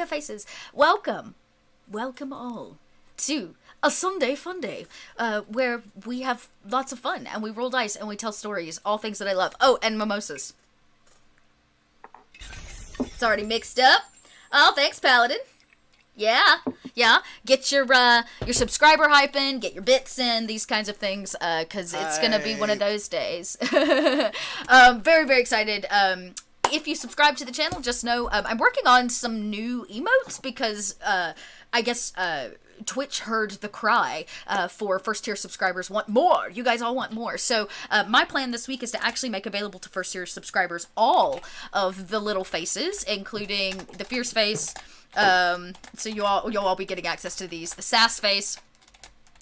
Hello, faces. Welcome all to a Sunday Funday, where we have lots of fun and we roll dice and we tell stories, all things that I love. Oh, and mimosas. It's already mixed up. Oh, thanks, Paladin. Yeah. Get your subscriber hype in, get your bits in, these kinds of things, because it's gonna be one of those days. Very, very excited. If you subscribe to the channel, just know I'm working on some new emotes because I guess Twitch heard the cry for first tier subscribers want more. You guys all want more. So my plan this week is to actually make available to first tier subscribers all of the little faces, including the fierce face. So you'll all be getting access to these. The sass face.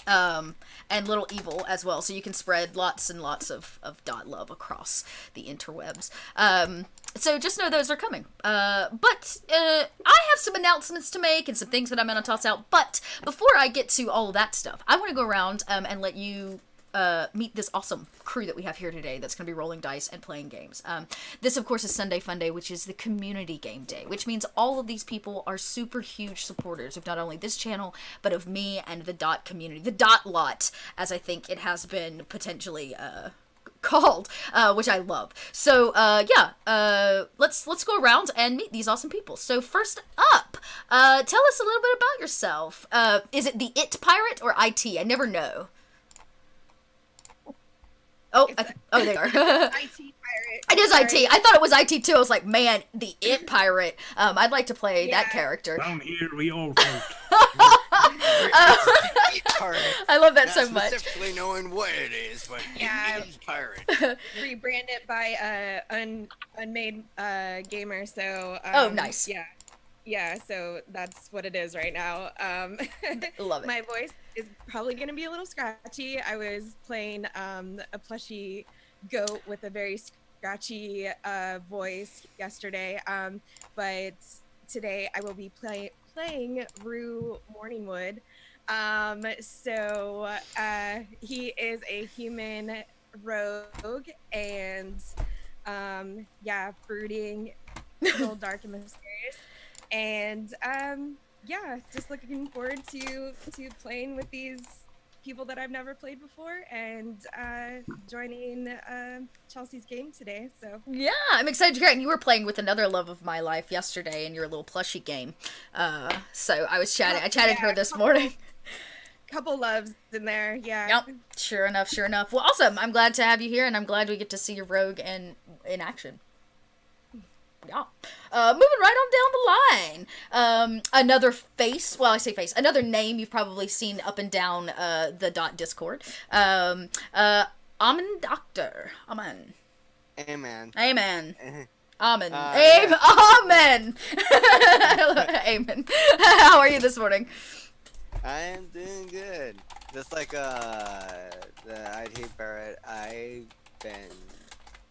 And Little Evil as well, so you can spread lots and lots of dot love across the interwebs. So just know those are coming. But I have some announcements to make and some things that I'm going to toss out. But before I get to all of that stuff, I want to go around and let you meet this awesome crew that we have here today that's going to be rolling dice and playing games. This, of course, is Sunday Funday, which is the community game day, which means all of these people are super huge supporters of not only this channel, but of me and the dot community. The dot lot, as I think it has been potentially called, which I love. So, let's go around and meet these awesome people. So first up, tell us a little bit about yourself. Is it the IT pirate or IT? I never know. Oh, there you are. IT pirate. It is IT. I thought it was IT too. I was like, man, the IT pirate. I'd like to play that character. Down here we all vote. I love that Not so much. specifically knowing what it is, but it is pirate. Rebrand it by Unmade Gamer. So oh, nice. Yeah. So that's what it is right now. Love it. My voice is probably going to be a little scratchy. I was playing a plushy goat with a very scratchy voice yesterday, but today I will be playing Rue Morningwood. So he is a human rogue and brooding, a little dark and mysterious, and just looking forward to playing with these people that I've never played before and joining Chelsea's game today. So yeah, I'm excited to hear it. And you were playing with another love of my life yesterday in your little plushie game. So I was chatting. I chatted her this morning. Couple loves in there, yeah. Yep. Sure enough. Well, awesome. I'm glad to have you here, and I'm glad we get to see your rogue in action. Yeah. Moving right on down the line. Another face. Well, I say face. Another name you've probably seen up and down the dot Discord. Amen Doctor. Amen. Amen. Amen. Amen. Yeah. Amen. Amen. How are you this morning? I am doing good. Just like the IT Barrett, I've been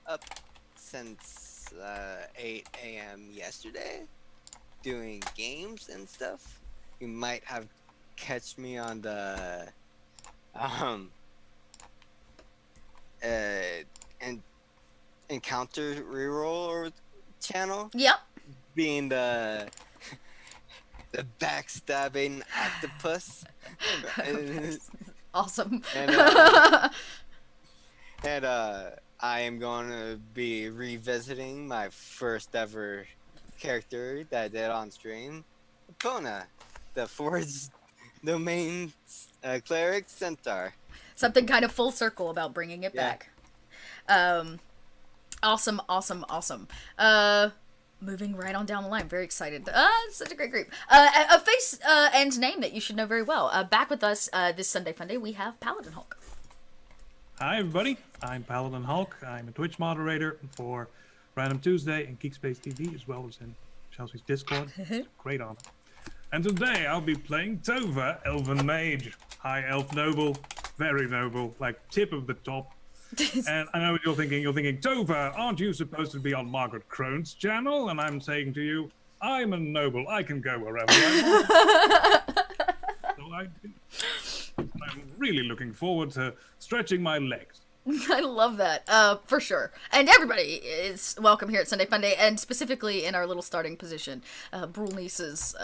up since 8 a.m. yesterday doing games and stuff. You might have catch me on the encounter reroll channel. Yep. Being the backstabbing octopus. Awesome. And I am going to be revisiting my first ever character that I did on stream, Kona, the Forged Domain Cleric Centaur. Something kind of full circle about bringing it back. Awesome. Moving right on down the line. Very excited. It's such a great group. A face and name that you should know very well. Back with us this Sunday Funday, we have Paladin Hulk. Hi everybody, I'm Paladin Hulk. I'm a Twitch moderator for Random Tuesday and Geekspace TV, as well as in Chelsea's Discord. Great honor. And today I'll be playing Tova, Elven Mage. High Elf Noble, very noble, like tip of the top. And I know what you're thinking. You're thinking, Tova, aren't you supposed to be on Margaret Crone's channel? And I'm saying to you, I'm a noble. I can go wherever I want. So I'm really looking forward to stretching my legs. I love that, for sure. And everybody is welcome here at Sunday Funday, and specifically in our little starting position, Brulnice's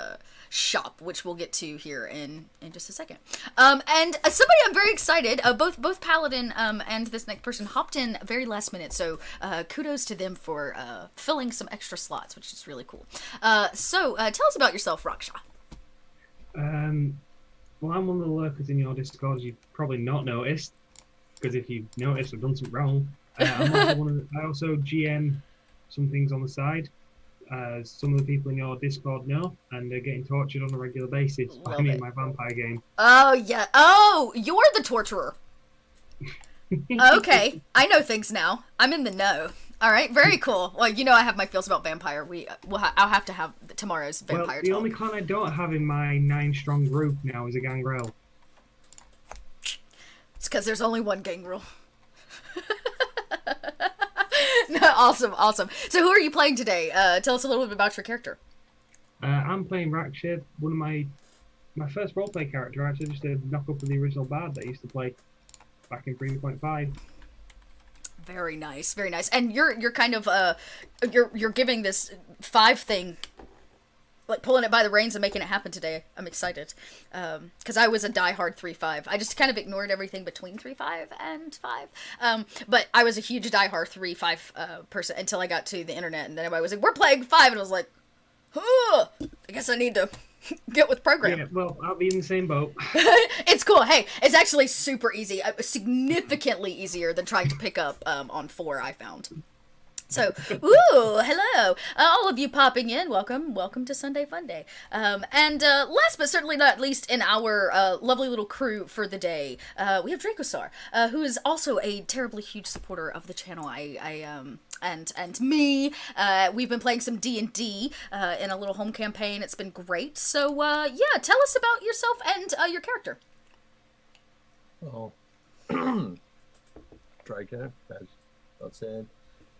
shop, which we'll get to here in just a second. And somebody I'm very excited, both Paladin and this next person hopped in very last minute, so kudos to them for filling some extra slots, which is really cool. So tell us about yourself, Raksha. Well, I'm one of the lurkers in your Discord you've probably not noticed, because if you've noticed, I've done something wrong. I also GM some things on the side, as some of the people in your Discord know, and they're getting tortured on a regular basis by me in my vampire game. Oh, yeah. Oh, you're the torturer. Okay, I know things now. I'm in the know. All right, very cool. Well, you know I have my feels about vampire. I'll have to have tomorrow's vampire Well, the talk. only clan I don't have in my 9-strong group now is a gangrel. It's because there's only one gang rule. No, awesome. So who are you playing today? Tell us a little bit about your character. I'm playing Raksha, one of my first roleplay character, actually, just a knock-up of the original bard that I used to play back in 3.5. Very nice, very nice. And you're kind of you're giving this 5 thing, like pulling it by the reins and making it happen today. I'm excited because I was a diehard 3.5. I just kind of ignored everything between 3.5 and 5. But I was a huge diehard 3.5 person until I got to the internet, and then everybody was like, "We're playing 5," and I was like, "Oh, I guess I need to get with program." Yeah, well, I'll be in the same boat. It's cool. Hey, it's actually super easy. Significantly easier than trying to pick up on 4, I found. So, hello. All of you popping in, welcome to Sunday Funday. And last but certainly not least in our lovely little crew for the day, we have Dracosar, who is also a terribly huge supporter of the channel. And me, we've been playing some D&D in a little home campaign. It's been great. So, yeah, tell us about yourself and your character. Well, Draco, as I said,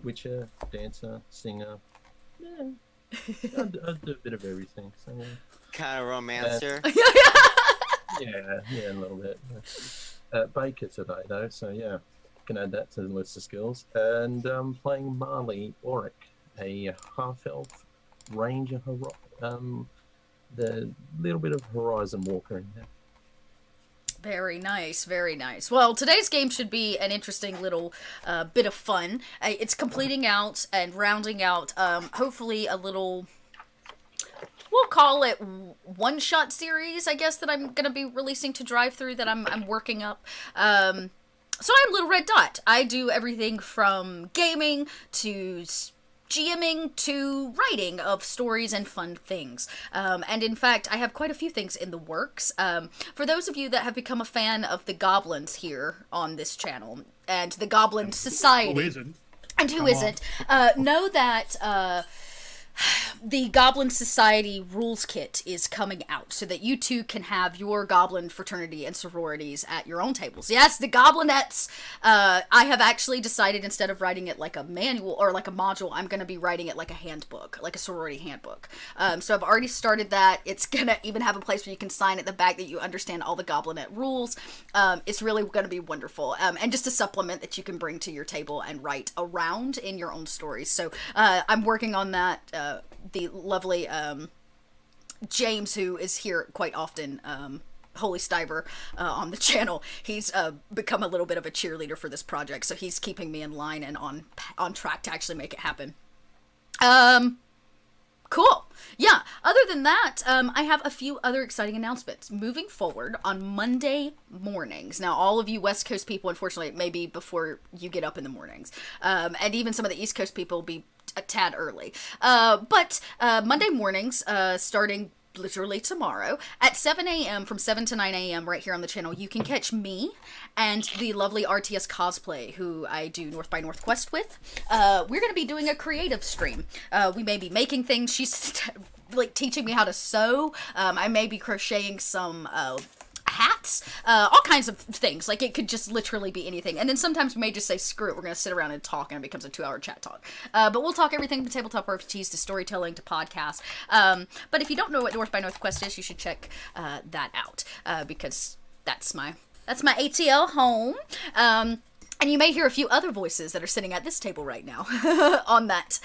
Witcher, dancer, singer. Yeah, I do a bit of everything. So, yeah. Kind of romancer. Yeah, a little bit. Baker today, though, so yeah, can add that to the list of skills. And playing Marley Auric, a half-elf ranger, the little bit of Horizon Walker in there. Very nice, very nice. Well, today's game should be an interesting little bit of fun. It's completing out and rounding out, hopefully a little, we'll call it one-shot series, I guess, that I'm going to be releasing to drive through that I'm working up. So I'm Little Red Dot. I do everything from gaming to GMing to writing of stories and fun things. And in fact, I have quite a few things in the works. For those of you that have become a fan of the goblins here on this channel, and the Goblin Society. Who isn't? And who Come isn't, know that the Goblin Society rules kit is coming out so that you too can have your goblin fraternity and sororities at your own tables. Yes, the goblinettes. I have actually decided instead of writing it like a manual or like a module, I'm going to be writing it like a handbook, like a sorority handbook. So I've already started that. It's going to even have a place where you can sign at the back that you understand all the goblinette rules. It's really going to be wonderful. And just a supplement that you can bring to your table and write around in your own stories. So I'm working on that. The lovely James, who is here quite often, Holy Stiver, on the channel, he's become a little bit of a cheerleader for this project, so he's keeping me in line and on track to actually make it happen. Cool. Yeah, other than that, I have a few other exciting announcements. Moving forward, on Monday mornings, now all of you West Coast people, unfortunately, it may be before you get up in the mornings, and even some of the East Coast people will be a tad early. But Monday mornings, starting literally tomorrow, at 7 a.m., from 7 to 9 a.m. right here on the channel, you can catch me and the lovely RTS Cosplay, who I do North by Northwest with. We're going to be doing a creative stream. We may be making things. She's like teaching me how to sew. I may be crocheting some hats, all kinds of things. Like, it could just literally be anything. And then sometimes we may just say, screw it, we're going to sit around and talk, and it becomes a 2-hour chat talk. But we'll talk everything from tabletop RPGs to storytelling to podcasts. But if you don't know what North by Northwest is, you should check that out, because that's my ATL home. And you may hear a few other voices that are sitting at this table right now on that,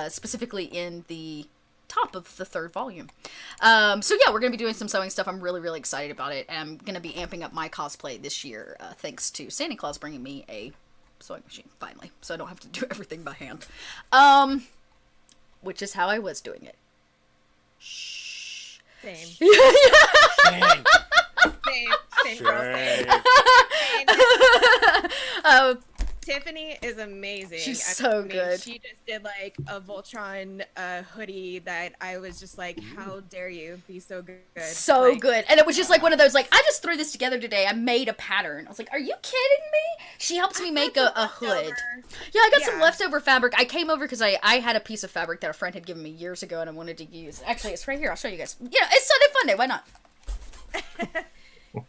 specifically in the top of the 3rd volume. So yeah, we're going to be doing some sewing stuff. I'm really, really excited about it. And I'm going to be amping up my cosplay this year, thanks to Santa Claus bringing me a sewing machine, finally. So I don't have to do everything by hand. Which is how I was doing it. Shh. Same. Shame. Same, girl, same. Um, Tiffany is amazing. She's so good. She just did like a Voltron hoodie that I was just like, how dare you be so good? So Like, good. And it was just like one of those, like, I just threw this together today. I made a pattern. I was like, are you kidding me? She helps me make a hood. Yeah, I got some leftover fabric. I came over because I had a piece of fabric that a friend had given me years ago and I wanted to use. Actually, it's right here. I'll show you guys. Yeah, it's Sunday Funday. Why not?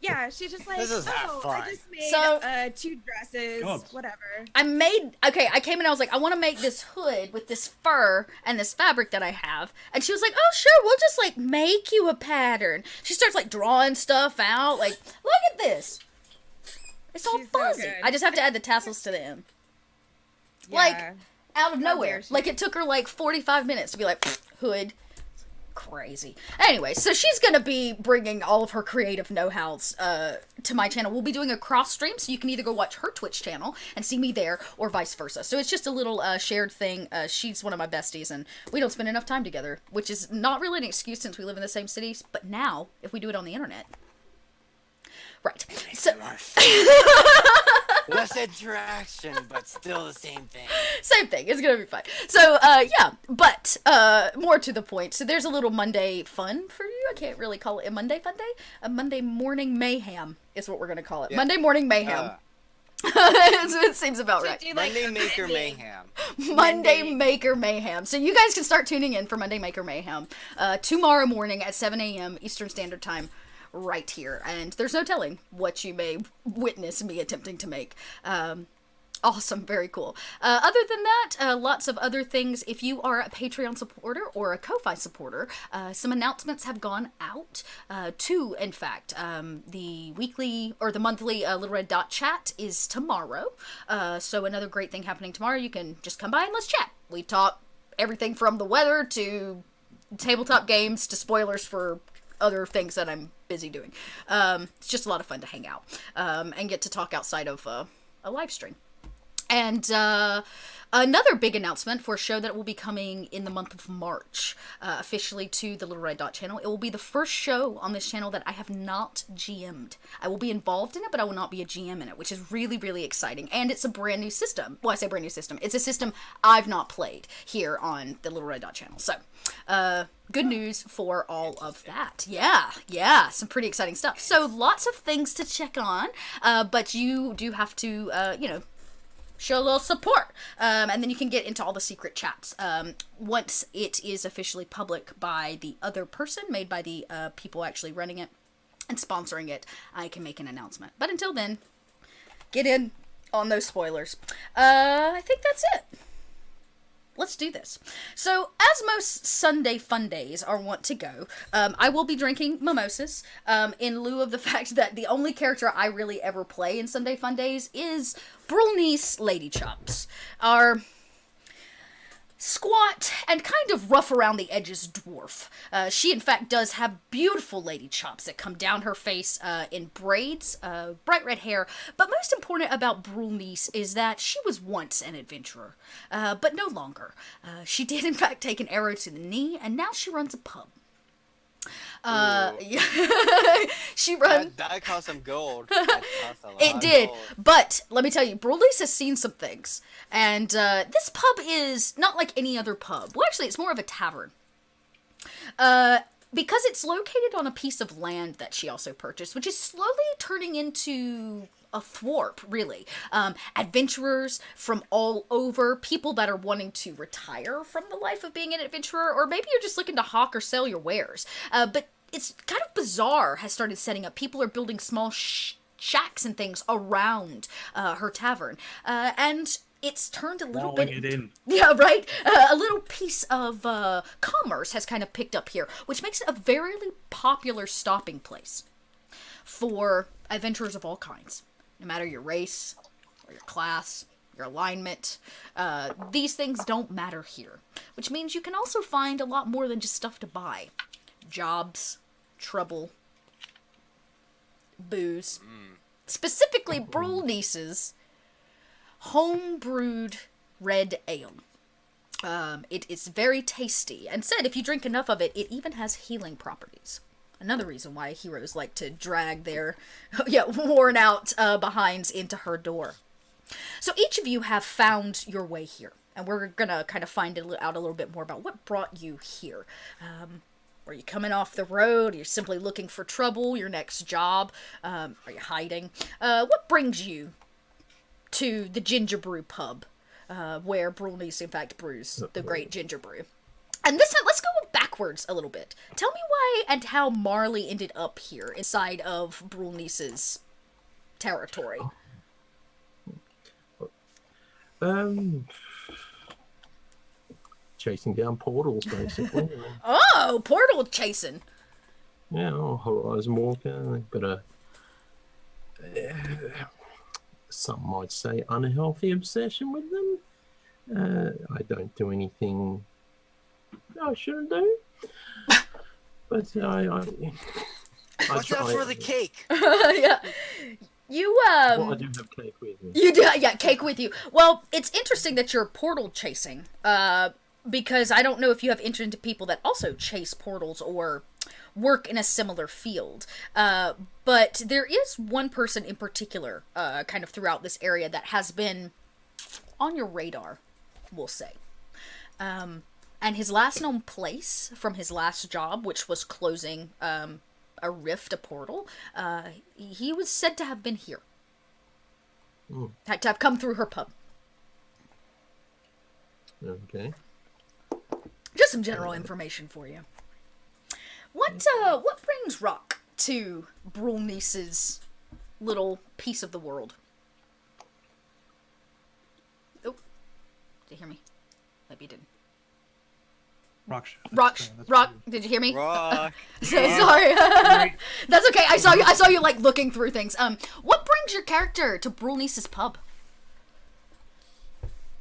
Yeah, she's just like, This is oh, fun. I just made So- 2 dresses, God. whatever. I came in and I was like, I want to make this hood with this fur and this fabric that I have. And she was like, oh, sure, we'll just, like, make you a pattern. She starts, like, drawing stuff out. Like, look at this. It's all She's so fuzzy. good. I just have to add the tassels to the end. Yeah. Like, out of How nowhere. dare she. Like, it took her, like, 45 minutes to be like, hood. Crazy. Anyway, so she's gonna be bringing all of her creative know-hows to my channel. We'll be doing a cross stream, so you can either go watch her Twitch channel and see me there, or vice versa. So it's just a little shared thing. She's one of my besties, and we don't spend enough time together, which is not really an excuse since we live in the same cities, but now, if we do it on the internet. Right. So... Less interaction, but still the same thing. Same thing. It's gonna be fun. So, yeah, but, more to the point. So there's a little Monday fun for you. I can't really call it a Monday fun day. A Monday morning mayhem is what we're gonna call it. Yeah. Monday morning mayhem. It seems about right. Do, like, Monday a Maker Monday. Mayhem. Monday Maker Mayhem. So you guys can start tuning in for Monday Maker Mayhem tomorrow morning at 7 a.m. Eastern Standard Time. Right here, and there's no telling what you may witness me attempting to make. Awesome, very cool. Other than that, lots of other things. If you are a Patreon supporter or a Ko-Fi supporter, some announcements have gone out. 2, in fact. The weekly, or the monthly Little Red Dot chat is tomorrow. So another great thing happening tomorrow. You can just come by and let's chat. We talk everything from the weather to tabletop games to spoilers for other things that I'm busy doing. It's just a lot of fun to hang out and get to talk outside of a live stream. And another big announcement for a show that will be coming in the month of March, officially to the Little Red Dot channel. It will be the first show on this channel that I have not GM'd. I will be involved in it, but I will not be a GM in it, which is really, really exciting. And it's a brand new system. Well, I say brand new system. It's a system I've not played here on the Little Red Dot channel. So, good news for all of that. Yeah, some pretty exciting stuff. So, lots of things to check on, but you do have to, show a little support, and then you can get into all the secret chats once it is officially public by the other person, made by the people actually running it and sponsoring it. I can make an announcement, but until then, get in on those spoilers. I think that's it. Let's do this. So, as most Sunday fun days are wont to go, I will be drinking mimosas, in lieu of the fact that the only character I really ever play in Sunday fun days is Brulnice Lady Chops, our squat and kind of rough around the edges dwarf. She, in fact, does have beautiful lady chops that come down her face in braids, bright red hair. But most important about Brulnice is that she was once an adventurer, but no longer. She did, in fact, take an arrow to the knee, and now she runs a pub. Yeah. She runs. That cost some gold. That cost a lot It of did, gold. but let me tell you, Brulnice has seen some things, and this pub is not like any other pub. Well, actually, it's more of a tavern. Because it's located on a piece of land that she also purchased, which is slowly turning into a thwarp, really. Adventurers from all over, people that are wanting to retire from the life of being an adventurer, or maybe you're just looking to hawk or sell your wares. But it's kind of bizarre, has started setting up. People are building small shacks and things around her tavern. And it's turned a little Walling bit... it in. Yeah, right? A little piece of commerce has kind of picked up here, which makes it a very popular stopping place for adventurers of all kinds. No matter your race, or your class, your alignment. These things don't matter here, which means you can also find a lot more than just stuff to buy. Jobs, trouble, booze. Specifically, Brule Niece's home-brewed red ale. It is very tasty, and said if you drink enough of it, it even has healing properties. Another reason why heroes like to drag their worn-out behinds into her door. So each of you have found your way here, and we're gonna kind of find out a little bit more about what brought you here. Are you coming off the road? Are you simply looking for trouble, your next job? Are you hiding? What brings you to the Ginger Brew pub, where Brule Niece, in fact, brews the great ginger brew? And this time, let's go backwards a little bit. Tell me why and how Marley ended up here inside of Brule Niece's territory. Chasing down portals, basically. Oh, portal chasing. Yeah, Horizon Walker, but some might say unhealthy obsession with them. I don't do anything I shouldn't do, but I Watch out for the cake. Yeah. You, Well, I do have cake with me. You do, yeah, cake with you. Well, it's interesting that you're portal chasing, because I don't know if you have entered into people that also chase portals or work in a similar field. But there is one person in particular, kind of throughout this area that has been on your radar, we'll say. And his last known place from his last job, which was closing, a rift, a portal, he was said to have been here. Had to have come through her pub. Okay. Just some general information for you. What brings Rock to Brule Niece's little piece of the world? Oh, did you hear me? Maybe you didn't. Raksha. Rock, did you hear me? Rock. So sorry. That's okay. I saw you like looking through things. What brings your character to Brule Niece's pub?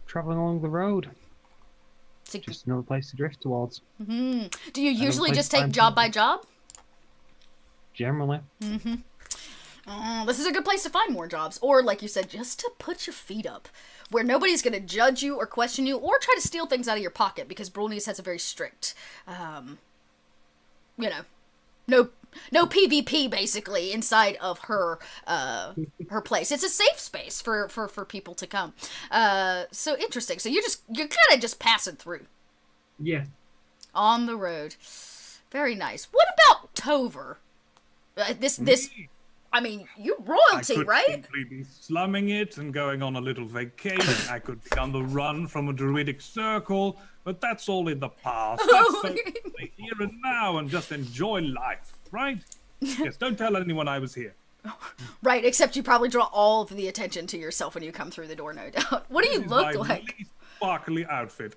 Traveling along the road. So, Just another place to drift towards. do you usually place just to take find job by people. job? Generally. This is a good place to find more jobs, or like you said, just to put your feet up, where nobody's going to judge you or question you or try to steal things out of your pocket, because Brule Niece has a very strict, no PvP basically inside of her her place. It's a safe space for people to come. So interesting. So you're kind of just passing through Yeah. on the road. Very nice. What about Tover? This. I mean, you royalty, I could right? simply be slumming it and going on a little vacation. I could be on the run from a druidic circle, but that's all in the past. Let's focus on the here and now and just enjoy life, right? Yes, don't tell anyone I was here. Right, except you probably draw all of the attention to yourself when you come through the door, no doubt. What do you This is look my like? least sparkly outfit.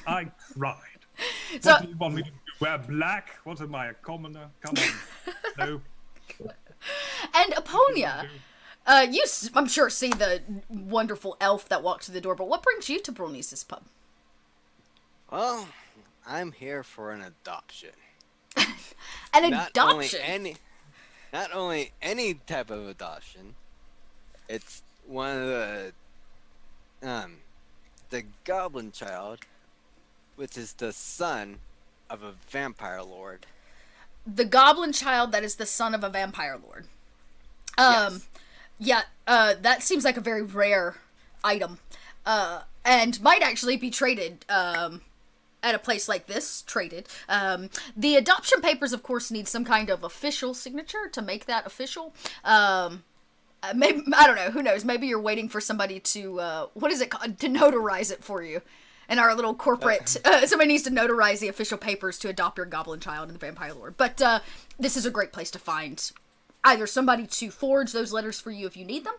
I tried. So- What do you want me to do? Wear black? What am I, a commoner? Come on. No. And Aponia, I'm sure see the wonderful elf that walked through the door, but what brings you to Brule Niece's pub? Well, I'm here for an adoption. An Not adoption? only any type of adoption. It's one of the goblin child, which is the son of a vampire lord. The goblin child that is the son of a vampire lord. Yes. Yeah, that seems like a very rare item. And might actually be traded, at a place like this, traded. The adoption papers, of course, need some kind of official signature to make that official. Maybe, I don't know, who knows, maybe you're waiting for somebody to, what is it called, to notarize it for you. In our little corporate, somebody needs to notarize the official papers to adopt your goblin child and the vampire lord. But this is a great place to find either somebody to forge those letters for you if you need them,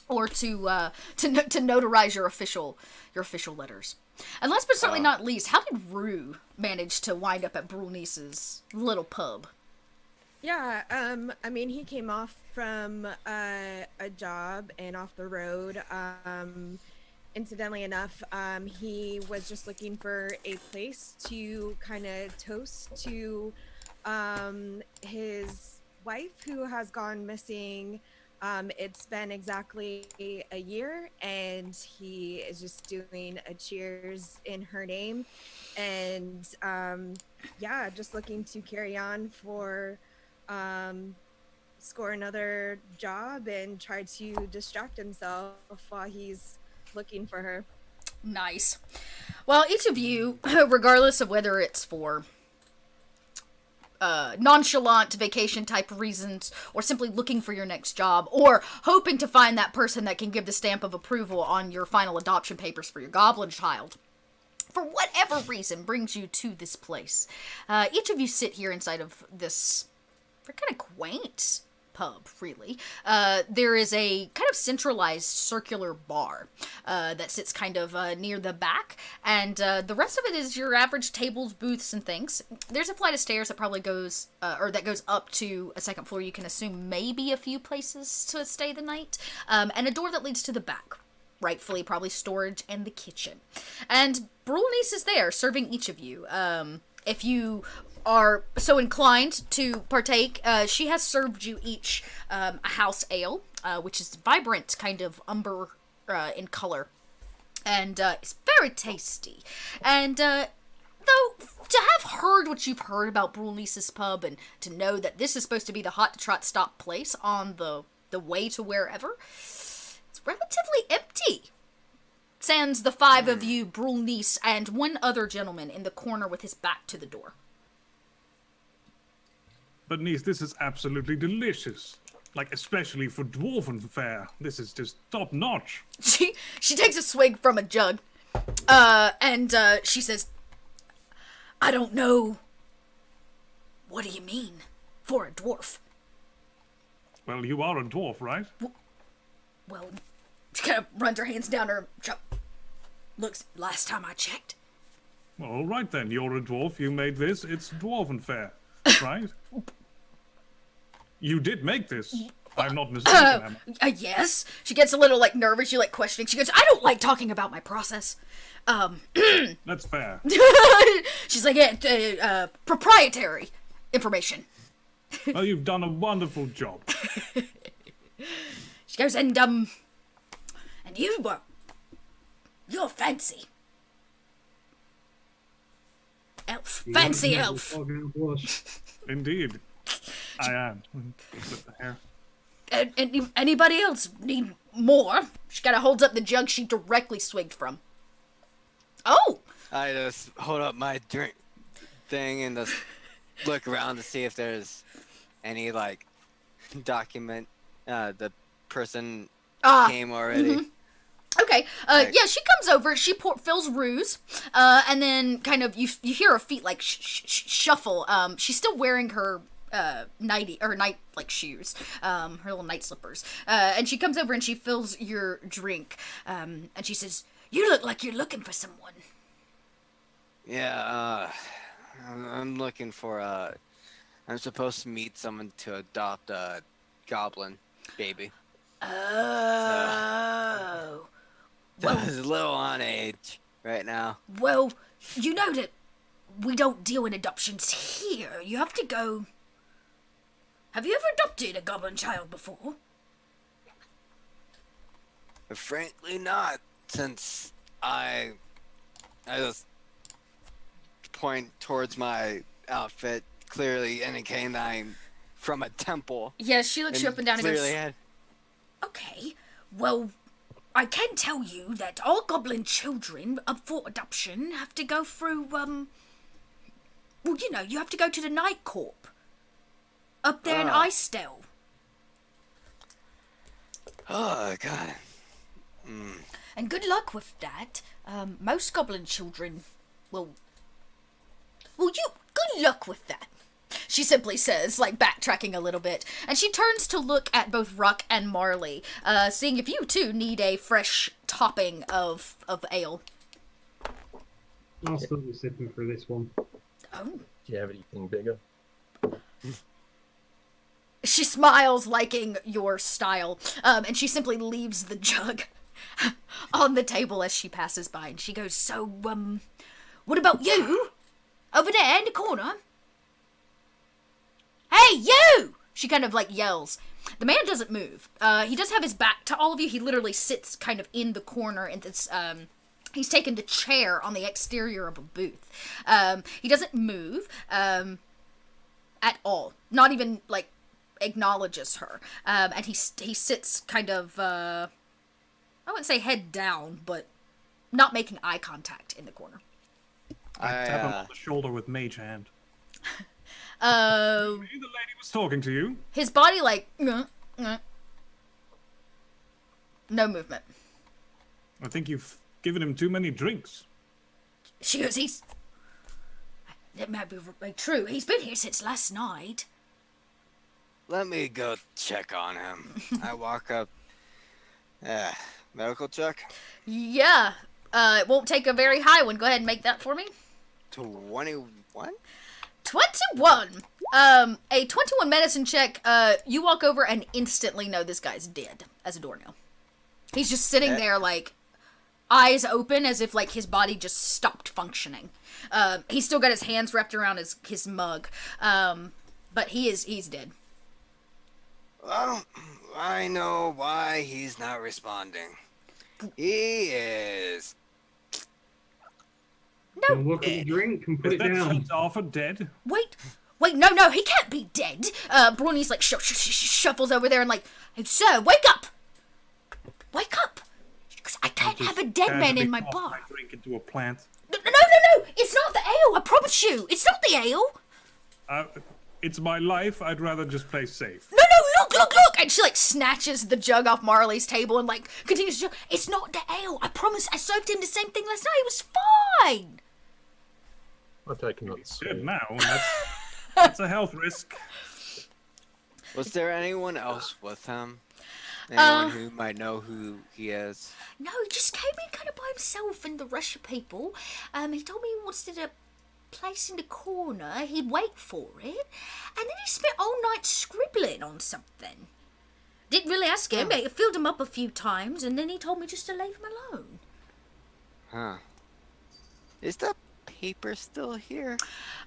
or to notarize your official letters. And last but certainly not least, how did Rue manage to wind up at Brule Niece's little pub? Yeah, I mean, he came off from a job and off the road. Incidentally enough, he was just looking for a place to kind of toast to his wife who has gone missing. It's been exactly a year, and he is just doing a cheers in her name. And yeah, just looking to carry on for score another job and try to distract himself while he's looking for her. Nice. Well, each of you, regardless of whether it's for nonchalant vacation type reasons, or simply looking for your next job, or hoping to find that person that can give the stamp of approval on your final adoption papers for your goblin child, for whatever reason brings you to this place. Each of you sit here inside of this kind of quaint pub, really. There is a kind of centralized circular bar that sits kind of near the back, and the rest of it is your average tables, booths, and things. There's a flight of stairs that probably goes, or that goes up to a second floor. You can assume maybe a few places to stay the night, and a door that leads to the back. Rightfully, probably storage and the kitchen. And Brulnice is there, serving each of you. If you are so inclined to partake, she has served you each a house ale, which is vibrant, kind of umber in color, and it's very tasty. And though, to have heard what you've heard about Brulnice's pub, and to know that this is supposed to be the hot to trot stop place on the way to wherever, it's relatively empty. Sans the five of you, Brulnice, and one other gentleman in the corner with his back to the door. But niece, this is absolutely delicious. Like, especially for dwarven fare. This is just top notch. She takes a swig from a jug, and she says, I don't know. What do you mean, for a dwarf? Well, you are a dwarf, right? Well, she kind of runs her hands down her looks, last time I checked. Well, all right then, you're a dwarf, you made this, it's dwarven fare, right? You did make this. I'm not mistaken, am I? Yes. She gets a little, nervous. You, questioning. She goes, I don't like talking about my process. That's fair. She's like, yeah, proprietary information. Well, you've done a wonderful job. She goes, and you're fancy. Elf. Fancy elf. Indeed. I am. With the hair. And anybody else need more? She kind of holds up the jug she directly swigged from. Oh! I just hold up my drink thing and just look around to see if there's any, document. The person came already. Mm-hmm. Okay, yeah, she comes over, she fills ruse, and then kind of, you hear her feet, shuffle. She's still wearing her night shoes, her little night slippers, and she comes over and she fills your drink, and she says, you look like you're looking for someone. Yeah, I'm looking for, I'm supposed to meet someone to adopt a goblin baby. Oh. Well, it's a little on age right now. Well, you know that we don't deal in adoptions here. You have to go... Have you ever adopted a goblin child before? Frankly not, since I just point towards my outfit, clearly indicating that I'm from a temple. Yeah, she looks you up and down and goes, Okay, well, I can tell you that all goblin children up for adoption have to go through, you have to go to the Night Corp. Up there in Icedale. Oh, God. And good luck with that. Most goblin children good luck with that. She simply says, backtracking a little bit. And she turns to look at both Ruck and Marley, seeing if you, too, need a fresh topping of ale. I'll still be sipping for this one. Oh. Do you have anything bigger? She smiles, liking your style, and she simply leaves the jug on the table as she passes by, and she goes, "So, what about you? Over there in the corner? Hey, you!" She kind of, like, yells. The man doesn't move. He does have his back to all of you. He literally sits kind of in the corner, and this, he's taken the chair on the exterior of a booth. He doesn't move, at all. Not even, like, acknowledges her. And he sits kind of, I wouldn't say head down, but not making eye contact in the corner. I tap him on the shoulder with mage hand. Uh, The lady was talking to you. his body, like, no movement. I think you've given him too many drinks. She goes, that might be true. He's been here since last night. Let me go check on him. I walk up. Medical check? Yeah. It won't take a very high one. Go ahead and make that for me. 21? 21. A 21 medicine check. You walk over and instantly know this guy's dead as a doornail. He's just sitting there, like, eyes open as if, like, his body just stopped functioning. He's still got his hands wrapped around his mug. But he's dead. Well, I know why he's not responding. He is. No. Look at the drink and put Is it that down. shut off or dead? Wait, no, he can't be dead. Brony's like shuffles over there and like, "Hey, sir, wake up! Wake up! Because I can't have a dead man in my bar." My drink into a plant. No, it's not the ale, I promise you. It's not the ale. It's my life. I'd rather just play safe. No, look! And she like snatches the jug off Marley's table and like continues to, "It's not the ale, I promise. I served him the same thing last night. It was fine." I've taken that Good sweet. now. That's a health risk. Was there anyone else with him? Anyone who might know who he is? No, he just came in kind of by himself in the rush of people. He told me he wanted a place in the corner. He'd wait for it. And then he spent all night scribbling on something. Didn't really ask him. I filled him up a few times, and then he told me just to leave him alone. Huh. Is the paper still here?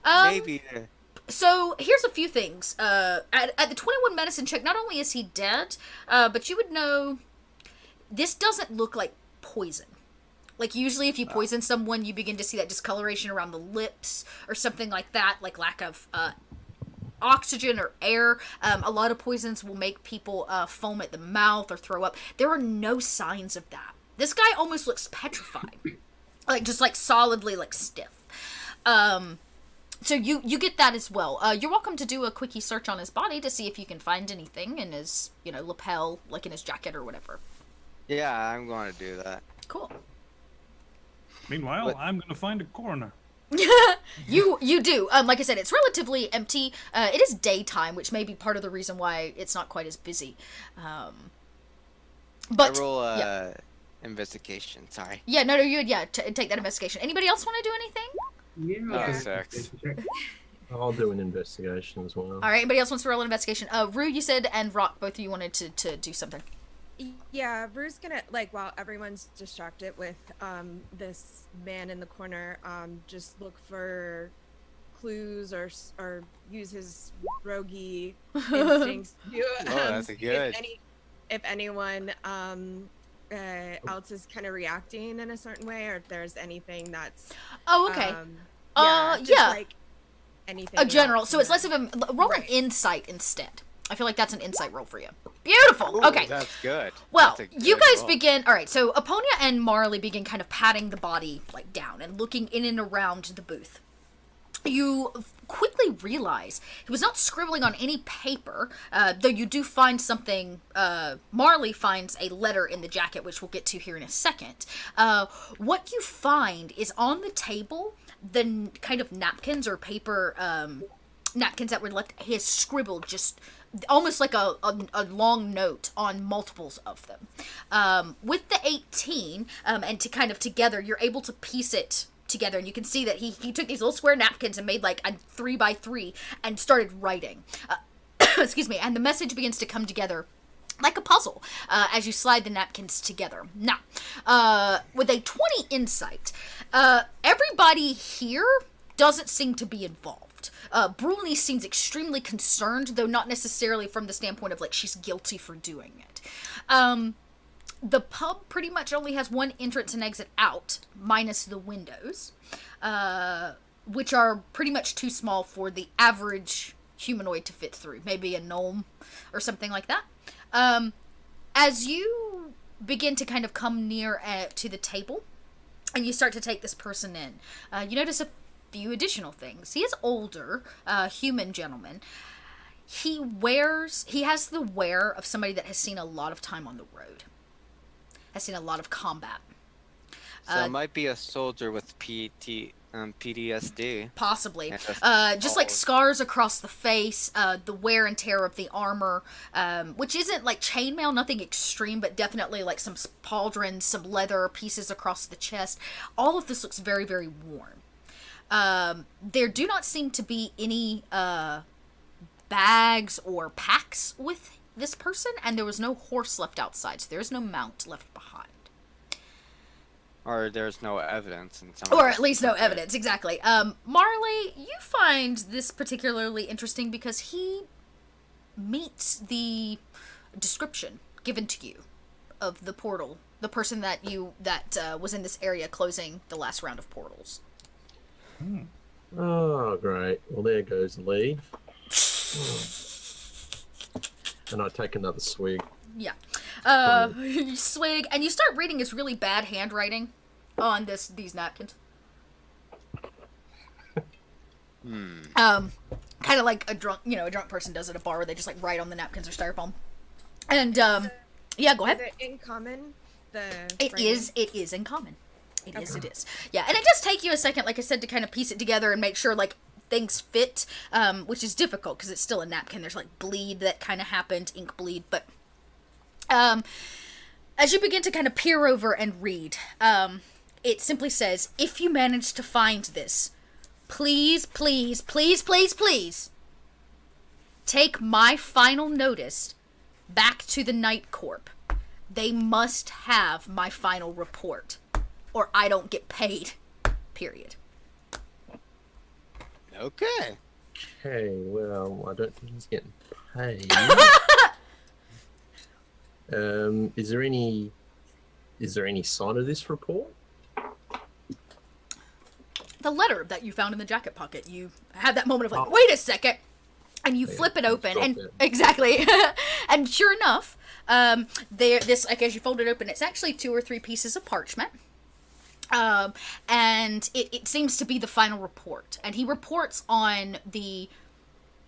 Maybe. Maybe. So, here's a few things. At the 21 medicine check, not only is he dead, but you would know this doesn't look like poison. Like, usually if you poison someone, you begin to see that discoloration around the lips or something like that, like lack of oxygen or air. A lot of poisons will make people foam at the mouth or throw up. There are no signs of that. This guy almost looks petrified. Like, just, like, solidly, like, stiff. So you get that as well. You're welcome to do a quickie search on his body to see if you can find anything in his, lapel, like in his jacket or whatever. Yeah, I'm going to do that. Cool. Meanwhile, What? I'm gonna find a coroner. You do. Like I said, it's relatively empty. It is daytime, which may be part of the reason why it's not quite as busy. But I roll yeah. investigation. Sorry. Yeah, no, take that investigation. Anybody else want to do anything? Yeah. Oh, six. Check. I'll do an investigation as well. All right, anybody else wants to roll an investigation? Rue, you said, and Rock, both of you wanted to do something. Yeah, Rue's gonna, like, while everyone's distracted with this man in the corner, just look for clues or use his roguey instincts to that's see good. if anyone else is kind of reacting in a certain way, or if there's anything that's Oh, okay. just, yeah. like anything A general. else So it's in less of a roll an insight instead. I feel like that's an insight roll for you. Beautiful. Ooh, Okay. That's good. Well, That's a you good guys roll. begin. All right. So Aponia and Marley begin kind of patting the body like down and looking in and around the booth. You quickly realize he was not scribbling on any paper, though you do find something. Marley finds a letter in the jacket, which we'll get to here in a second. What you find is on the table the kind of napkins or paper napkins that were left. He has scribbled just almost like a long note on multiples of them. With the 18, and to kind of together, you're able to piece it together, and you can see that he took these little square napkins and made like a 3x3 and started writing. excuse me, and the message begins to come together like a puzzle as you slide the napkins together. Now, with a 20 insight, everybody here doesn't seem to be involved. Bruni seems extremely concerned, though not necessarily from the standpoint of, like, she's guilty for doing it. The pub pretty much only has one entrance and exit out, minus the windows, which are pretty much too small for the average humanoid to fit through. Maybe a gnome or something like that. As you begin to kind of come near to the table, and you start to take this person in, you notice a few additional things. He is older, human gentleman. He has the wear of somebody that has seen a lot of time on the road. Has seen a lot of combat. So it might be a soldier with PTSD. Possibly. Just like scars across the face, the wear and tear of the armor, which isn't like chainmail, nothing extreme, but definitely like some pauldrons, some leather pieces across the chest. All of this looks very, very worn. There do not seem to be any bags or packs with this person, and there was no horse left outside, so there's no mount left behind. Or there's no evidence in some. Or at least no evidence, exactly. Marley, you find this particularly interesting because he meets the description given to you of the portal, the person that was in this area closing the last round of portals. Oh, great. Well, there goes Lee. And I take another swig. Yeah. You swig, and you start reading his really bad handwriting on these napkins. Kind of like a drunk person does at a bar where they just like write on the napkins or styrofoam. And yeah, go ahead. Is it in common? It is in common. It is. Yeah, and it does take you a second, like I said, to kind of piece it together and make sure like things fit, which is difficult because it's still a napkin. There's like bleed that kind of happened, ink bleed, but as you begin to kind of peer over and read, it simply says, if you manage to find this, please, please, please, please, please, take my final notice back to the Night Corp. They must have my final report, or I don't get paid, period. Okay. Okay, well, I don't think he's getting paid. Is there any sign of this report? The letter that you found in the jacket pocket. You had that moment of like, wait a second, and you flip it open, and exactly, and sure enough, this like as you fold it open, it's actually 2 or 3 pieces of parchment. And it seems to be the final report, and he reports on the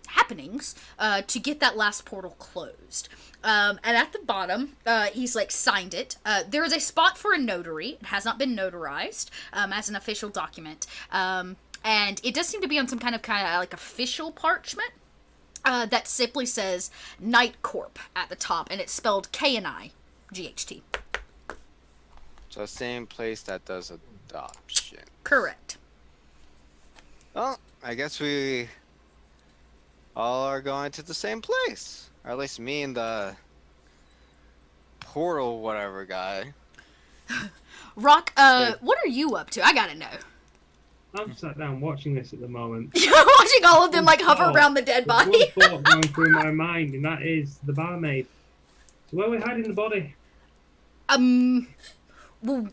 happenings to get that last portal closed. And at the bottom, he's like signed it. There is a spot for a notary. It has not been notarized as an official document, and it does seem to be on some kind of like official parchment that simply says Night Corp at the top, and it's spelled KNIGHT. So same place that does adoption. Correct. Well, I guess we all are going to the same place. Or at least me and the portal whatever guy. Rock, what are you up to? I gotta know. I'm sat down watching this at the moment. You're watching all of them like hover around the dead body. There's one thought going through my mind, and that is the barmaid. So where are we hiding the body? Well,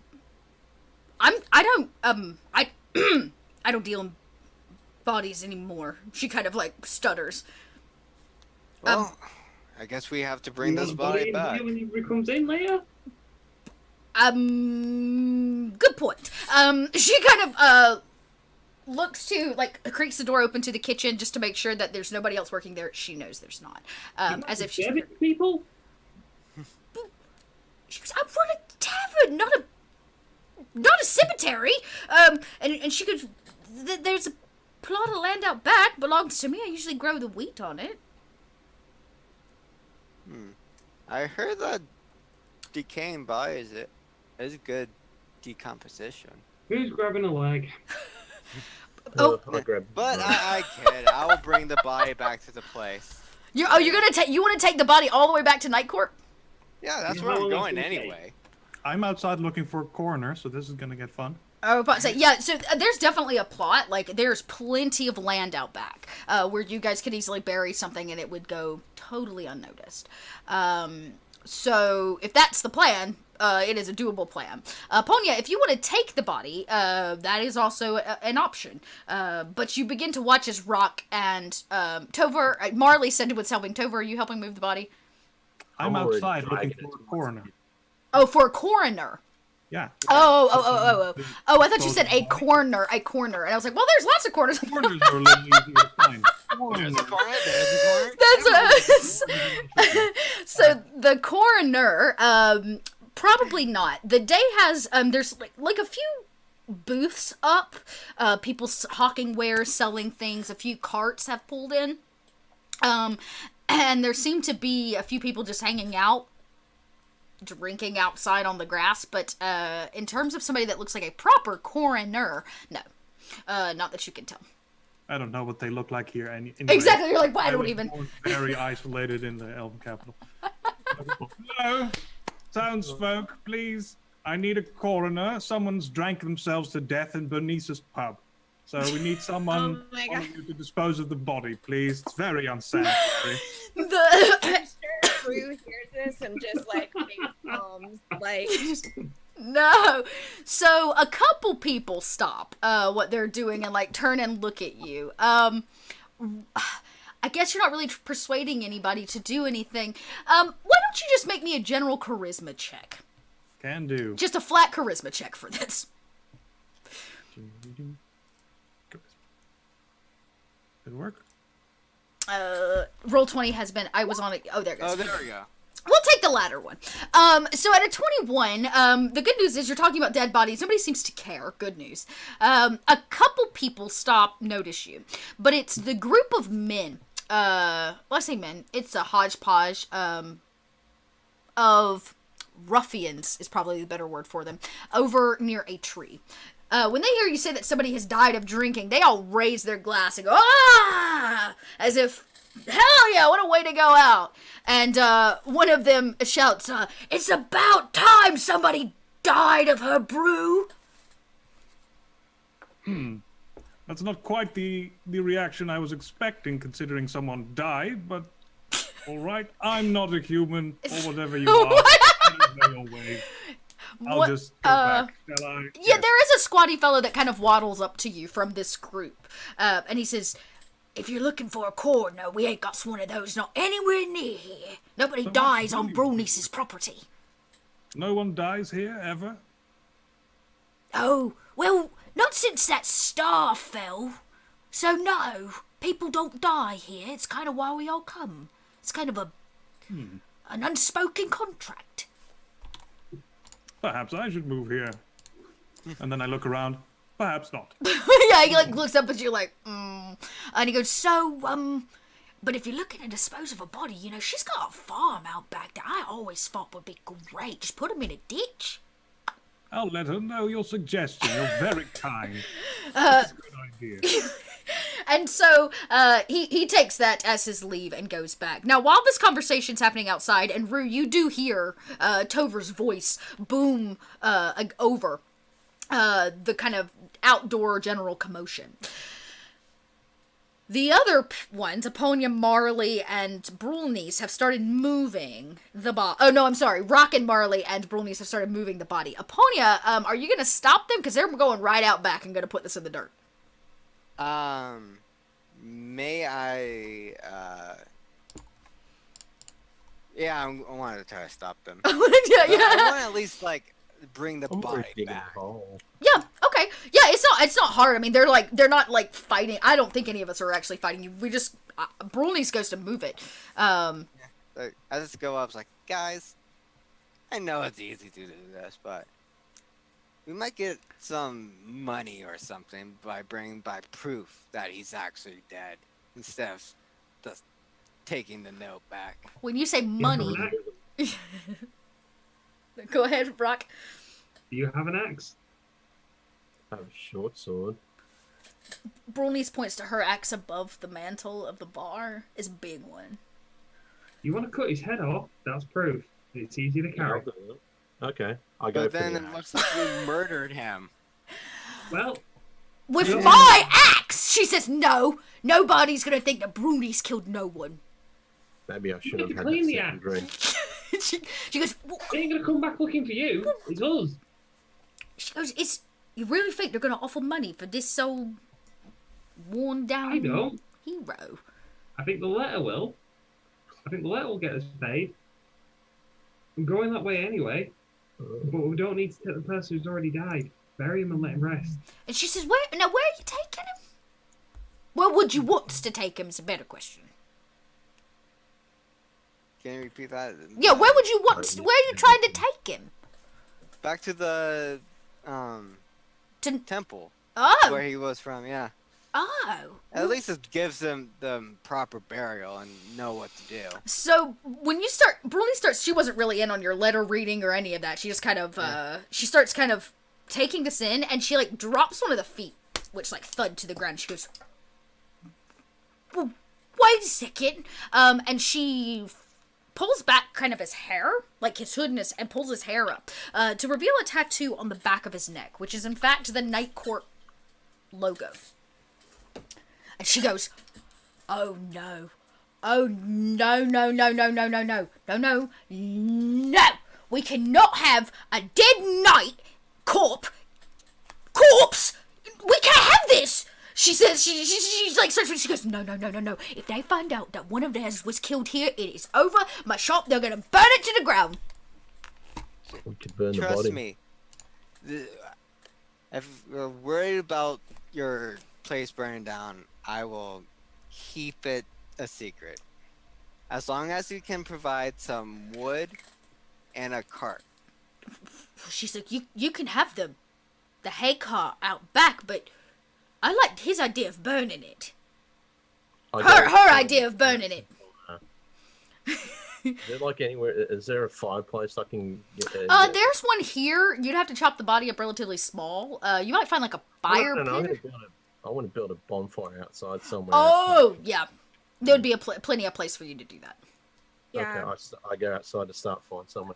I don't deal in bodies anymore. She kind of like stutters. Well, I guess we have to bring this body back. When he comes in later. Good point. She kind of looks to like creaks the door open to the kitchen just to make sure that there's nobody else working there. She knows there's not. As if she's people. She goes, I run a tavern, not a cemetery. And she goes, there's a plot of land out back, belongs to me. I usually grow the wheat on it. I heard that decaying bodies is good decomposition. Who's grabbing a leg? Oh, I'll grab But I kid. I will bring the body back to the place. You're gonna take. You want to take the body all the way back to Night Court? Yeah, that's Yeah, where how I'm long going does it take? anyway. I'm outside looking for a coroner, so this is gonna get fun. I was about to say, yeah, so there's definitely a plot. Like, there's plenty of land out back where you guys could easily bury something and it would go totally unnoticed. So, if that's the plan, it is a doable plan. Ponya, if you want to take the body, that is also an option. But you begin to watch as Rock and Tovar, Marley said to helping. Tovar, are you helping move the body? I'm already outside looking dragging for it a coroner. Oh, for a coroner. Yeah. Oh, I thought you said a corner, and I was like, well, there's lots of corners. Coroners are a little easier to find. There's a corner. There's a corner. That's so the coroner, probably not. The day has, there's like a few booths up, people hawking wares, selling things, a few carts have pulled in, and there seem to be a few people just hanging out, drinking outside on the grass, but in terms of somebody that looks like a proper coroner, no. Not that you can tell. I don't know what they look like here. Anyway, Exactly, you're like, well, I don't was even... born very isolated in the Elven capital. Hello, townsfolk, please. I need a coroner. Someone's drank themselves to death in Bernice's pub. So we need someone Oh my God. to dispose of the body, please. It's very unsanitary. I'm sure Rue hears this and just like face palms, like No. So a couple people stop what they're doing and like turn and look at you. I guess you're not really persuading anybody to do anything. Why don't you just make me a general charisma check? Can do. Just a flat charisma check for this. Did it work? Roll 20 has been, I was on it. Oh, there it goes. Oh, there we go. We'll take the latter one. So at a 21, the good news is you're talking about dead bodies. Nobody seems to care. Good news. A couple people stop, notice you. But it's the group of men. Well, I say men. It's a hodgepodge of ruffians is probably the better word for them. Over near a tree. When they hear you say that somebody has died of drinking, they all raise their glass and go, ah! As if, hell yeah, what a way to go out. And one of them shouts, it's about time somebody died of her brew. That's not quite the reaction I was expecting, considering someone died, but all right. I'm not a human, or whatever you are. Get your way. I'll just go back, shall I? Yeah, Yes. there is a squatty fellow that kind of waddles up to you from this group. And he says, if you're looking for a coroner, we ain't got one of those not anywhere near here. Nobody So dies what on do you- Brunice's property. No one dies here, ever? Oh, well, not since that star fell. So no, people don't die here. It's kind of why we all come. It's kind of an unspoken contract. Perhaps I should move here. And then I look around. Perhaps not. Yeah, he like looks up at you like, and he goes, so, but if you're looking to dispose of a body, you know, she's got a farm out back that I always thought would be great. Just put him in a ditch. I'll let her know your suggestion. You're very kind. That's a good idea. And so he takes that as his leave and goes back. Now, while this conversation's happening outside, and Rue, you do hear Tovar's voice boom over the kind of outdoor general commotion. The other ones, Aponia, Marley, and Brulnice, have started moving the body. Oh, no, I'm sorry. Rock and Marley and Brulnice have started moving the body. Aponia, are you going to stop them? Because they're going right out back and going to put this in the dirt. May I, yeah, I want to try to stop them. yeah, I want yeah. to at least, like, bring the I'm already body digging a back. hole. Yeah, okay. Yeah, it's not hard. I mean, they're not, like, fighting. I don't think any of us are actually fighting you. We just, Brulnice goes to move it. Like, I just go up, like, guys, I know it's easy to do this, but we might get some money or something by proof that he's actually dead instead of just taking the note back. When you say Do you money... have an axe? Go ahead, Brock. Do you have an axe? I have a short sword. Brulnice points to her axe above the mantle of the bar. It's a big one. You want to cut his head off? That's proof. It's easy to Yeah, carry. I'll do that. Okay, I'll go But for then the it axe. looks like we murdered him. Well, With Yeah. my axe! She says, no, nobody's gonna think that Bruni's killed no one. Maybe I should have have to had clean that the second axe. drink. she goes, well, they ain't gonna come back looking for you. It's us. she goes, you really think they're gonna offer money for this old worn down I don't. hero? I think the letter will. I think the letter will get us paid. I'm going that way anyway. But we don't need to take the person who's already died. Bury him and let him rest. And she says, where are you taking him? Where would you want to take him is a better question. Can you repeat that? Yeah, where would you want, where are you trying to take him? Back to the To, temple oh, where he was from. Yeah. oh. At least it gives them the proper burial and know what to do. So when you start, Bruni starts. She wasn't really in on your letter reading or any of that. She just kind of, she starts kind of taking this in, and she like drops one of the feet, which like thud to the ground. She goes, well, wait a second, and she pulls back kind of his hair, like his hood, and pulls his hair up to reveal a tattoo on the back of his neck, which is in fact the Night Court logo. And she goes, oh no. Oh no, no, no, no, no, no, no, no, no, no. We cannot have a dead knight corpse. We can't have this. She says, she's like, she goes, no, no, no, no, no. If they find out that one of theirs was killed here, it is over. My shop, they're going to burn it to the ground. We could burn the Trust body. me. If you're worried about your place burning down, I will keep it a secret. As long as you can provide some wood and a cart. She's like, you can have the hay cart out back, but I liked his idea of burning it. Her idea of burning it. Is there like anywhere? Is there a fireplace I can get? There's one here. You'd have to chop the body up relatively small. You might find like a fire pit. I want to build a bonfire outside somewhere. Oh, yeah. There would be plenty of place for you to do that. Yeah. Okay, I go outside to start finding someone.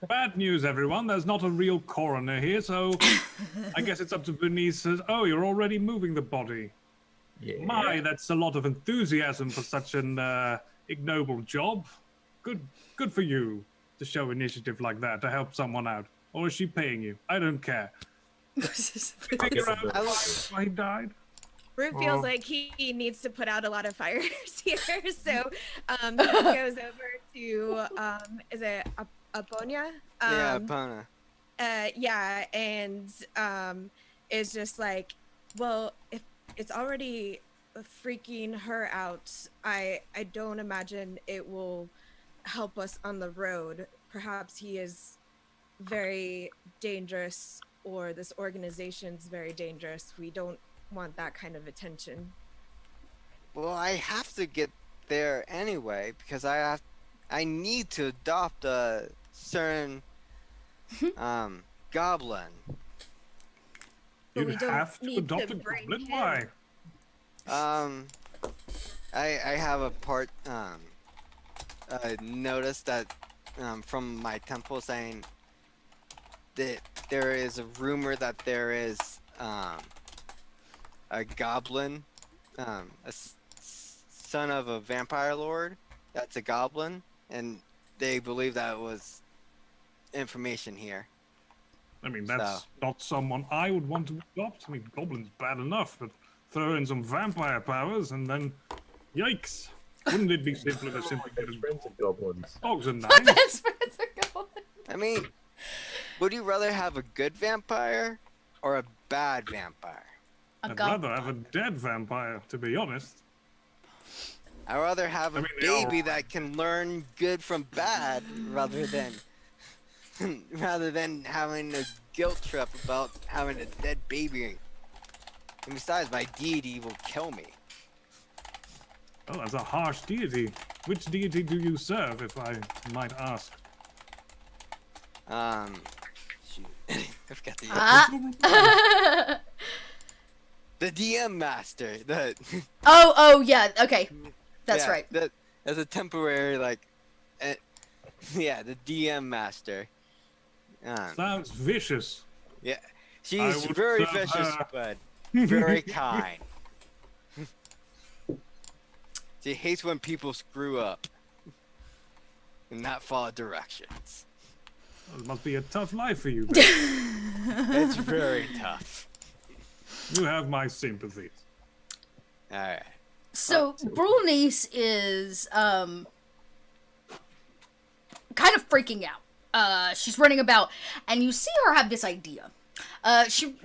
Bad news, everyone. There's not a real coroner here, so I guess it's up to Bernice. Oh, you're already moving the body. Yeah. My, that's a lot of enthusiasm for such an ignoble job. Good for you to show initiative like that to help someone out. Or is she paying you? I don't care. Figure out why he died. Brute feels like he needs to put out a lot of fires here, so he goes over to is it Aponia? Yeah, Pana. Yeah, and is just like, well, if it's already freaking her out, I don't imagine it will help us on the road. Perhaps he is very dangerous, or this organization's very dangerous. We don't want that kind of attention. Well, I have to get there anyway because I need to adopt a certain goblin. But we You don't have to need adopt to a bring goblin? him. Why? I have a part notice that from my temple saying that there is a rumor that there is a goblin, son of a vampire lord that's a goblin, and they believe that was information here. I mean, that's not someone I would want to adopt. I mean, goblin's bad enough, but throw in some vampire powers and then, yikes! Wouldn't it be simpler to simply get Best friends are goblins. dogs and My knives? best friends are going. I mean, would you rather have a good vampire or a bad vampire? A I'd goblin. rather have a dead vampire, to be honest. I'd rather have a I mean, they are baby that can learn good from bad rather than having a guilt trip about having a dead baby. And besides, my deity will kill me. Oh, that's a harsh deity. Which deity do you serve, if I might ask? Shoot. I forgot the Ah. the DM master. The Oh, yeah. Okay, that's yeah, right. The as a temporary uh, yeah, the DM master. Sounds vicious. Yeah, I she's would very serve vicious, her. but very kind. She hates when people screw up and not follow directions. It must be a tough life for you. Ben. It's very tough. You have my sympathies. All right. So Brunice is kind of freaking out. She's running about, and you see her have this idea. She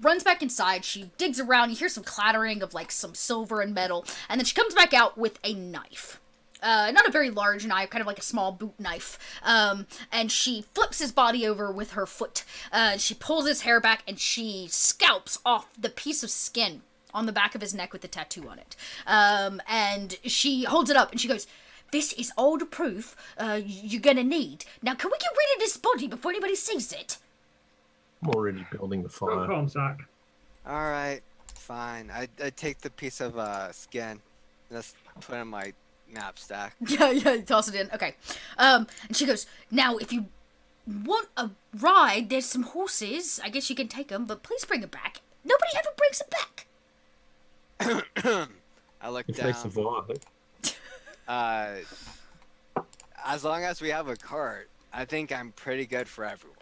runs back inside, she digs around, you hear some clattering of like some silver and metal, and then she comes back out with a knife. Not a very large knife, kind of like a small boot knife. And she flips his body over with her foot. She pulls his hair back and she scalps off the piece of skin on the back of his neck with the tattoo on it. And she holds it up and she goes, "This is all the proof you're gonna need. Now, can we get rid of this body before anybody sees it?" I'm already building the fire. Popcorn sack. All right. Fine. I take the piece of skin. Let's put it in my knapsack. Yeah, toss it in. Okay. And she goes, "Now, if you want a ride, there's some horses. I guess you can take them, but please bring it back. Nobody ever brings it back." I look If down. they survive. As long as we have a cart, I think I'm pretty good for everyone.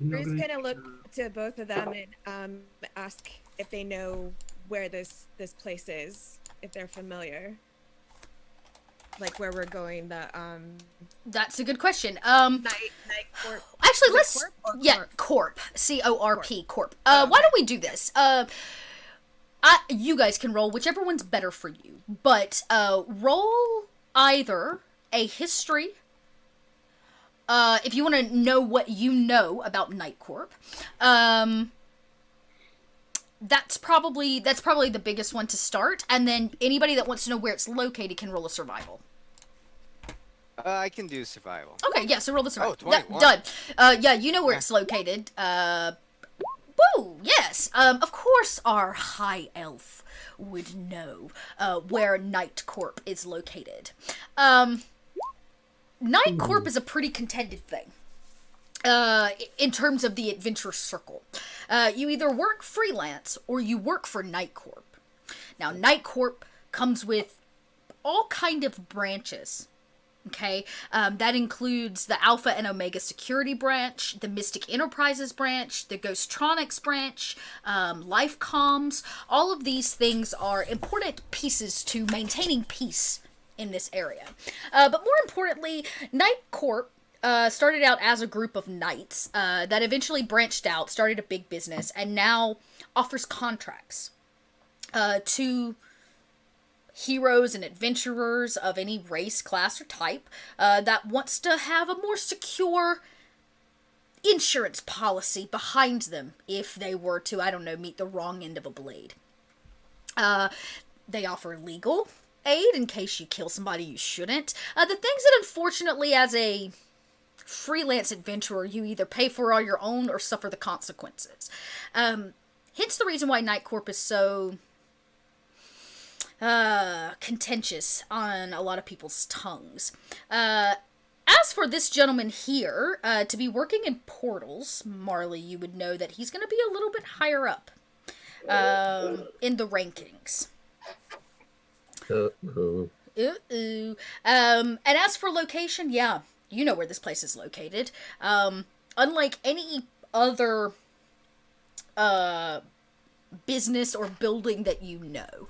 You're not Bruce gonna- gonna look to both of them and ask if they know where this place is, if they're familiar, like where we're going. The That's a good question. night corp. Actually, Is it let's... corp or Yeah, corp? corp. C-O-R-P, corp. Oh, Why okay. don't we do this? You guys can roll whichever one's better for you. But, roll either a history, if you want to know what you know about Night Corp. That's probably the biggest one to start. And then anybody that wants to know where it's located can roll a survival. I can do survival. Okay, yeah, so roll the survival. Oh, 21. Done. Yeah, you know where it's located. Woo, yes. Of course our high elf would know where Night Corp is located. Night Corp is a pretty contended thing. In terms of the adventure circle. You either work freelance or you work for Night Corp. Now, Night Corp comes with all kind of branches. Okay, that includes the Alpha and Omega Security Branch, the Mystic Enterprises Branch, the Ghostronics Branch, Life Comms. All of these things are important pieces to maintaining peace in this area. But more importantly, Night Corp started out as a group of knights that eventually branched out, started a big business, and now offers contracts to heroes and adventurers of any race, class, or type that wants to have a more secure insurance policy behind them if they were to, I don't know, meet the wrong end of a blade. They offer legal aid in case you kill somebody you shouldn't. The things that unfortunately as a freelance adventurer you either pay for on your own or suffer the consequences. Hence the reason why Night Corp is so contentious on a lot of people's tongues. As for this gentleman here, to be working in portals, Marley, you would know that he's going to be a little bit higher up in the rankings. And as for location, yeah, you know where this place is located. Unlike any other business or building that you know,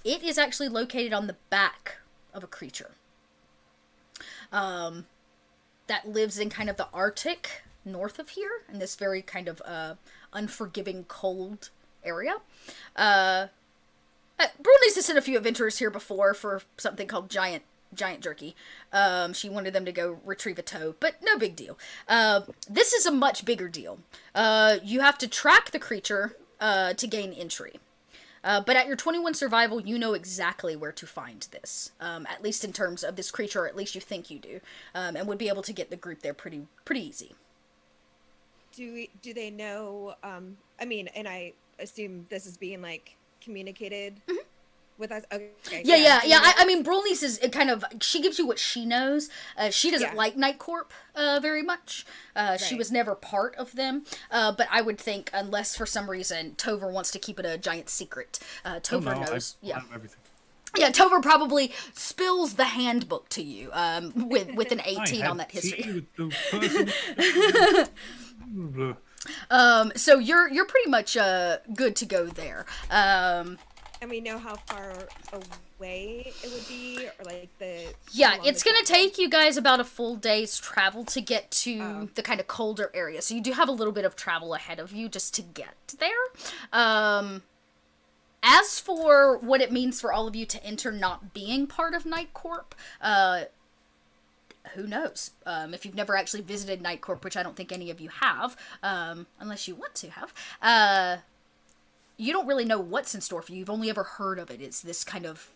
it is actually located on the back of a creature that lives in kind of the Arctic north of here, in this very kind of unforgiving cold area. Brunley's just sent a few adventurers here before for something called giant jerky. She wanted them to go retrieve a toe, but no big deal. This is a much bigger deal. You have to track the creature to gain entry. But at your 21 survival, you know exactly where to find this. At least in terms of this creature, or at least you think you do. And would be able to get the group there pretty easy. Do they know, I mean, and I assume this is being, like, communicated with us. Okay. Yeah. I mean, Brolnice is kind of, she gives you what she knows. She doesn't like Night Corp very much. She was never part of them. But I would think, unless for some reason Tover wants to keep it a giant secret, Tover knows. I have everything. Yeah, Tover probably spills the handbook to you with an 18 on that history. So you're pretty much good to go there. And we know how far away it would be, or like the. Yeah, it's gonna take you guys about a full day's travel to get to the kind of colder area. So you do have a little bit of travel ahead of you just to get there. As for what it means for all of you to enter not being part of Night Corp, who knows? If you've never actually visited Night Corp, which I don't think any of you have, unless you want to have, you don't really know what's in store for you. You've only ever heard of it. It's this kind of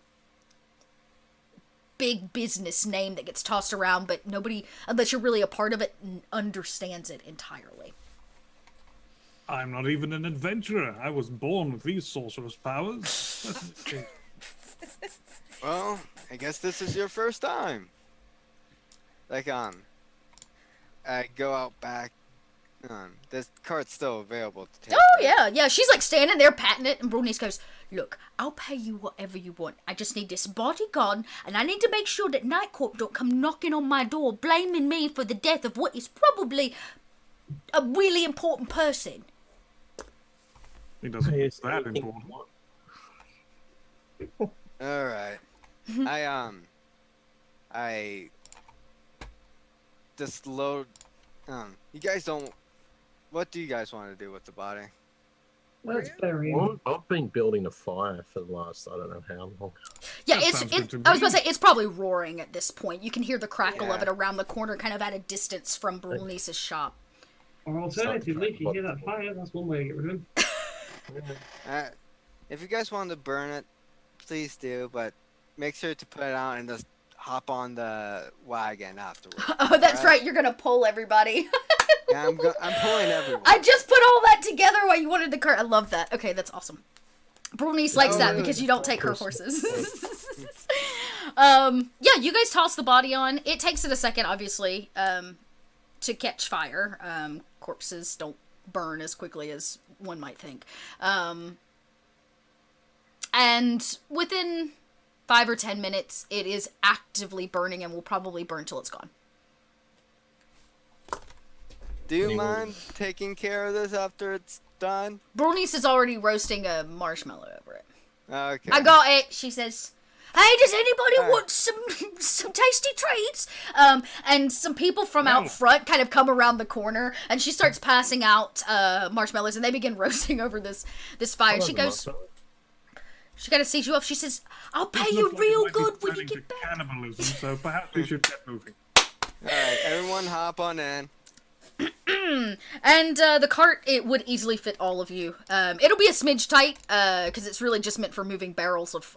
big business name that gets tossed around, but nobody, unless you're really a part of it, understands it entirely. I'm not even an adventurer. I was born with these sorcerer's powers. Well, I guess this is your first time. Like, I go out back. This cart's still available to take. Oh, yeah. She's like standing there patting it, and Brunice goes, "Look, I'll pay you whatever you want. I just need this body gone, and I need to make sure that Night Corp don't come knocking on my door blaming me for the death of what is probably a really important person." He doesn't look that important. All right. I just load. You guys don't. What do you guys want to do with the body? Let's bury him. Well, I've been building a fire for the last, I don't know how long. Yeah, That it's sounds good to I was me. about to say, it's probably roaring at this point. You can hear the crackle of Yeah. it around the corner, kind of at a distance from Brunice's shop. Or alternatively, if you hear that fire, that's one way to get rid of him. If you guys want to burn it, please do, but make sure to put it out and just hop on the wagon afterwards. Oh, that's alright? right. You're gonna pull everybody. Yeah, I'm pulling everyone. I just put all that together while you wanted the cart. I love that. Okay, that's awesome. Brunice likes that because you don't take her horses. Yeah, you guys toss the body on. It takes it a second, obviously, to catch fire. Corpses don't burn as quickly as one might think. And within 5 or 10 minutes, it is actively burning and will probably burn till it's gone. Do you mind taking care of this after it's done? Brunice is already roasting a marshmallow over it. Okay. I got it, she says. Hey, does anybody Alright. want some tasty treats? And some people from out front kind of come around the corner, and she starts passing out marshmallows, and they begin roasting over this fire. She goes, she kind of sees you off. She says, "I'll pay you Looks like real it might be good when you turning to get back." cannibalism, so perhaps we should get moving. Alright, everyone hop on in. And the cart, it would easily fit all of you. It'll be a smidge tight, because it's really just meant for moving barrels of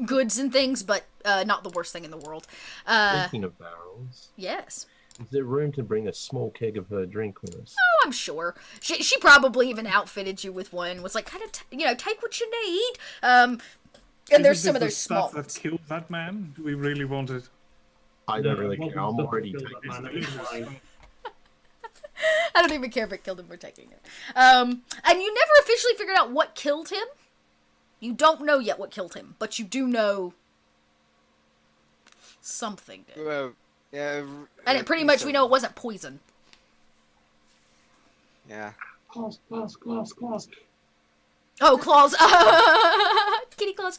goods and things, but not the worst thing in the world. Speaking of barrels, Yes. is there room to bring a small keg of her drink with us? Oh, I'm sure. She probably even outfitted you with one. Was like, kind of, take what you need. And there's some of those small stuff ones. that killed that man. Do we really want it? I don't really Well, care. I'm stuff already killed taking that man, it. that was fine. I don't even care if it killed him for taking it. And you never officially figured out what killed him. You don't know yet what killed him, but you do know something did. Yeah. And it pretty much, we know it wasn't poison. Yeah. Claws. Oh, claws. Kitty claws.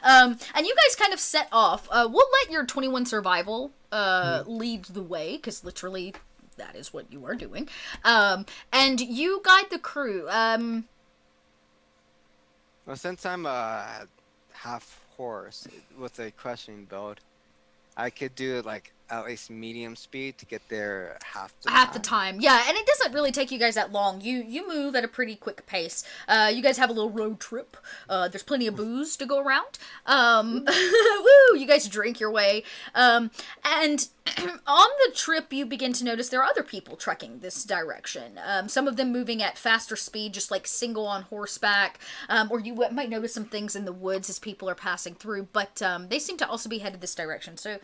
And you guys kind of set off. We'll let your 21 survival lead the way, because literally that is what you are doing. And you guide the crew. Well, since I'm a half horse with a crushing build, I could do like at least medium speed to get there half the time. Yeah, and it doesn't really take you guys that long. You move at a pretty quick pace. You guys have a little road trip. There's plenty of booze to go around. Woo! You guys drink your way. And on the trip, you begin to notice there are other people trekking this direction. Some of them moving at faster speed, just like single on horseback. Or you might notice some things in the woods as people are passing through. But they seem to also be headed this direction. So,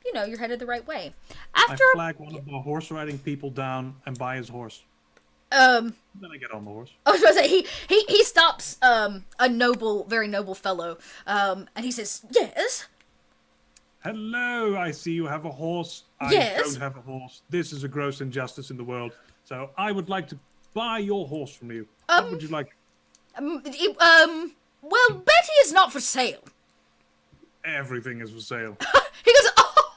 you know, you're headed the right way. I flag one of the horse riding people down and buy his horse. Then I get on the horse. I was going to say, he stops a very noble fellow. And he says, yes? Hello, I see you have a horse. Yes. I don't have a horse. This is a gross injustice in the world. So I would like to buy your horse from you. What would you like? Well, Betty is not for sale. Everything is for sale. He goes, oh,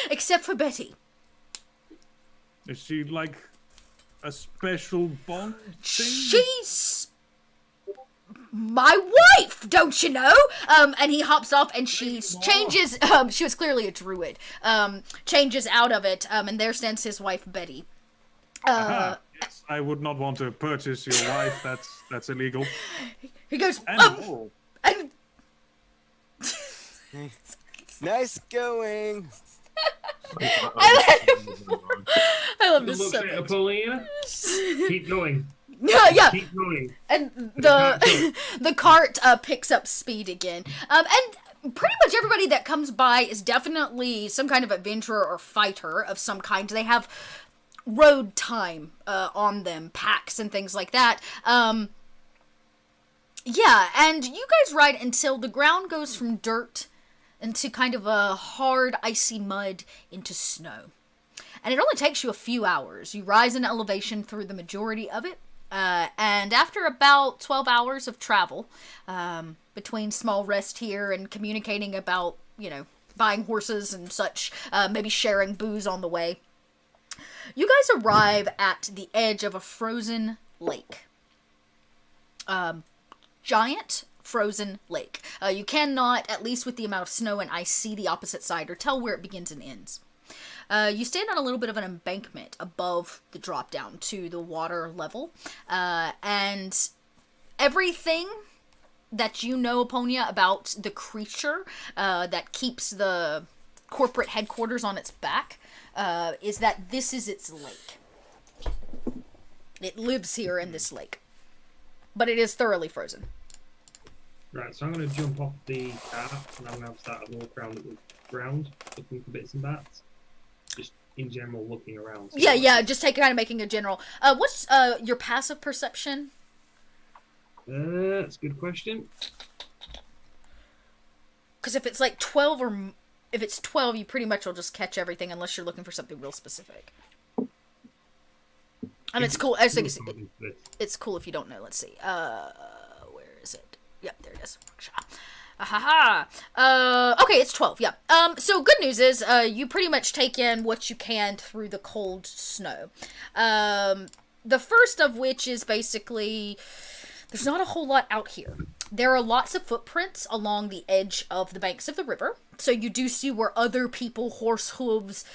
except for Betty. Is she like a special bond thing? She's my wife, don't you know? And he hops off and she changes, she was clearly a druid, changes out of it, and there stands his wife, Betty. Yes, I would not want to purchase your wife, that's illegal. He goes, And and Nice going. I love this so much. Paulina, keep going. Yeah. Keep going. And the cart picks up speed again. And pretty much everybody that comes by is definitely some kind of adventurer or fighter of some kind. They have road time on them, packs and things like that. Yeah, and you guys ride until the ground goes from dirt into kind of a hard, icy mud into snow. And it only takes you a few hours. You rise in elevation through the majority of it. And after about 12 hours of travel, between small rest here and communicating about, you know, buying horses and such, maybe sharing booze on the way, you guys arrive at the edge of a frozen lake. Giant frozen lake. You cannot, at least with the amount of snow and ice, see the opposite side or tell where it begins and ends. You stand on a little bit of an embankment above the drop down to the water level, and everything that you know, Aponia, about the creature that keeps the corporate headquarters on its back is that this is its lake. It lives here in this lake, but it is thoroughly frozen. Right, so I'm going to jump off the car and I'm going to start a walk around the ground, looking for bits and bats. Just in general, looking around. Yeah, just making a general. What's your passive perception? That's a good question. Because if it's like 12 if it's 12, you pretty much will just catch everything unless you're looking for something real specific. And it's cool. I think it's cool if you don't know. Let's see. Where is it? Yep, there it is. Okay, it's 12, yeah. So good news is, you pretty much take in what you can through the cold snow. The first of which is basically, there's not a whole lot out here. There are lots of footprints along the edge of the banks of the river. So you do see where other people, horse hooves,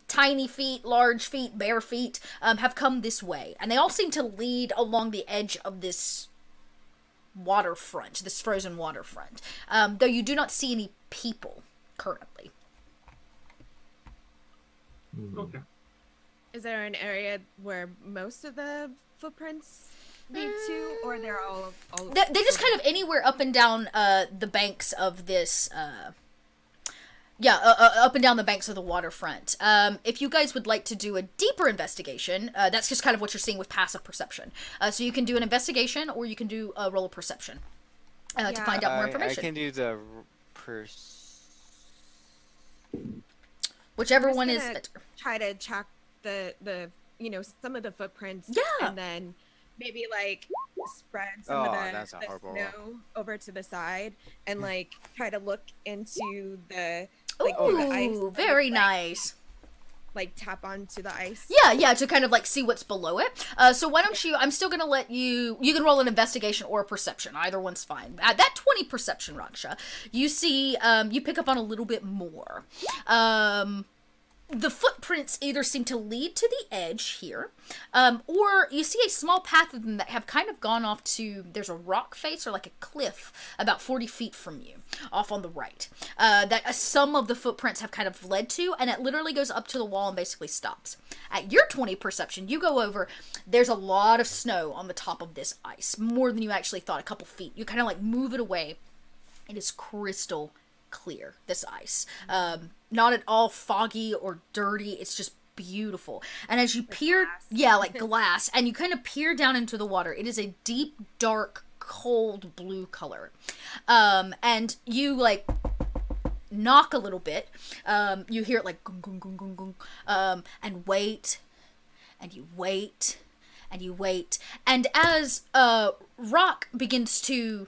tiny feet, large feet, bare feet, have come this way. And they all seem to lead along the edge of this waterfront, this frozen waterfront, though you do not see any people currently. Okay. Is there an area where most of the footprints lead to, or they're all they just kind of anywhere up and down the banks of this up and down the banks of the waterfront. If you guys would like to do a deeper investigation, that's just kind of what you're seeing with passive perception. So you can do an investigation, or you can do a roll of perception to find out more information. I can do the whichever one is. Try to track the some of the footprints. Yeah. And then maybe like spread some of the snow over to the side and try to look into the. Ooh, very nice. like tap onto the ice? Yeah, to kind of like see what's below it. So why don't you, I'm still gonna let you can roll an investigation or a perception. Either one's fine. At that 20 perception, Raksha, you see, you pick up on a little bit more. The footprints either seem to lead to the edge here, or you see a small path of them that have kind of gone off to, there's a rock face or like a cliff about 40 feet from you, off on the right, that some of the footprints have kind of led to, and it literally goes up to the wall and basically stops. At your 20 perception, you go over, there's a lot of snow on the top of this ice, more than you actually thought, a couple feet. You kind of like move it away. It is crystal clear, this ice. Not at all foggy or dirty. It's just beautiful. And as you peer, like glass, and you kind of peer down into the water, it is a deep, dark, cold blue color. And you like knock a little bit. You hear it like gung, gung, gung, gung, gung, and wait, and you wait, and you wait. And as rock begins to,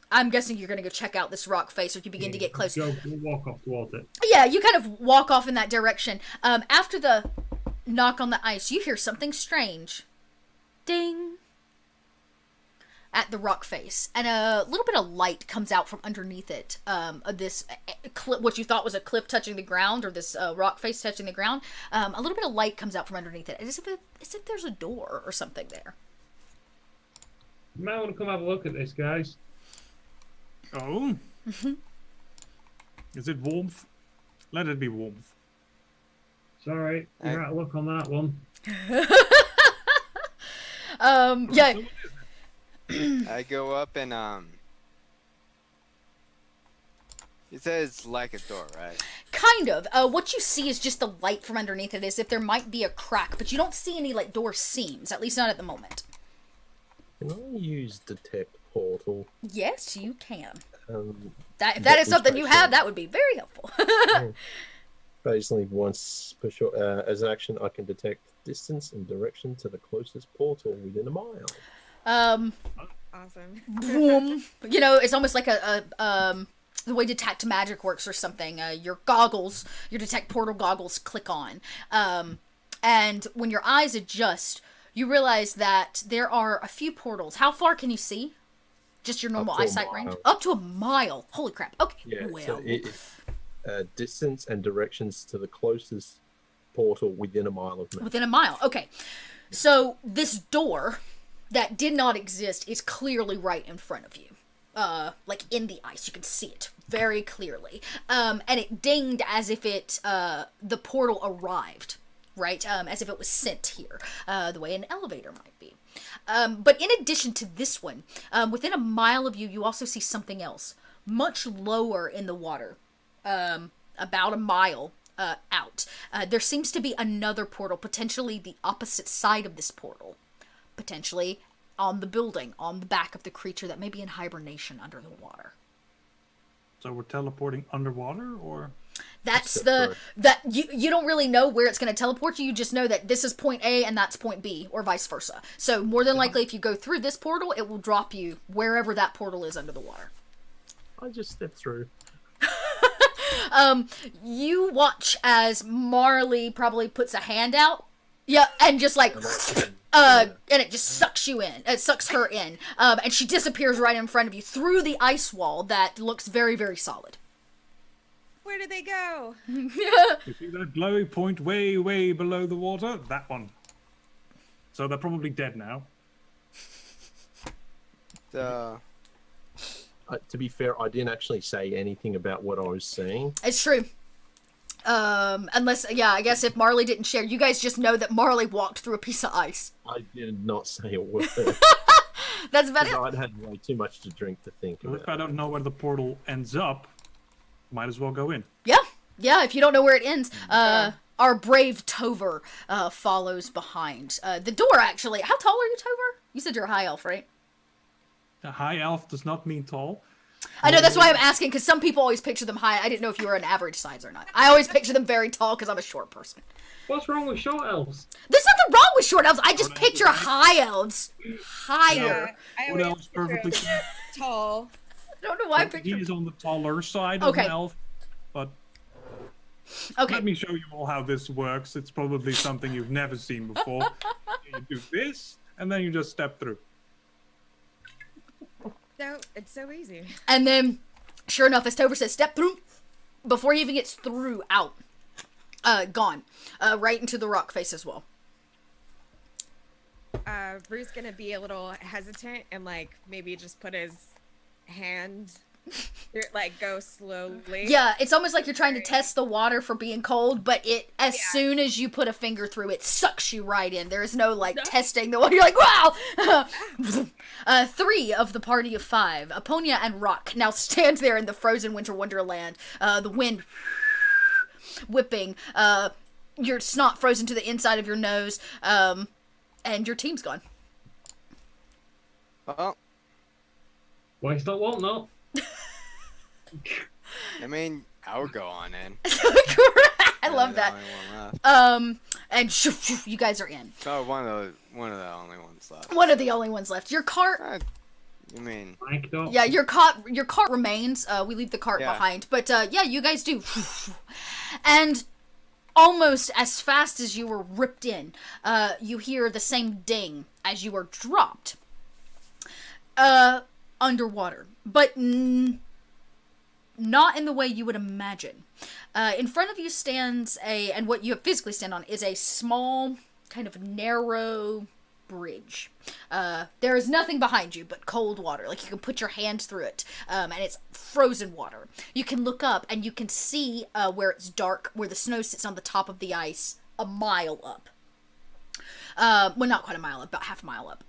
I'm guessing you're going to go check out this rock face, or you begin to get close. We'll walk off towards it. Yeah, you kind of walk off in that direction. After the knock on the ice, you hear something strange. Ding. At the rock face. And a little bit of light comes out from underneath it. This cliff, what you thought was a cliff touching the ground, or this rock face touching the ground. A little bit of light comes out from underneath it. As if there's a door or something there. You might want to come have a look at this, guys. Oh? Is it warmth? Let it be warmth. Sorry, you're out of luck on that one. Yeah. I go up and you said it's like a door, right? Kind of. What you see is just the light from underneath it, as if there might be a crack, but you don't see any like door seams, at least not at the moment. Can I use detect portal? Yes, you can. That if that is something you have, that would be very helpful. Basically, once per short, as an action, I can detect distance and direction to the closest portal within a mile. Awesome. Boom. You know, it's almost like the way detect magic works or something. Your goggles, your detect portal goggles click on. And when your eyes adjust, you realize that there are a few portals. How far can you see? Just your normal eyesight range? Up to a mile. Holy crap. Okay. Yeah, well. so distance and directions to the closest portal within a mile of me. Within a mile. Okay. So this door that did not exist is clearly right in front of you. Like in the ice. You can see it very clearly. And it dinged as if the portal arrived. Right? As if it was sent here. The way an elevator might be. But in addition to this one, within a mile of you, you also see something else. Much lower in the water. About a mile out. There seems to be another portal, potentially the opposite side of this portal. Potentially on the building, on the back of the creature that may be in hibernation under the water. So we're teleporting underwater, or? That's you don't really know where it's going to teleport you. You just know that this is point A and that's point B, or vice versa. So more than likely, if you go through this portal, it will drop you wherever that portal is under the water. I just stepped through. You watch as Marley probably puts a hand out. Yeah, and just like, and it just sucks you in. It sucks her in. And she disappears right in front of you through the ice wall that looks very, very solid. Where did they go? You see that glowy point way, way below the water? That one. So they're probably dead now. To be fair, I didn't actually say anything about what I was seeing. It's true. Unless, I guess if Marley didn't share, you guys just know that Marley walked through a piece of ice. I did not say a word. That's about it. I'd had way too much to drink to think about. If I don't know where the portal ends up, might as well go in. Yeah, if you don't know where it ends. Our brave Tover follows behind. The door, actually. How tall are you, Tover? You said you're a high elf, right? A high elf does not mean tall. I know, that's why I'm asking, because some people always picture them high. I didn't know if you were an average size or not. I always picture them very tall, because I'm a short person. What's wrong with short elves? There's nothing wrong with short elves. I just picture high elves higher. I What always else perfectly tall. I don't know why I He picture... is on the taller side of an elf, but Okay. Let me show you all how this works. It's probably something you've never seen before. You do this, and then you just step through. So it's so easy. And then, sure enough, as Tover says, step through, before he even gets through, out. Gone. Right into the rock face as well. Bruce gonna be a little hesitant and like maybe just put his hand, like go slowly. Yeah, it's almost like you're trying to test the water for being cold, but as soon as you put a finger through, it sucks you right in. There is no like testing the water. You're like, wow! 3 of the party of 5, Aponia and Rock, now stand there in the frozen winter wonderland. The wind whipping, your snot frozen to the inside of your nose, and your team's gone. Well, Waste not, want not. I mean, I'll go on in. I love that. And you guys are in. So one of the only ones left. One of the only ones left. Your cart. You mean? Yeah, your cart remains. We leave the cart behind, but yeah, you guys do. And almost as fast as you were ripped in, you hear the same ding as you were dropped. Underwater, but not in the way you would imagine. In front of you stands and what you physically stand on is a small, kind of narrow bridge. There is nothing behind you but cold water. Like, you can put your hand through it, and it's frozen water. You can look up and you can see where it's dark, where the snow sits on the top of the ice, a mile up. Well, not quite a mile up, about half a mile up.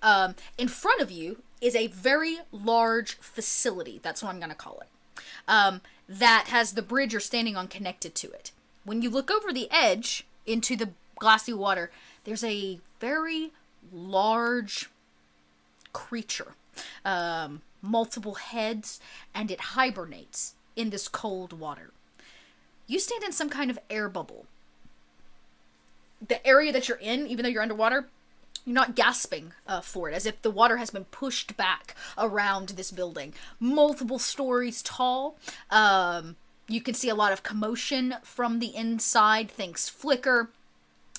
In front of you is a very large facility, that's what I'm going to call it, that has the bridge you're standing on connected to it. When you look over the edge into the glassy water, there's a very large creature, multiple heads, and it hibernates in this cold water. You stand in some kind of air bubble. The area that you're in, even though you're underwater, you're not gasping for it, as if the water has been pushed back around this building. Multiple stories tall. You can see a lot of commotion from the inside. Things flicker.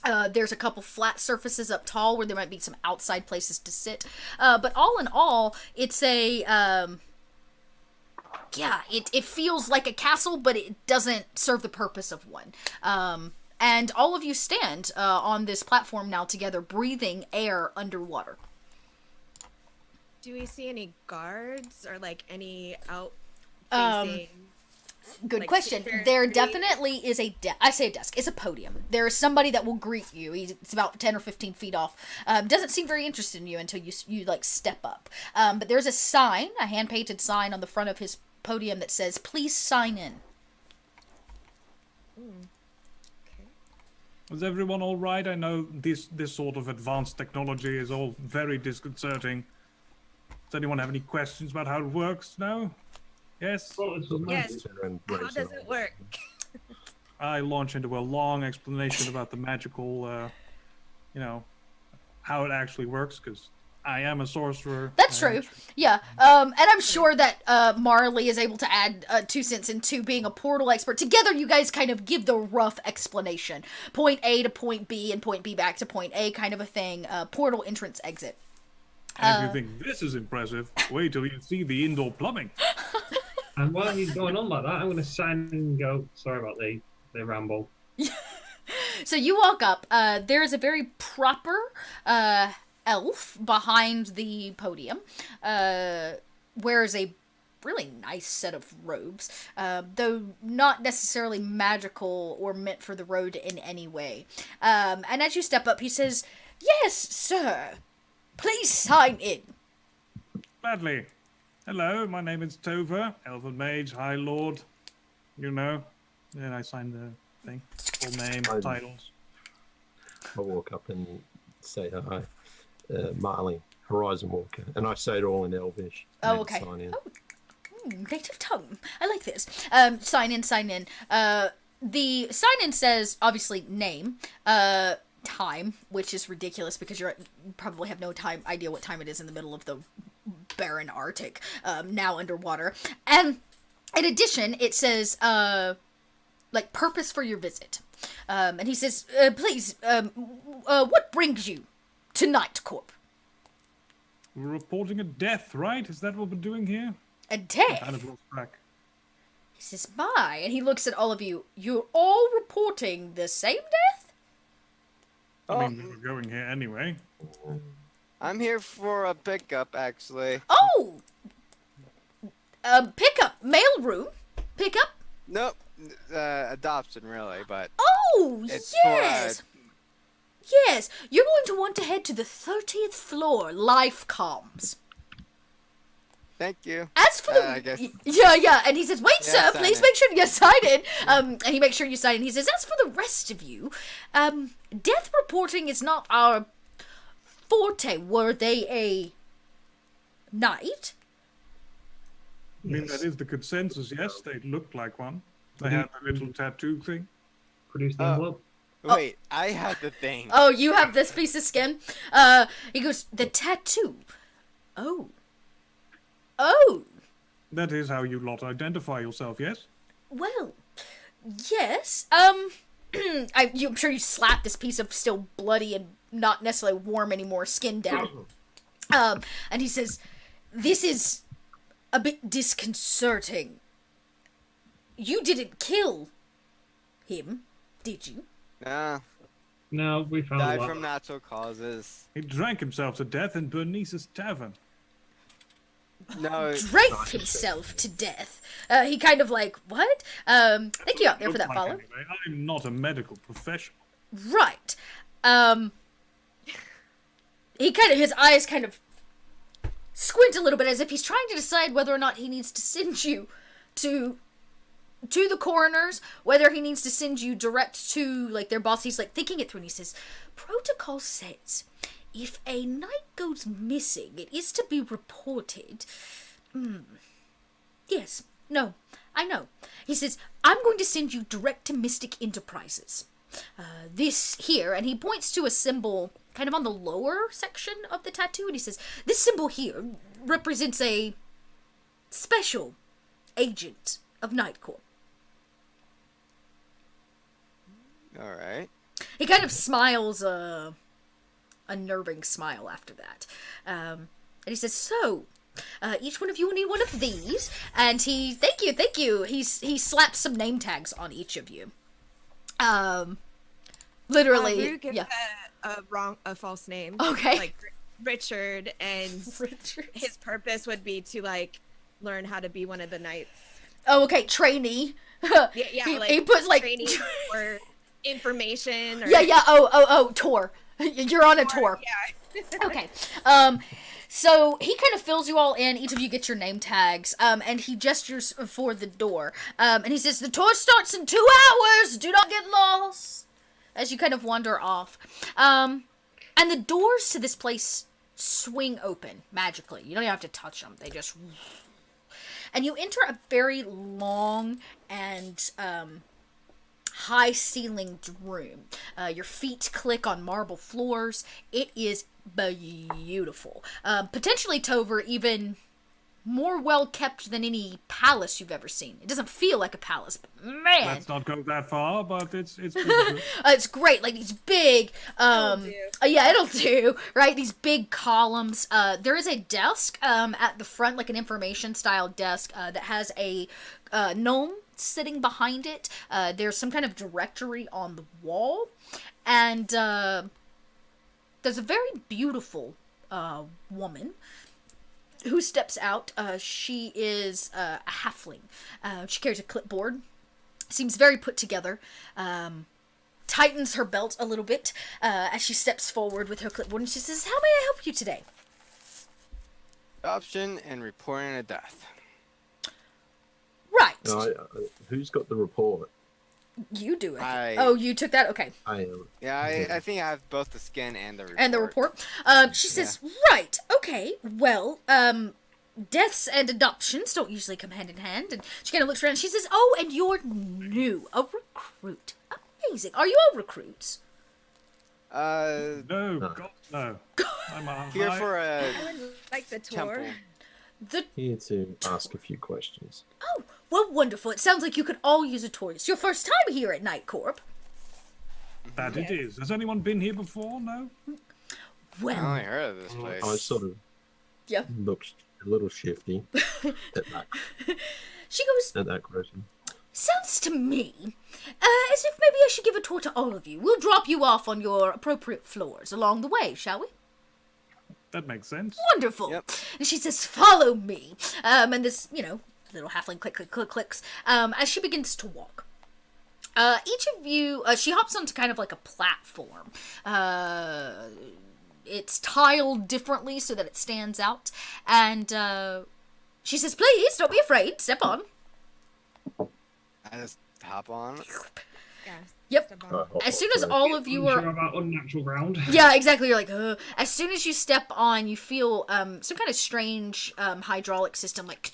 There's a couple flat surfaces up tall where there might be some outside places to sit. But all in all, it's a... it feels like a castle, but it doesn't serve the purpose of one. And all of you stand on this platform now together, breathing air underwater. Do we see any guards or like any out-facing? Good like question. security? There definitely is a I say a desk. It's a podium. There is somebody that will greet you. It's about 10 or 15 feet off. Doesn't seem very interested in you until you like step up. But there's a sign, a hand-painted sign on the front of his podium that says, "Please sign in." Is everyone all right? I know this sort of advanced technology is all very disconcerting. Does anyone have any questions about how it works now? Yes? Yes. How does it work? I launch into a long explanation about the magical, how it actually works, because I am a sorcerer. That's true. Yeah. And I'm sure that Marley is able to add 2 cents into being a portal expert. Together, you guys kind of give the rough explanation. Point A to point B and point B back to point A kind of a thing. Portal entrance exit. And if you think this is impressive, wait till you see the indoor plumbing. And while he's going on like that, I'm going to sign and go. Sorry about the ramble. So you walk up. There is a very proper elf behind the podium. Wears a really nice set of robes, though not necessarily magical or meant for the road in any way. And as you step up, he says, "Yes, sir. Please sign in." Gladly. Hello, my name is Tova, Elven Mage, High Lord. You know. And I signed the thing. Full name, titles. I walk up and say hi. Marley, Horizon Walker. And I say it all in Elvish. Oh, okay. Sign in. Native tongue. I like this. Sign in. The sign-in says, obviously, name, time, which is ridiculous because you probably have no idea what time it is in the middle of the barren Arctic, now underwater. And in addition, it says, like purpose for your visit. And he says, please, what brings you to Night Corp? We're reporting a death, right? Is that what we're doing here? A I death? kind of lost track. He says, my, and he looks at all of you. You're all reporting the same death? I mean, we were going here anyway. I'm here for a pickup, actually. Oh! Pickup, mailroom, pickup. Nope, adoption, really, but Oh, it's yes! Yes, you're going to want to head to the 30th floor, Life Comms. thank you. As for the... I guess. Yeah, and he says, wait, Yeah, sir, sign please it. make sure you sign in. And he makes sure you sign in. He says, as for the rest of you, death reporting is not our forte. Were they a knight? I mean, Yes. that is the consensus, yes. They looked like one. They had the little tattoo thing. Produce the envelope. Wait, I had the thing. Oh, you have this piece of skin? He goes, the tattoo. Oh. That is how you lot identify yourself, yes? Well, yes. I'm sure you slap this piece of still bloody and not necessarily warm anymore skin down. And he says, this is a bit disconcerting. You didn't kill him, did you? Nah, No, we found a died lot. from natural causes. He drank himself to death in Bernice's tavern. No, Drank himself to death. He kind of like, what? Thank you out there for that Looks like follow. anyway. I'm not a medical professional. Right. He kind of, his eyes kind of squint a little bit as if he's trying to decide whether or not he needs to send you to the coroners, whether he needs to send you direct to, like, their boss. He's, like, thinking it through, and he says, protocol says, if a knight goes missing, it is to be reported. Yes. No. I know. He says, I'm going to send you direct to Mystic Enterprises. This here, and he points to a symbol kind of on the lower section of the tattoo, and he says, this symbol here represents a special agent of Night Corp. all right. He kind of smiles a unnerving smile after that. And he says, so, each one of you will need one of these. And thank you. He slaps some name tags on each of you. Literally, Rue gives yeah. a false name. Okay. Like Richard, and Richard. his purpose would be to like learn how to be one of the knights. Oh, okay, trainee. Yeah, he puts like training or information. Or, yeah. Oh, tour. You're on a tour. Yeah. Okay. So he kind of fills you all in. Each of you get your name tags. And he gestures for the door. And he says, the tour starts in 2 hours. Do not get lost. As you kind of wander off. And the doors to this place swing open magically. You don't even have to touch them. They just... And you enter a very long and high-ceilinged room. Your feet click on marble floors. It is beautiful. Potentially, Tover, even more well-kept than any palace you've ever seen. It doesn't feel like a palace, but man... Let's not go that far, but it's pretty good. It's great, like these big, It'll do. yeah, it'll do, right? These big columns. There is a desk, at the front, like an information-style desk, that has a, gnome sitting behind it. There's some kind of directory on the wall, and, there's a very beautiful, woman who steps out. She is a halfling. She carries a clipboard. Seems very put together. Tightens her belt a little bit as she steps forward with her clipboard, and she says, how may I help you today? Adoption and reporting a death. Right. No, who's got the report? You do it. I- Oh, you took that? Okay. I am. Yeah, I think I have both the skin and the report. And the report. She says, right, okay, well, deaths and adoptions don't usually come hand in hand. And she kind of looks around and she says, oh, and you're new, a recruit. Amazing. Are you all recruits? No, God, no. I'm a Here high- for a I would like the tour. temple. Here to ask a few questions. Oh, well, wonderful. It sounds like you could all use a tour. It's your first time here at Night Corp. That it is. Has anyone been here before? No? Well, I heard of this place. I sort of yeah. looked a little shifty at She goes, that question. sounds to me as if maybe I should give a tour to all of you. We'll drop you off on your appropriate floors along the way, shall we? That makes sense. Wonderful. Yep. And she says, follow me. And this, little halfling clicks, as she begins to walk. Each of you, she hops onto kind of like a platform. It's tiled differently so that it stands out. And she says, please, don't be afraid. Step on. I just hop on. Yeah. Yep. step on. As soon as all of you Unsure are... about unnatural ground. Yeah, exactly. You're like, ugh. As soon as you step on, you feel some kind of strange hydraulic system, like...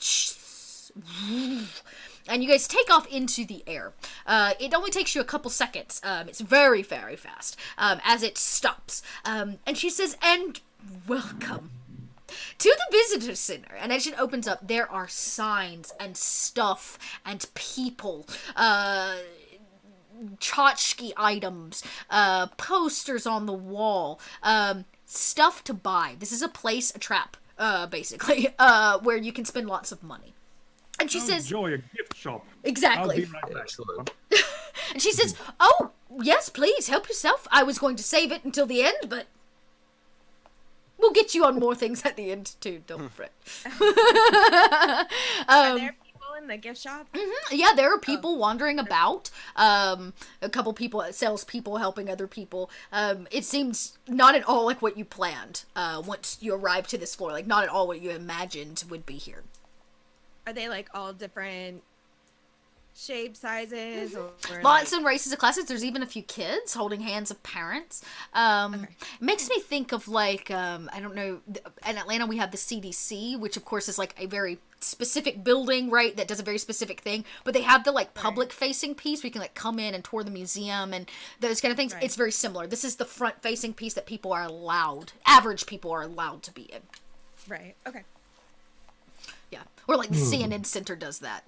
And you guys take off into the air. It only takes you a couple seconds. It's very, very fast as it stops. And she says, and welcome to the visitor center. And as it opens up, there are signs and stuff and people, tchotchke items, posters on the wall, stuff to buy. This is a trap, basically, where you can spend lots of money. And she says... Enjoy a gift shop. Exactly. I'll be right back. Excellent. And she says, oh, yes, please, help yourself. I was going to save it until the end, but... We'll get you on more things at the end, too. Don't fret. Are there people in the gift shop? Yeah, there are people wandering about. A couple people, salespeople helping other people. It seems not at all like what you planned once you arrived to this floor. Like, not at all what you imagined would be here. Are they like all different shapes, sizes, or Lots and races of classes. There's even a few kids holding hands of parents. It makes me think of like, I don't know, in Atlanta we have the CDC, which of course is like a very specific building, right, that does a very specific thing. But they have the like public facing piece where you can like come in and tour the museum and those kind of things. It's very similar. This is the front facing piece that people are allowed, average people are allowed to be in. Right. Okay. Yeah. Or like the CNN Center does that.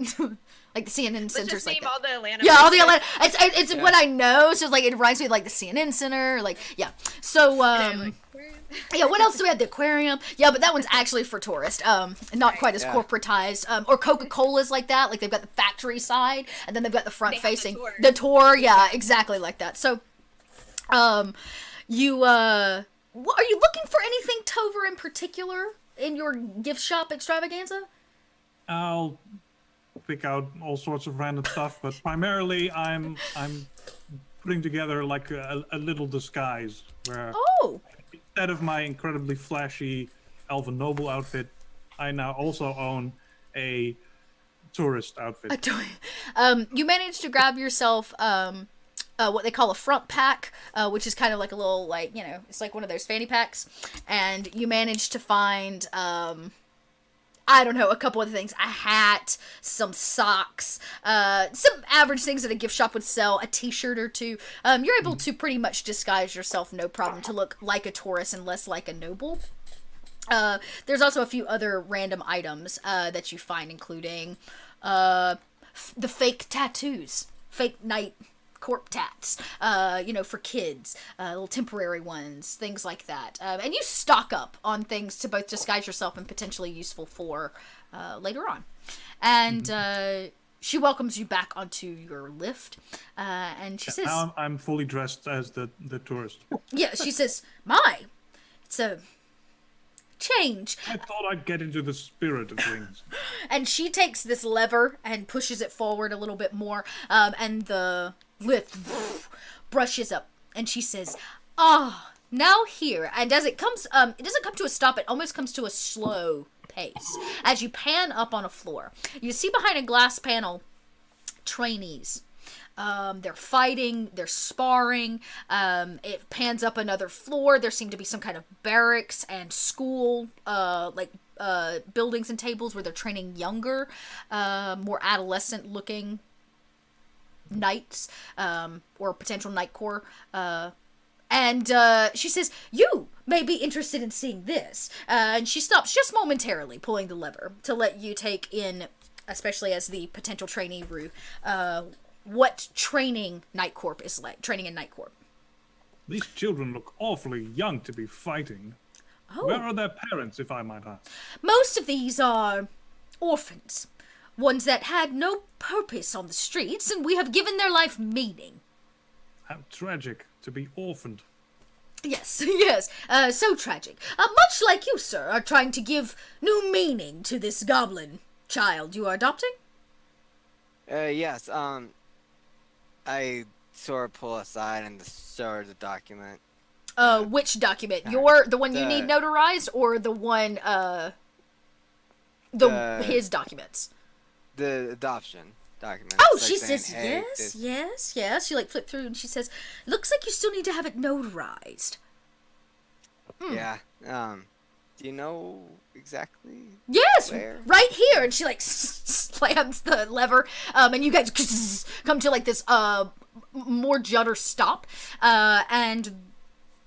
Like the CNN Let's Center's just like name that. all the Atlanta. Yeah, all the Atlanta. It's what I know. So it's like it reminds me of like the CNN Center. Like yeah. So yeah. What else do we have? The aquarium. Yeah, but that one's actually for tourists. Not quite as corporatized. Or Coca-Cola's like that. Like they've got the factory side, and then they've got the front facing the tour. Yeah, exactly like that. So, you are you looking for anything, Tover, in particular in your gift shop extravaganza? I'll pick out all sorts of random stuff, but primarily I'm putting together like a little disguise where instead of my incredibly flashy Elven Noble outfit, I now also own a tourist outfit. You managed to grab yourself what they call a front pack, which is kind of like a little, like, it's like one of those fanny packs, and you managed to find I don't know, a couple of things. A hat, some socks, some average things that a gift shop would sell, a t-shirt or two. You're able to pretty much disguise yourself, no problem, to look like a tourist and less like a noble. There's also a few other random items that you find, including the fake tattoos. Fake night corp tats, for kids, little temporary ones, things like that. And you stock up on things to both disguise yourself and potentially useful for later on. And she welcomes you back onto your lift, and she says... Now I'm fully dressed as the tourist. Yeah, she says, my, it's a change. I thought I'd get into the spirit of things. And she takes this lever and pushes it forward a little bit more, and the lift brushes up, and she says, now here. And as it comes, it doesn't come to a stop, it almost comes to a slow pace. As you pan up on a floor, you see behind a glass panel trainees. They're fighting, they're sparring. It pans up another floor. There seem to be some kind of barracks and school, buildings and tables where they're training younger, more adolescent looking knights, or potential knight corps. And she says, you, may be interested in seeing this. And she stops just momentarily, pulling the lever to let you take in, especially as the potential trainee Rue, what training Night Corp is like. Training in Night Corp. These children look awfully young to be fighting. Oh. Where are their parents, if I might ask? Most of these are orphans. Ones that had no purpose on the streets, and we have given their life meaning. How tragic to be orphaned. Yes, yes, so tragic. Much like you, sir, are trying to give new meaning to this goblin child you are adopting? Yes, I sort of pull aside and show her the document. Which document? The one you need the- notarized, or the one, his documents? The adoption document. Oh, It's like she saying, says, "Hey, yes, this-" yes. She, flipped through, and she says, looks like you still need to have it notarized. Yeah. Do you know exactly? Yes, Where? right here. And she, slams the lever, and you guys come to, this, more judder stop. And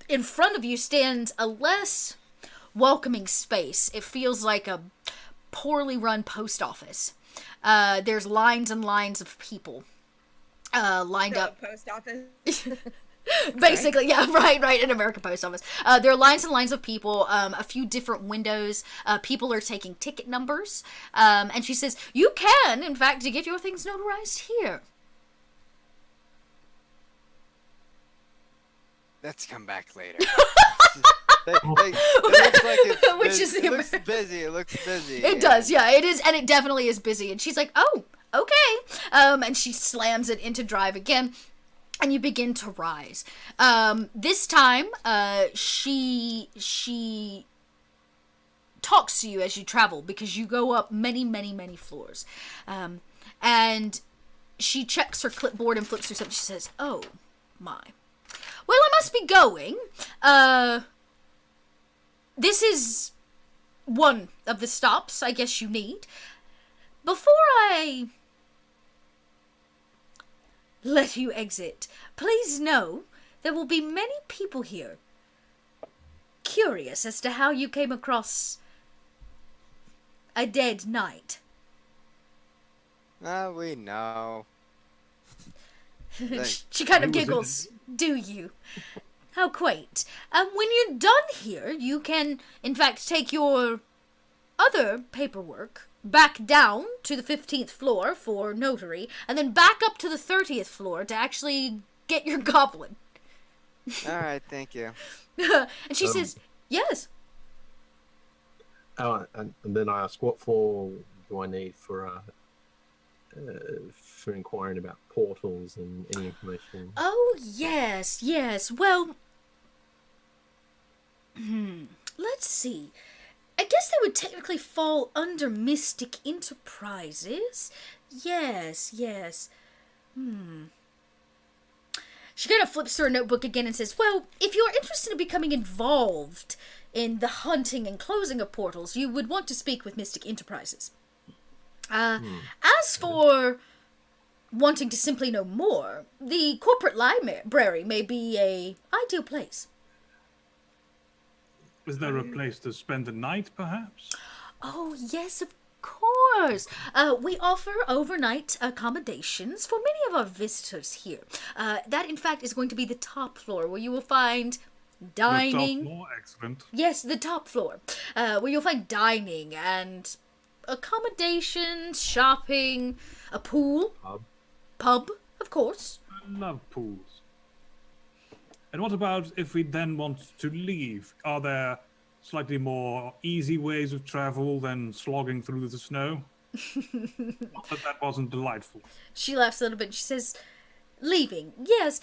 in front of you stands a less welcoming space. It feels like a poorly run post office. There's lines and lines of people lined The up. post office. Basically, yeah, right, an American post office. There are lines and lines of people, a few different windows. People are taking ticket numbers. And she says, you can, in fact, to get your things notarized here. Let's come back later. It looks like it looks busy. It looks busy. It does, yeah, it is, and it definitely is busy. And she's like, oh, okay. And she slams it into drive again, and you begin to rise. This time, she talks to you as you travel, because you go up many, many, many floors. And she checks her clipboard and flips through something. She says, oh, my. Well, I must be going. This is one of the stops I guess you need. Before I let you exit, please know there will be many people here curious as to how you came across a dead knight. We know. She kind of Who was it? giggles. Do you? How quaint. When you're done here, you can, in fact, take your other paperwork back down to the 15th floor for notary, and then back up to the 30th floor to actually get your goblin. All right, thank you. And she says, yes. Oh, and then I ask, what for do I need for inquiring about portals and any information? Oh, yes. Well, let's see. I guess they would technically fall under Mystic Enterprises. Yes. She kind of flips through her notebook again and says, well, if you're interested in becoming involved in the hunting and closing of portals, you would want to speak with Mystic Enterprises. As for wanting to simply know more, the corporate library may be a ideal place. Is there a place to spend the night, perhaps? Oh, yes, of course. We offer overnight accommodations for many of our visitors here. That, in fact, is going to be the top floor, where you will find dining. The top floor, excellent. Yes, the top floor, where you'll find dining and accommodations, shopping, a pool. Pub, of course. I love pools. And what about if we then want to leave? Are there slightly more easy ways of travel than slogging through the snow? Not that wasn't delightful. She laughs a little bit and she says, leaving, yes,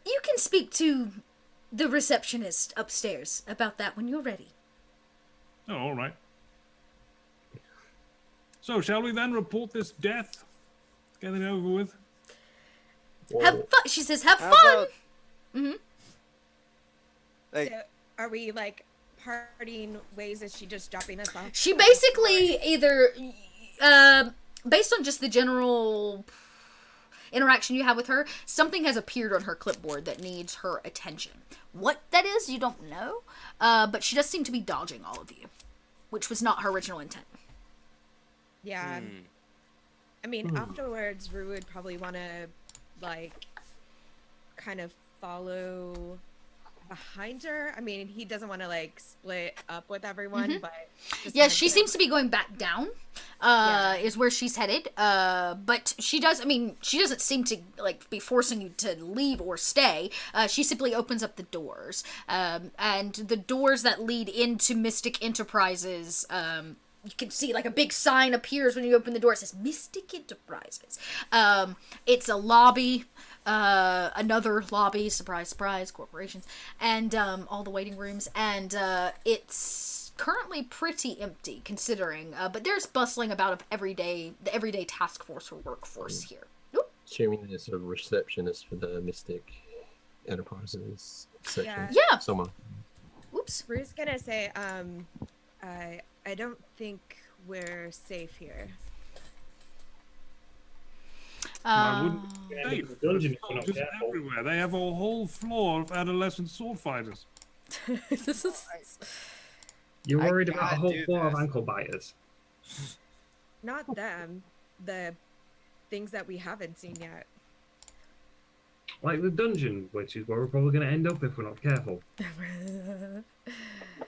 you can speak to the receptionist upstairs about that when you're ready. Oh, all right. So, shall we then report this death? Get it over with? Have fun, she says, have How fun! about- Mm-hmm. Like, So are we parting ways? Is she just dropping us off? She basically either, based on just the general, interaction you have with her, something has appeared on her clipboard that needs her attention. What that is, you don't know, but she does seem to be dodging all of you, which was not her original intent. Yeah. I mean, afterwards, Rue would probably want to, like, kind of follow behind her. I mean, he doesn't want to, like, split up with everyone, but... Yeah, she seems to be going back down, is where she's headed. But she doesn't seem to, like, be forcing you to leave or stay. She simply opens up the doors. And the doors that lead into Mystic Enterprises, you can see, like, a big sign appears when you open the door. It says Mystic Enterprises. It's a lobby, another lobby, surprise, surprise, corporations, and all the waiting rooms. And it's currently pretty empty, considering. But there's bustling about of the everyday task force or workforce here. Oop. Assuming there's a receptionist for the Mystic Enterprises section. Yeah. Someone. Oops. Rue's gonna say, I don't think we're safe here. I wouldn't Yeah, say the dungeon, if we're not soldiers careful. everywhere. They have a whole floor of adolescent sword fighters. This is... You're I worried about a can't whole do floor of this. ankle biters. Not them. The things that we haven't seen yet. Like the dungeon, which is where we're probably going to end up if we're not careful.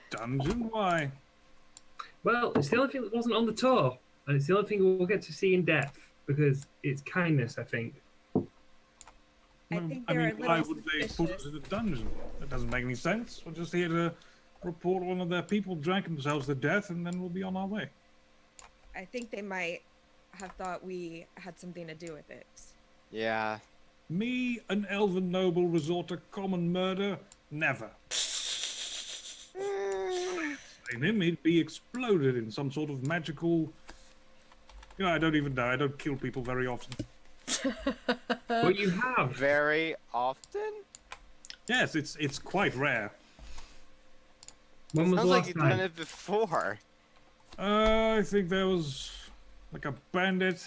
Dungeon? Why? Well, it's the only thing that wasn't on the tour, and it's the only thing we'll get to see in depth, because it's kindness, I think. I No, think I they're mean, a why little would they put us suspicious. in a dungeon? That doesn't make any sense. We're just here to report one of their people drank themselves to death, and then we'll be on our way. I think they might have thought we had something to do with it. Yeah. Me, an elven noble, resort to common murder? Never. In him, he'd be exploded in some sort of magical... You know, I don't even know. I don't kill people very often. But you have. Very often? Yes, it's quite rare. When was the Sounds like last you've done time? it before. I think there was like a bandit.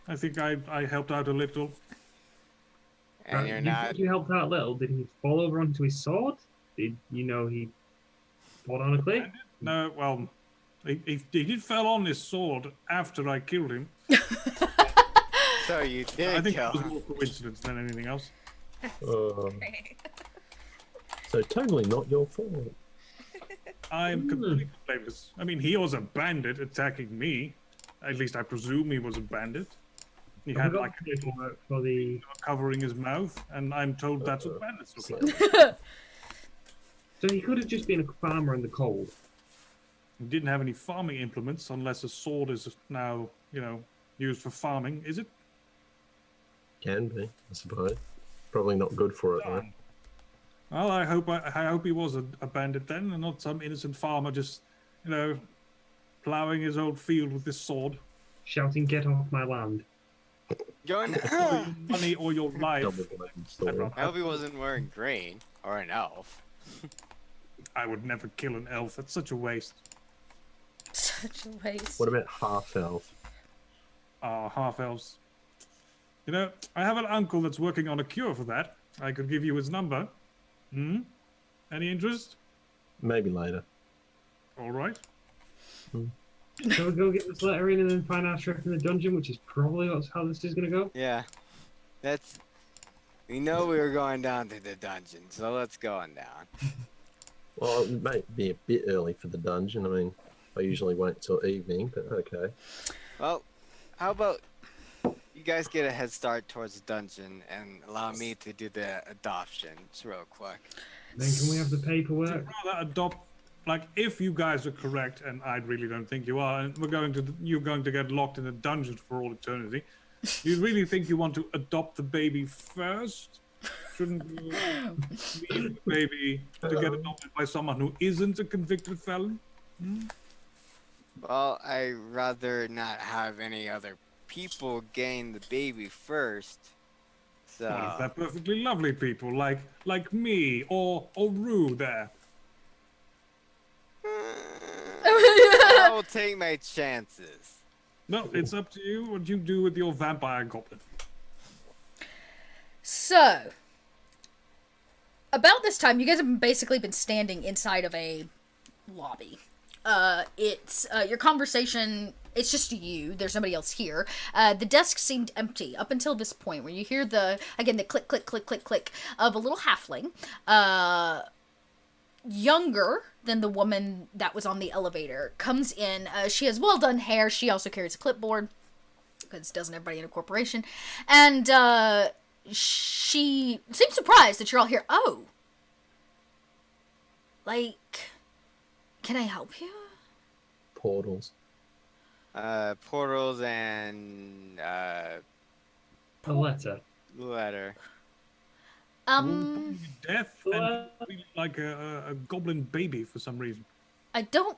I think I helped out a little. And you're you not. think you helped out a little. Did he fall over onto his sword? Did you know he fought on a cliff? No, well, he did fell on his sword after I killed him. So you I did think kill it was him. more coincidence than anything else. So totally not your fault. I'm completely blameless. I mean, he was a bandit attacking me. At least I presume he was a bandit. He Have had we got like a little paperwork for the... covering his mouth, and I'm told that's what bandits look like. So he could have just been a farmer in the cold. He didn't have any farming implements, unless a sword is now, used for farming, is it? Can be, I suppose. Probably not good for it though. Well, I hope he was a bandit then, and not some innocent farmer just, ploughing his old field with this sword. Shouting, "Get off my land." Going. For your money or your life. Double-bladed sword. I hope he wasn't wearing green or an elf. I would never kill an elf. That's such a waste. Such a waste. What about half elf? Half elves. I have an uncle that's working on a cure for that. I could give you his number. Hmm? Any interest? Maybe later. All right. Shall we go get this letter in and then find our trip in the dungeon, which is probably how this is going to go? Yeah. We know we were going down to the dungeon, so let's go on down. Well, it might be a bit early for the dungeon. I mean, I usually wait till evening, but okay. Well, how about you guys get a head start towards the dungeon and allow me to do the adoptions real quick. Then can we have the Would paperwork? you rather adopt, if you guys are correct, and I really don't think you are, and you're going to get locked in a dungeon for all eternity, you really think you want to adopt the baby first? Shouldn't you leave the baby to get adopted by someone who isn't a convicted felon? Well, I'd rather not have any other people gain the baby first. So Well, they're perfectly lovely people, like me or Rue there. I will take my chances. No, it's up to you what you do with your vampire goblin. So, about this time, you guys have basically been standing inside of a lobby. It's your conversation. It's just you. There's nobody else here. The desk seemed empty up until this point, where you hear the click, click, click, click, click of a little halfling, younger than the woman that was on the elevator, comes in. She has well done hair. She also carries a clipboard, because doesn't everybody in a corporation? And she seems surprised that you're all here. Oh, like, can I help you? Portals. Portals and A letter. letter. Deaf and really like a goblin baby for some reason. I don't.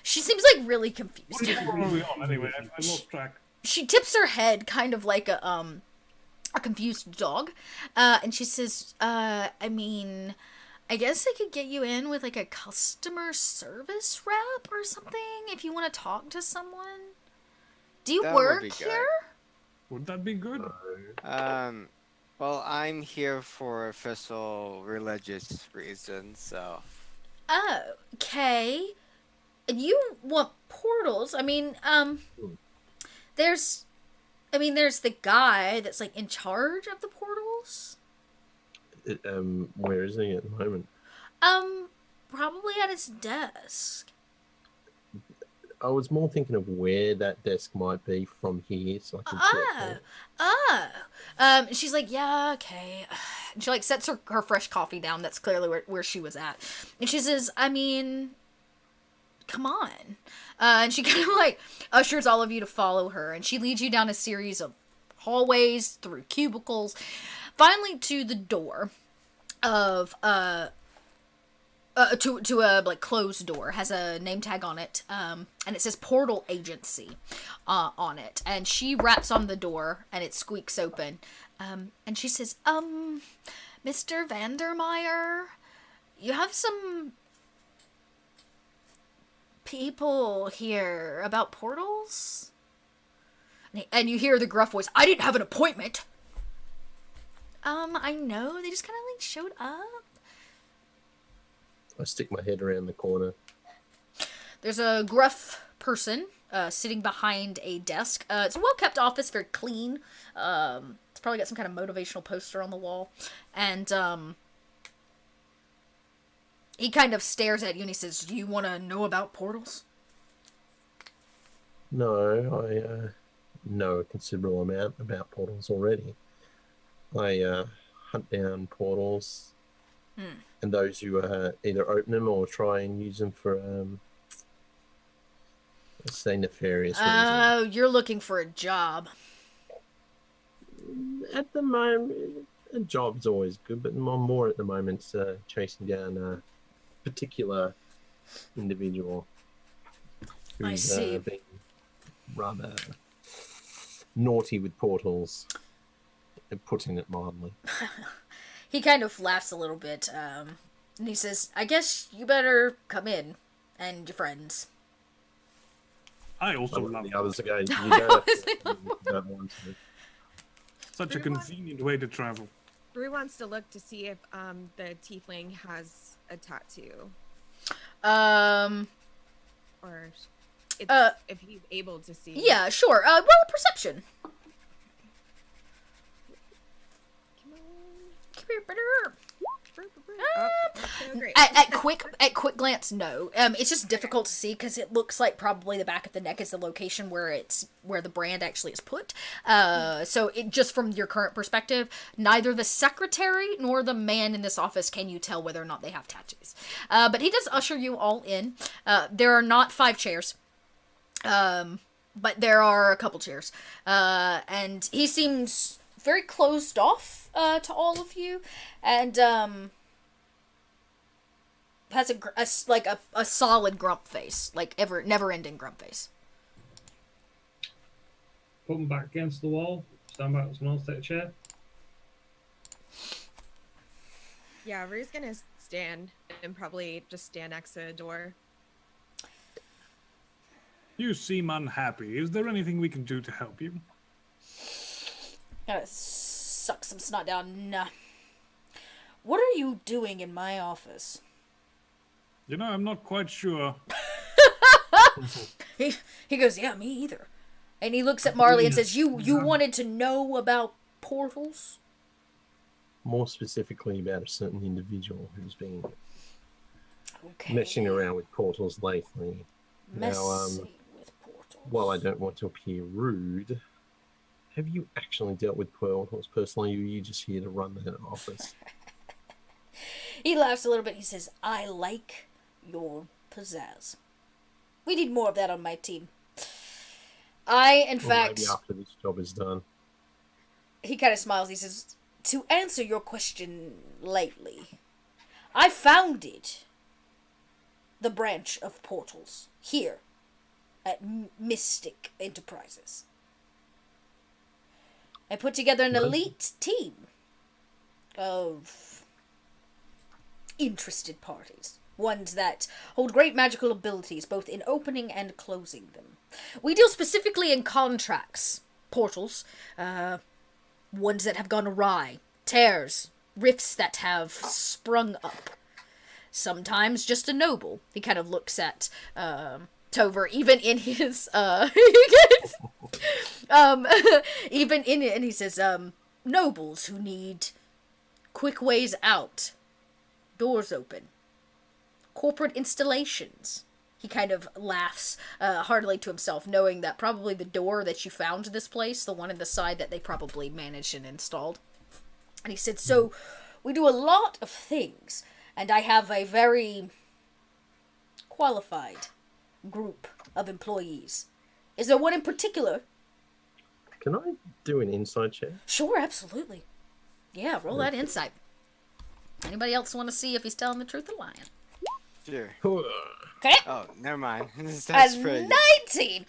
She seems like really confused. What are we on anyway? I lost track. She tips her head, kind of like a confused dog, and she says, I mean, I guess I could get you in with like a customer service rep or something if you want to talk to someone. Do you That would work be good. here? Would that be good? Well, I'm here for official religious reasons, so. Oh, okay. And you want portals? I mean, there's the guy that's like in charge of the portals. Where is he at the moment? Probably at his desk. I was more thinking of where that desk might be from here, so I can get there. She's like, yeah, okay. And she like sets her fresh coffee down. That's clearly where she was at. And she says, I mean, come on. And she kind of like ushers all of you to follow her. And she leads you down a series of hallways, through cubicles, finally to the door of, to a like closed door. Has a name tag on it, and it says Portal Agency on it. And she raps on the door, and it squeaks open. And she says, Mr. Vandermeyer, you have some people here about portals? And you hear the gruff voice, I didn't have an appointment. I know, they just kind of like showed up. I stick my head around the corner. There's a gruff person sitting behind a desk. It's a well-kept office, very clean. It's probably got some kind of motivational poster on the wall. And he kind of stares at you and he says, do you want to know about portals? No, I know a considerable amount about portals already. I hunt down portals, and those who either open them or try and use them for, let's say, nefarious reasons. Oh, you're looking for a job. At the moment, a job's always good, but more at the moment chasing down a particular individual I who's see. been rather naughty with portals, putting it mildly. He kind of laughs a little bit, and he says, I guess you better come in, and your friends. I also Some love of the others it. are going, you don't want to. Such a convenient way to travel. Rue wants to look to see if the tiefling has a tattoo, or if he's able to see. Yeah, sure. Roll a perception. Come on. Come here, better. Oh, so great. At quick glance, no. It's just difficult to see because it looks like probably the back of the neck is the location where the brand actually is put. So it just from your current perspective, neither the secretary nor the man in this office can you tell whether or not they have tattoos. But he does usher you all in. There are not 5 chairs. But there are a couple chairs. And he seems very closed off to all of you, and has a solid grump face, like never-ending grump face. Put them back against the wall. Stand back. Someone else take a chair. Yeah, Rue's gonna stand and probably just stand next to the door. You seem unhappy. Is there anything we can do to help you? Gotta suck some snot down. Nah. What are you doing in my office? You know, I'm not quite sure. He goes, yeah, me either. And he looks at Marley and says, you wanted to know about portals? More specifically about a certain individual who's been Okay. messing around with portals lately. Messing with portals. While I don't want to appear rude, have you actually dealt with portals personally, or are you just here to run that office? He laughs a little bit. He says, I like your pizzazz. We need more of that on my team. In fact... Maybe after this job is done. He kind of smiles. He says, to answer your question lately, I founded the branch of portals here at Mystic Enterprises. I put together an elite team of interested parties. Ones that hold great magical abilities, both in opening and closing them. We deal specifically in contracts, portals, ones that have gone awry, tears, rifts that have sprung up. Sometimes just a noble. He kind of looks at Tover, even in his even in it, and he says, nobles who need quick ways out, doors open, corporate installations. He kind of laughs heartily to himself, knowing that probably the door that you found this place, the one in the side that they probably managed and installed. And he said, so we do a lot of things, and I have a very qualified group of employees. Is there one in particular? Can I do an inside check? Sure, absolutely. Yeah, roll that insight. Anybody else want to see if he's telling the truth or lying? Sure. Okay. Oh, never mind. That's A pretty. 19.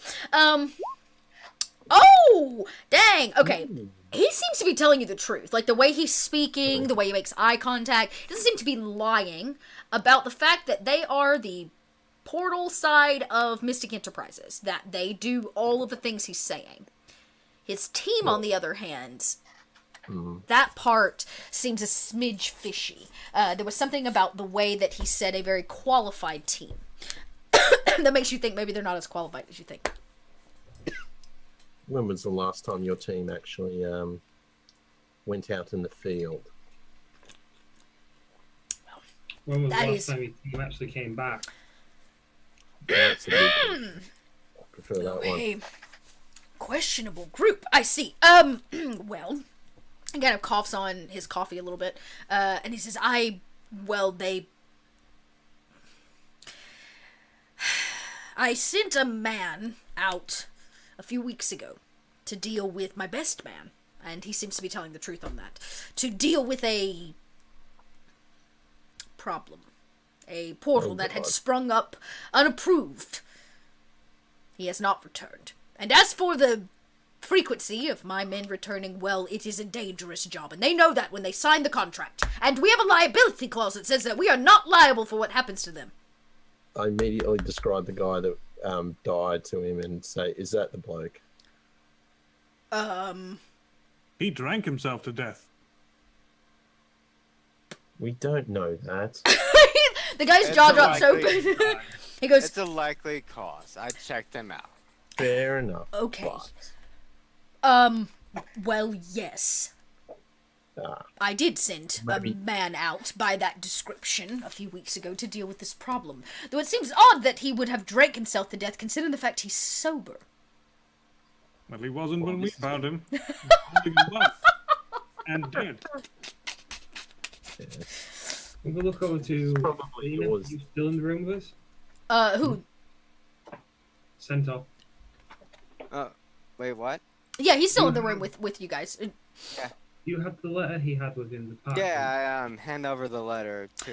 Oh, dang. Okay. He seems to be telling you the truth. Like, the way he's speaking, the way he makes eye contact. He doesn't seem to be lying about the fact that they are the portal side of Mystic Enterprises. That they do all of the things he's saying. His team, on the other hand, that part seems a smidge fishy. There was something about the way that he said a very qualified team. That makes you think maybe they're not as qualified as you think. When was the last time your team actually went out in the field? When was the That last is- time you actually came back? That's a big one. I prefer that one. A questionable group. I see. Well, he kind of coughs on his coffee a little bit, and he says, I sent a man out a few weeks ago to deal with my best man, and he seems to be telling the truth on that, to deal with a problem. A portal that had sprung up unapproved. He has not returned. And as for the frequency of my men returning, well, it is a dangerous job, and they know that when they sign the contract. And we have a liability clause that says that we are not liable for what happens to them. I immediately describe the guy that died to him and say, is that the bloke? He drank himself to death. We don't know that. The guy's It's jaw a drops likely- open. He goes, It's a likely cause. I checked them out. Fair enough. okay. But, Well, yes. I did send Maybe. a man out by that description a few weeks ago to deal with this problem. Though it seems odd that he would have drank himself to death, considering the fact he's sober. Well, he wasn't when we found him. Holding him up. And dead. yes. We'll go look over to Probably Lena. yours. You still in the room with us? Who? Sent off. Wait, what? Yeah, he's still in the room with you guys. You had the letter he had within the party. Yeah, I hand over the letter to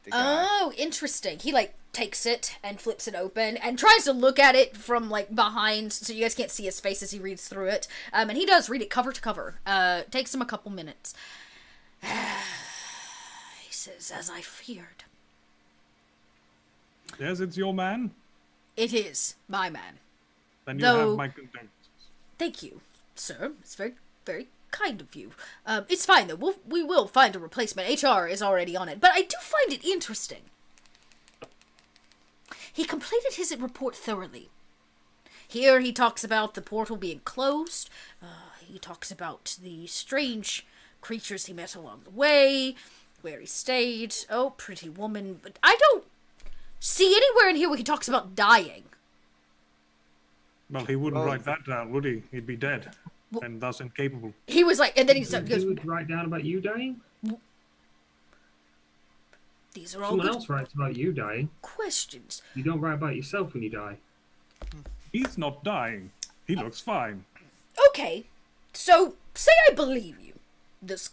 the guy. Oh, interesting. He, takes it and flips it open and tries to look at it from, behind, so you guys can't see his face as he reads through it. And he does read it cover to cover. Takes him a couple minutes. He says, as I feared. Yes, it's your man. It is my man. Then you Though- have my condolences. Thank you, sir. It's very, very kind of you. It's fine, though. We will find a replacement. HR is already on it. But I do find it interesting. He completed his report thoroughly. Here he talks about the portal being closed. He talks about the strange creatures he met along the way, where he stayed. Oh, pretty woman. But I don't see anywhere in here where he talks about dying. Well, he wouldn't write that down, would he? He'd be dead, and thus incapable. He was like, and then he He goes, would write down about you dying? these are all Someone good else writes about you dying. questions. You don't write about yourself when you die. He's not dying. He looks fine. Okay, so say I believe you. This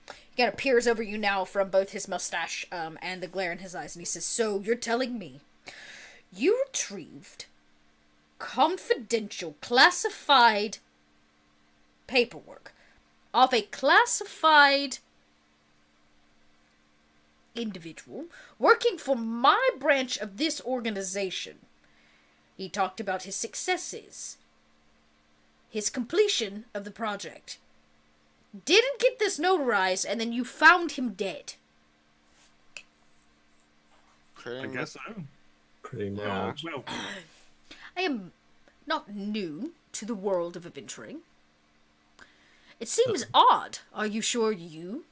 he kind of peers over you now from both his mustache and the glare in his eyes, and he says, so you're telling me you retrieved confidential, classified paperwork of a classified individual working for my branch of this organization. He talked about his successes, his completion of the project. Didn't get this notarized, and then you found him dead. I guess so. Pretty much. Yeah. Well, I am not new to the world of adventuring. It seems odd. Are you sure you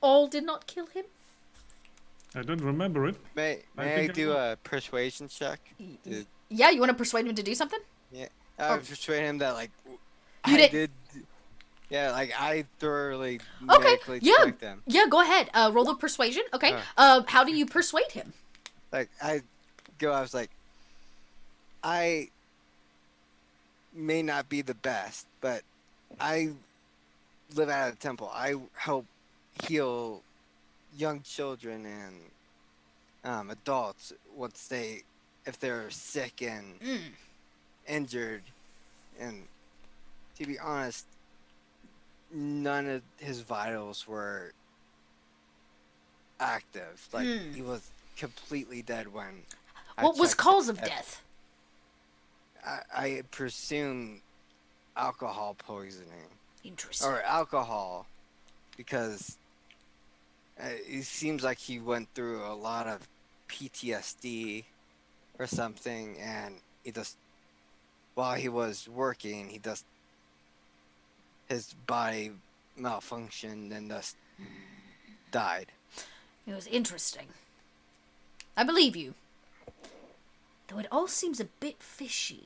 all did not kill him? I don't remember it. May I I think I do will. a persuasion check? To, Yeah, you want to persuade him to do something? I persuade him that like You I did- did. Yeah, like I thoroughly Okay, medically yeah. checked him. Yeah, go ahead. Roll the persuasion. Okay. How do you persuade him? Like I was like, I may not be the best, but I live at a temple. I help heal young children and adults if they're sick and injured. And to be honest, none of his vitals were active. Like he was completely dead when. What was cause of death? I presume alcohol poisoning Interesting. or alcohol, because it seems like he went through a lot of PTSD or something, and he just while he was working, his body malfunctioned and just died. It was interesting. I believe you. Though it all seems a bit fishy.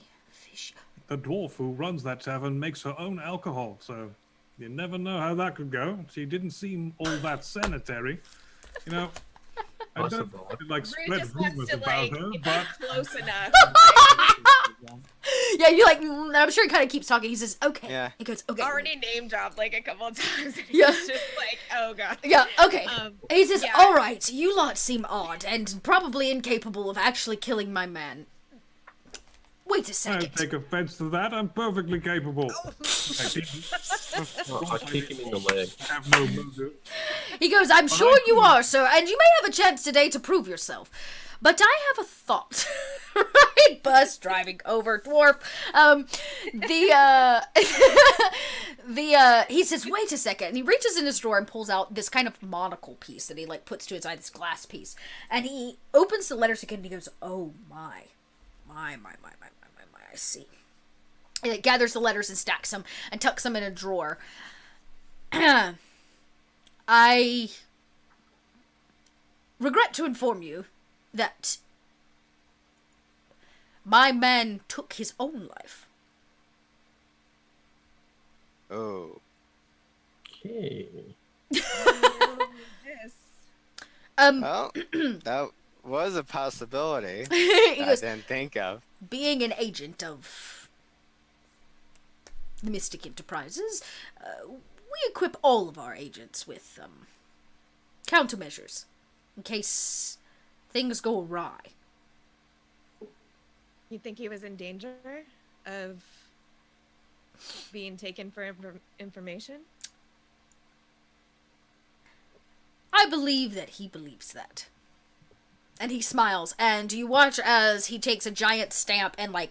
The dwarf who runs that tavern makes her own alcohol, so you never know how that could go. She didn't seem all that sanitary. You know, I don't Possible. like Rue spread just wants rumors to about like her, get but close enough. Yeah, you like. I'm sure he kind of keeps talking. He says, "Okay." Yeah. He goes, "Okay." Already name dropped like a couple of times. And Yeah. He's just like, oh god. Yeah. Okay. He says, yeah. "All right. You lot seem odd and probably incapable of actually killing my man. Wait a I second. don't take offense to that. I'm perfectly capable. Oh. I didn't I kick him in the leg. have no motive. He goes, "I'm sure you are, sir, and you may have a chance today to prove yourself. But I have a thought." Right, bus driving over dwarf. He says, "Wait a second," and he reaches in his drawer and pulls out this kind of monocle piece that he like puts to his eye, this glass piece, and he opens the letters again. And he goes, "Oh my, I see." And it gathers the letters and stacks them and tucks them in a drawer. I regret to inform you that my man took his own life. Oh. Okay. Yes. Well, that was a possibility He I goes, didn't think of. being an agent of the Mystic Enterprises, we equip all of our agents with countermeasures in case things go awry. You think he was in danger of being taken for information? I believe that he believes that. And he smiles, and you watch as he takes a giant stamp and, like,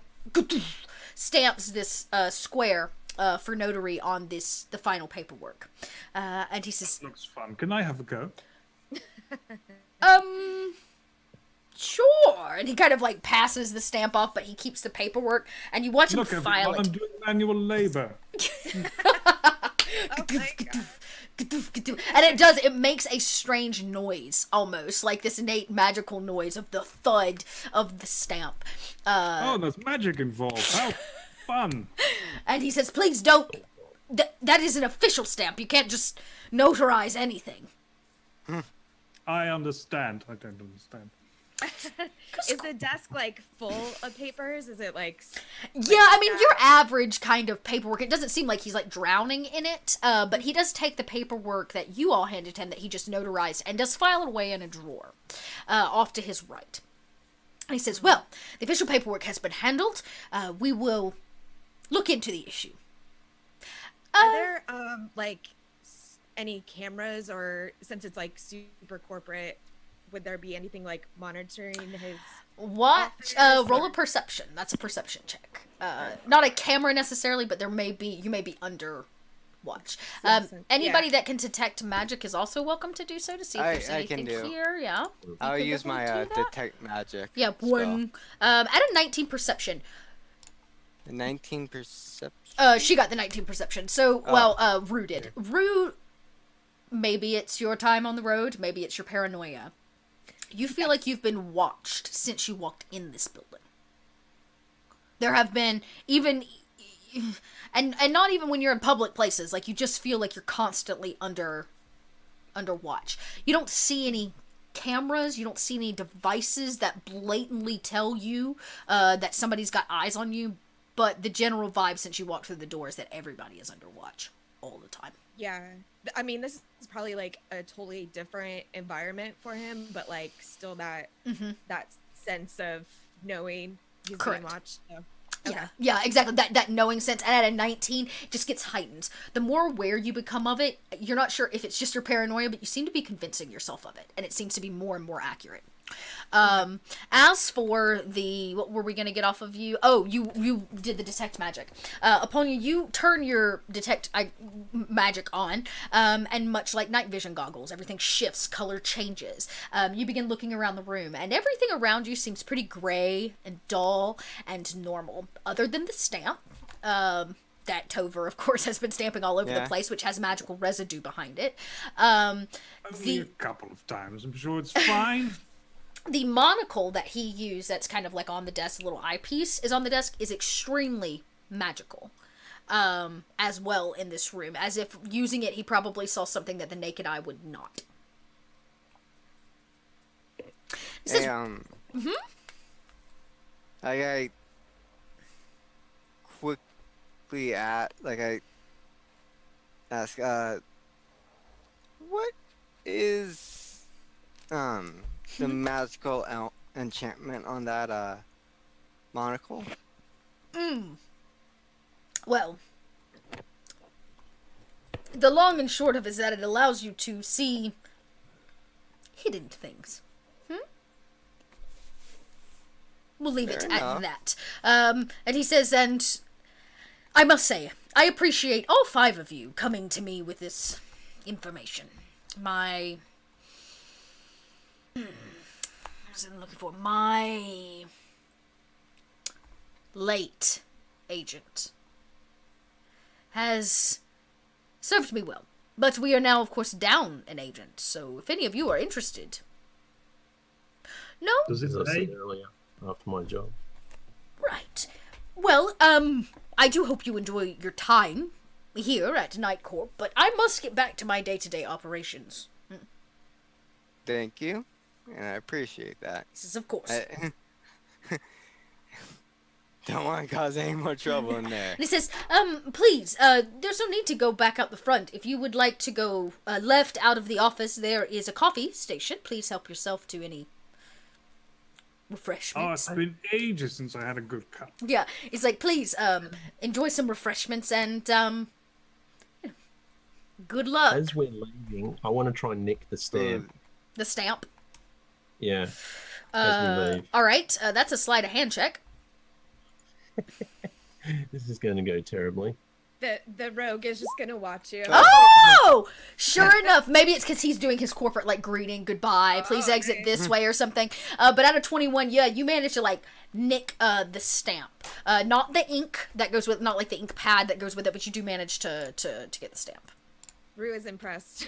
stamps this square for notary on the final paperwork. And he says, Looks fun. Can I have a go? Sure. And he kind of like passes the stamp off, but he keeps the paperwork, and you watch him Look, file everyone, it. I'm doing manual labor. Oh my god. And it makes a strange noise, almost like this innate magical noise of the thud of the stamp. Oh, there's magic involved. How fun. And he says, please don't, that is an official stamp, you can't just notarize anything. I understand. I don't understand. Is the desk like full of papers? Is it like? Yeah, I mean, your average kind of paperwork, it doesn't seem like he's like drowning in it, but he does take the paperwork that you all handed him that he just notarized and does file it away in a drawer off to his right. And he says, well, the official paperwork has been handled. We will look into the issue. Are there like any cameras, or since it's like super corporate, would there be anything like monitoring his? What? office, Roll or- a perception. That's a perception check. Not a camera necessarily, but you may be under watch. Anybody that can detect magic is also welcome to do so to see if there's I can anything do. here. Yeah. I'll could use definitely my do that. detect magic. Yeah, spell. one. At a 19 perception. 19 perception. She got the 19 perception. So, rooted. Root. Maybe it's your time on the road. Maybe it's your paranoia. You feel like you've been watched since you walked in this building. There have been even, and not even when you're in public places. Like, you just feel like you're constantly under watch. You don't see any cameras. You don't see any devices that blatantly tell you that somebody's got eyes on you. But the general vibe since you walked through the door is that everybody is under watch all the time. Yeah, I mean, this is probably like a totally different environment for him, but like still that that sense of knowing he's Correct. being watched. So. Yeah, exactly. That knowing sense, and at a 19, it just gets heightened. The more aware you become of it, you're not sure if it's just your paranoia, but you seem to be convincing yourself of it, and it seems to be more and more accurate. As for what were we going to get off of you? Oh, you did the detect magic. Upon you turn your detect magic on, and much like night vision goggles, everything shifts, color changes. You begin looking around the room, and everything around you seems pretty gray and dull and normal, other than the stamp. That Tover, of course, has been stamping all over the place, which has magical residue behind it. Only a couple of times. I'm sure it's fine. The monocle that he used, that's kind of like on the desk, the little eyepiece is on the desk, is extremely magical. As well in this room, as if using it, he probably saw something that the naked eye would not. I quickly I ask, what is the magical enchantment on that monocle? Well, the long and short of it is that it allows you to see hidden things. We'll leave it at that. And he says, and I must say, I appreciate all 5 of you coming to me with this information. My late agent has served me well. But we are now, of course, down an agent, so if any of you are interested... No? Does it As I say? said earlier, after my job. Right. Well, I do hope you enjoy your time here at Night Corp, but I must get back to my day-to-day operations. Thank you, and I appreciate that. This is, of course. Don't want to cause any more trouble in there. And he says, please, there's no need to go back out the front. If you would like to go left out of the office, there is a coffee station. Please help yourself to any Oh, refreshments. it's been ages since I had a good cup. Yeah, he's like, please, enjoy some refreshments and, good luck. As we're leaving, I want to try and nick the stamp. The stamp. Yeah. As we leave. Alright, that's a sleight of hand check. This is going to go terribly. The rogue is just gonna watch you. Oh, sure enough. Maybe it's because he's doing his corporate like greeting, goodbye, please exit okay. this way or something. But out of 21, yeah, you managed to like nick the stamp, not the ink that goes with, not like the ink pad that goes with it, but you do manage to get the stamp. Rue is impressed.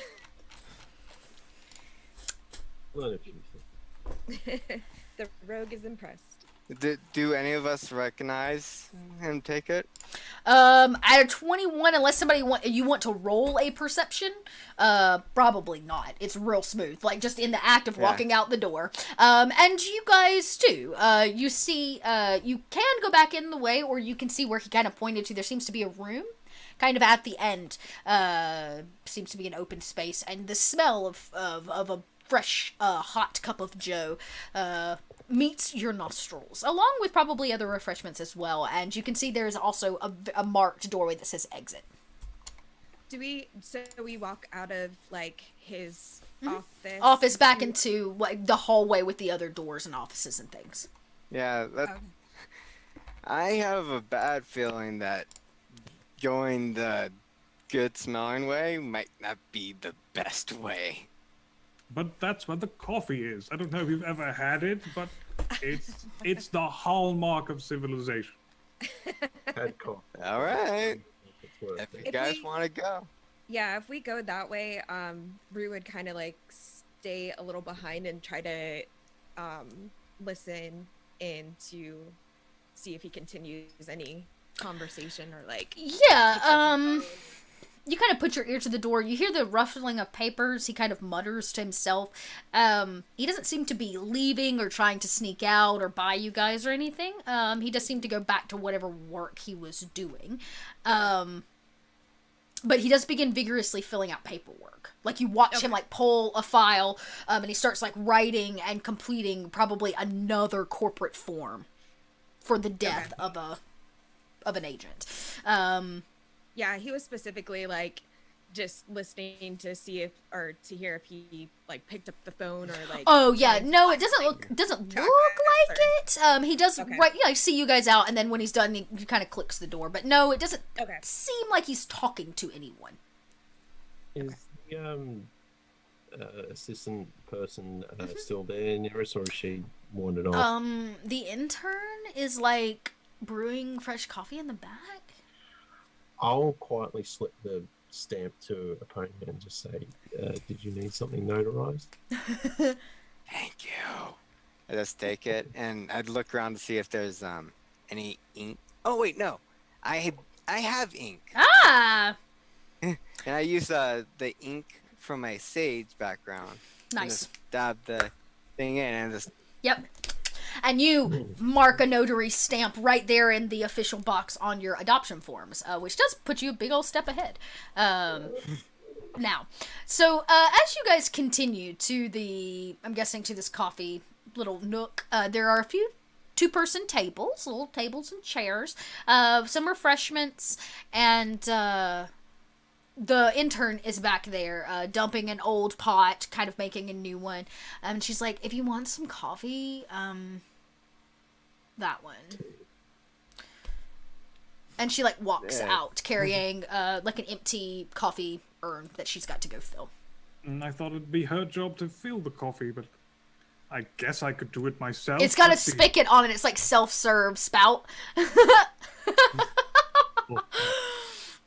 Well, if you think. The rogue is impressed. Do any of us recognize him take it? Out of 21, unless somebody you want to roll a perception, probably not. It's real smooth, like just in the act of walking out the door. And you guys too. You see, you can go back in the way, or you can see where he kind of pointed to. There seems to be a room, kind of at the end. Seems to be an open space, and the smell of a fresh, hot cup of joe, meets your nostrils, along with probably other refreshments as well. And you can see there's also a marked doorway that says exit. So we walk out of like his Office back into like the hallway with the other doors and offices and things. Yeah, I have a bad feeling that going the good smelling way might not be the best way. But that's what the coffee is. I don't know if you've ever had it, but it's the hallmark of civilization. Had coffee. All right. It's worth If it. you guys want to go. Yeah, if we go that way, Rue would kind of like stay a little behind and try to listen in to see if he continues any conversation or like. Yeah, you kind of put your ear to the door. You hear the ruffling of papers. He kind of mutters to himself. He doesn't seem to be leaving or trying to sneak out or buy you guys or anything. He does seem to go back to whatever work he was doing. But he does begin vigorously filling out paperwork. Like, you watch him, like, pull a file, and he starts, like, writing and completing probably another corporate form for the death of an agent. Yeah, he was specifically, like, just listening to see if, or to hear if he, like, picked up the phone or, like... Oh, yeah, no, it doesn't look like it. He does, right, yeah, I see you guys out, and then when he's done, he kind of clicks the door. But no, it doesn't seem like he's talking to anyone. Is the assistant person still there near us, or is she wandered off? The intern is, like, brewing fresh coffee in the back. I'll quietly slip the stamp to a pony and just say, did you need something notarized? Thank you. I just take it, and I'd look around to see if there's any ink. Oh wait, no, I have ink. Ah, And I use the ink from my Sage background. nice. And just dab the thing in and just. Yep. And you mark a notary stamp right there in the official box on your adoption forms, which does put you a big old step ahead. Now, so as you guys continue to I'm guessing to this coffee little nook, there are a few two-person tables, little tables and chairs, some refreshments, and the intern is back there, dumping an old pot, kind of making a new one. And she's like, if you want some coffee, that one. And she, like, walks out, carrying, like, an empty coffee urn that she's got to go fill. And I thought it'd be her job to fill the coffee, but I guess I could do it myself. It's got a Let's see. spigot on it. It's, like, self-serve spout.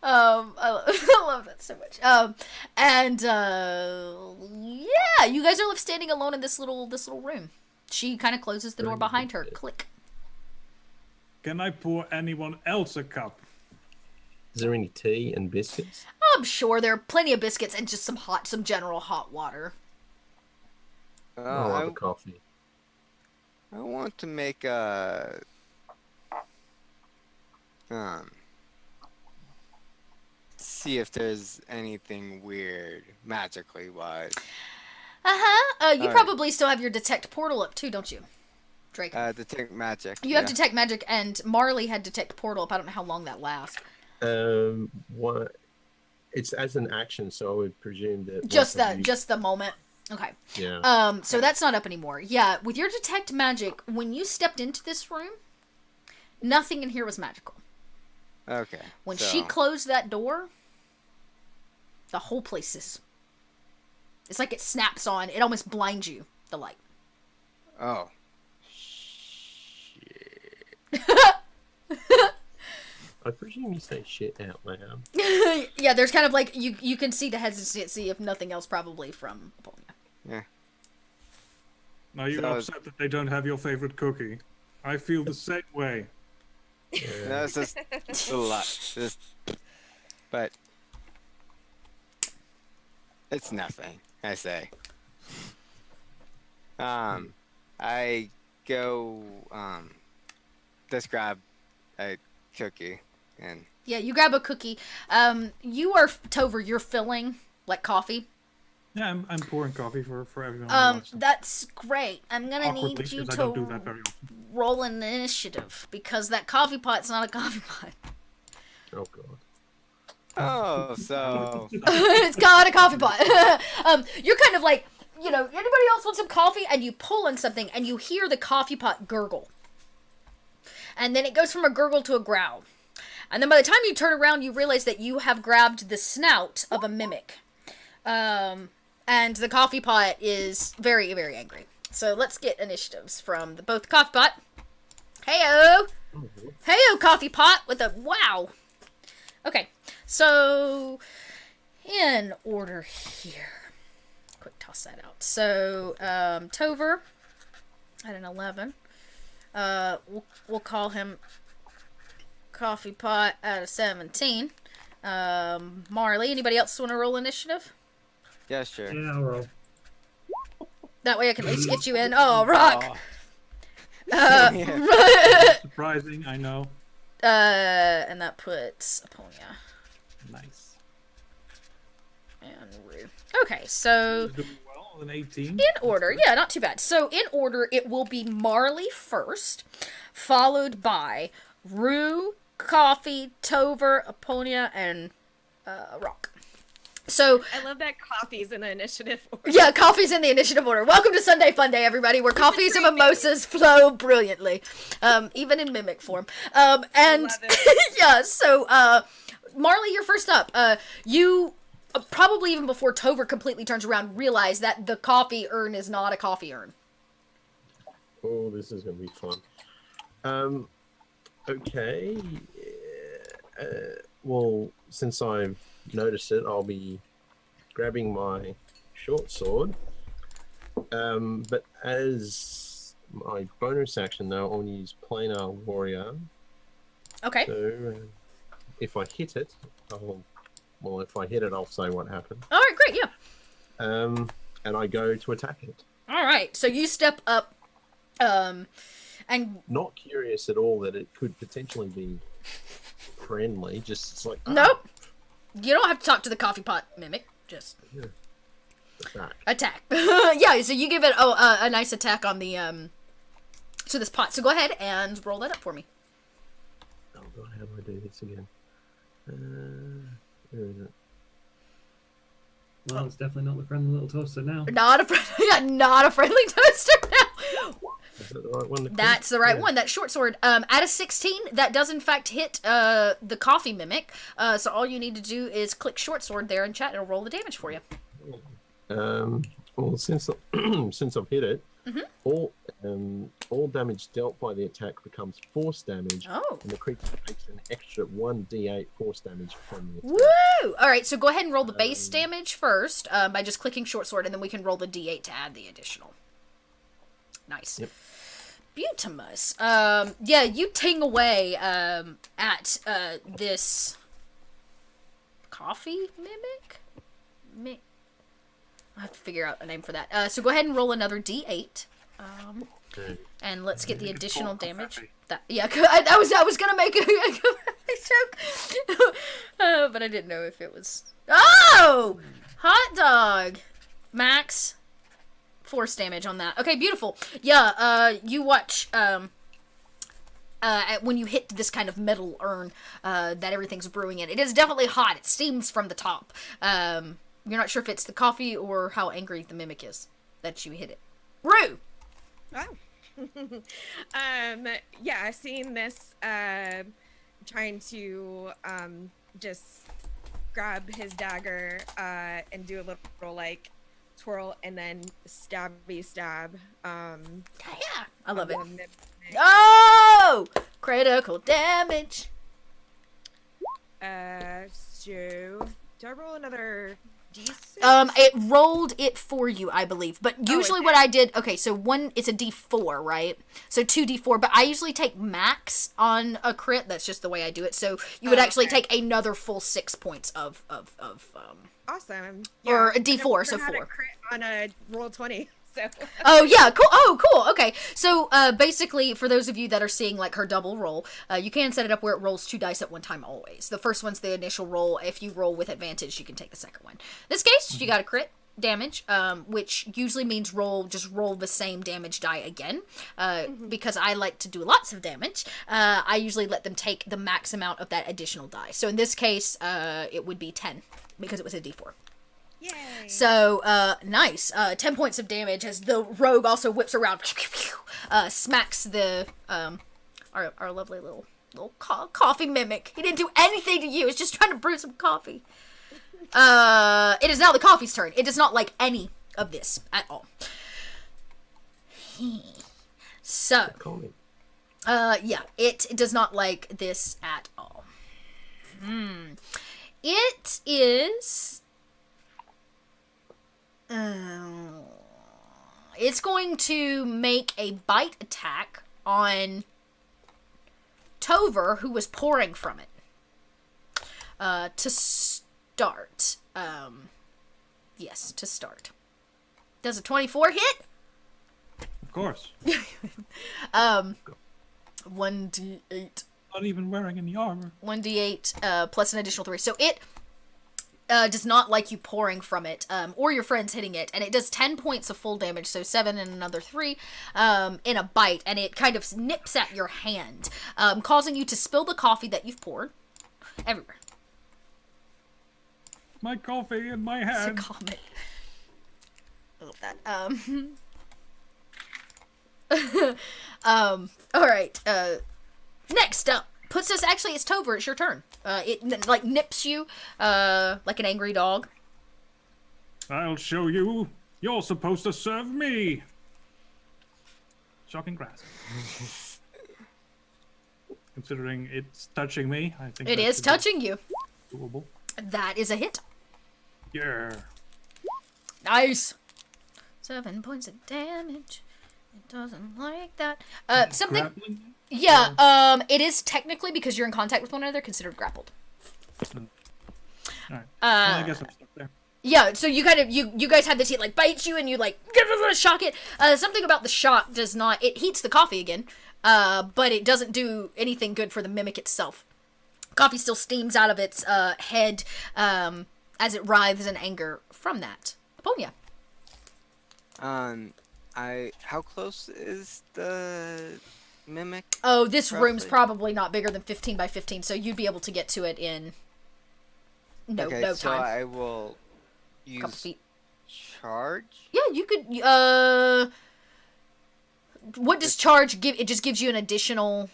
I love that so much. Yeah, you guys are left standing alone in this little room. She kind of closes the door behind her. Click. Can I pour anyone else a cup? Is there any tea and biscuits? I'm sure there are plenty of biscuits and just some general hot water. I love a coffee. I want to make a see if there's anything weird magically wise. You probably still have your detect portal up too, don't you, Draco? Detect magic. You have detect magic, and Marley had detect portal up. I don't know how long that lasts. What? It's as an action, so I would presume that just the moment. Okay. Yeah. So that's not up anymore. Yeah, with your detect magic, when you stepped into this room, nothing in here was magical. Okay. When so, she closed that door, the whole place is... It's like it snaps on. It almost blinds you, the light. Oh. I presume you say shit out loud. Yeah, there's kind of like... You can see the hesitancy, if nothing else, probably from Apollonia. Yeah. Now you're So- upset that they don't have your favorite cookie. I feel the same way. No, it's just a lot. But it's nothing, I say. I go just grab a cookie and Yeah, you grab a cookie. You are... Tover, you're filling, like, coffee. Yeah, I'm pouring coffee for everyone. who wants some. That's great. I'm gonna Awkwardly, need you because I don't do that to very often. roll an initiative, because that coffee pot's not a coffee pot. Oh god. oh, so It's got a coffee pot. You're kind of like, anybody else want some coffee? And you pull on something, and you hear the coffee pot gurgle. And then it goes from a gurgle to a growl. And then by the time you turn around, you realize that you have grabbed the snout of a mimic. And the coffee pot is very, very angry. So let's get initiatives from both coffee pot. Heyo! Heyo, coffee pot with a wow! Okay, so in order here. Quick toss that out. So, Tover at an 11. We'll call him Coffee Pot at a 17. Marley, anybody else want to roll initiative? yeah, sure. Yeah, I'll roll. That way I can at least get you in. Oh, Rock! Surprising, I know. And that puts Apollonia Nice. and Rue. Okay, so Doing well, an 18. in order, yeah, not too bad. So in order, it will be Marley first, followed by Rue, Coffee, Tover, Apollonia, and Rock. So I love that coffee's in the initiative order. yeah, coffee's in the initiative order. Welcome to Sunday Funday, everybody, where coffees and mimosas flow brilliantly, even in mimic form. And Love it. yeah, so Marley, you're first up. You probably even before Tover completely turns around, realize that the coffee urn is not a coffee urn. Oh, this is gonna be fun. Okay. Well, since I've noticed it, I'll be grabbing my short sword. But as my bonus action, though, I'll use planar warrior. Okay. So if I hit it, if I hit it, I'll say what happened. All right, great, yeah. And I go to attack it. All right, so you step up, and Not curious at all that it could potentially be friendly. Just it's like nope. You don't have to talk to the coffee pot mimic. Just attack. Yeah, so you give it a nice attack on the to this pot. So go ahead and roll that up for me. Oh god, how do I do this again? Where is it? Well, it's definitely not the friendly little toaster now. Not a friendly toaster now. Is that the right one? That's the right one. That short sword. At a 16, that does in fact hit the coffee mimic. So all you need to do is click short sword there in chat. It'll roll the damage for you. Well, since I've hit it, all damage dealt by the attack becomes force damage, Oh. and the creature takes an extra 1d8 force damage from the attack. Woo! All right, so go ahead and roll the base damage first by just clicking short sword, and then we can roll the d8 to add the additional. Nice. Yep. Beautimus. Yeah, you ting away at this coffee mimic? I have to figure out a name for that. So go ahead and roll another d8. Okay. And let's get the additional called damage. coffee. I was gonna make a joke, but I didn't know if it was. Oh, hot dog, max force damage on that. Okay, beautiful. Yeah, you watch when you hit this kind of metal urn that everything's brewing in. It is definitely hot. It steams from the top. You're not sure if it's the coffee or how angry the mimic is that you hit it. Rue. Oh. Yeah, seeing this trying to just grab his dagger and do a little like twirl and then stabby stab. Yeah, I love it. Mimic. Oh! Critical damage. So do I roll another D6? It rolled it for you, I believe. But usually okay. what I did, okay, so it's a D4, right? So 2D4, but I usually take max on a crit. That's just the way I do it. So you would actually take another full 6 points of Awesome. or a I D4, never so had a 4. crit on a roll 20. So. Oh, yeah, cool. Oh, cool. Okay. So, basically, for those of you that are seeing, like, her double roll, you can set it up where it rolls 2 dice at one time always. The first one's the initial roll. If you roll with advantage, you can take the second one. In this case, you got a crit damage, which usually means just roll the same damage die again. Because I like to do lots of damage, I usually let them take the max amount of that additional die. So, in this case, it would be 10, because it was a D4. Yay. So, nice. 10 points of damage as the rogue also whips around, smacks the, our lovely little coffee mimic. He didn't do anything to you. He's just trying to brew some coffee. It is now the coffee's turn. It does not like any of this at all. So, yeah, it does not like this at all. It is... it's going to make a bite attack on Tover, who was pouring from it. To start. Yes, to start. Does a 24 hit? Of course. 1d8. Not even wearing any armor. 1d8 plus an additional 3. So it does not like you pouring from it, or your friends hitting it, and it does 10 points of full damage, so 7 and another 3, in a bite, and it kind of nips at your hand, causing you to spill the coffee that you've poured everywhere. My coffee in my hand. It's a comet. I love that. Alright, next up. Puts us, actually, it's Tover, it's your turn. It, like, nips you, like an angry dog. I'll show you. You're supposed to serve me. Shocking grass. Considering it's touching me, I think it is touching you. Doable. That is a hit. Yeah. Nice. 7 points of damage. It doesn't like that. Something... Grappling? Yeah, it is technically, because you're in contact with one another, considered grappled. Alright. Well, I guess I'm stuck there. Yeah, so you kind of, you guys have this, he like bites you and you like, shock it. Something about the shock does not, it heats the coffee again, but it doesn't do anything good for the mimic itself. Coffee still steams out of its head as it writhes in anger from that. Aponia. How close is the mimic? Oh, this room's roughly? probably not bigger than 15 by 15, so you'd be able to get to it in no so time. I will use Couple feet. charge. Yeah, you could, what does charge give? It just gives you an additional...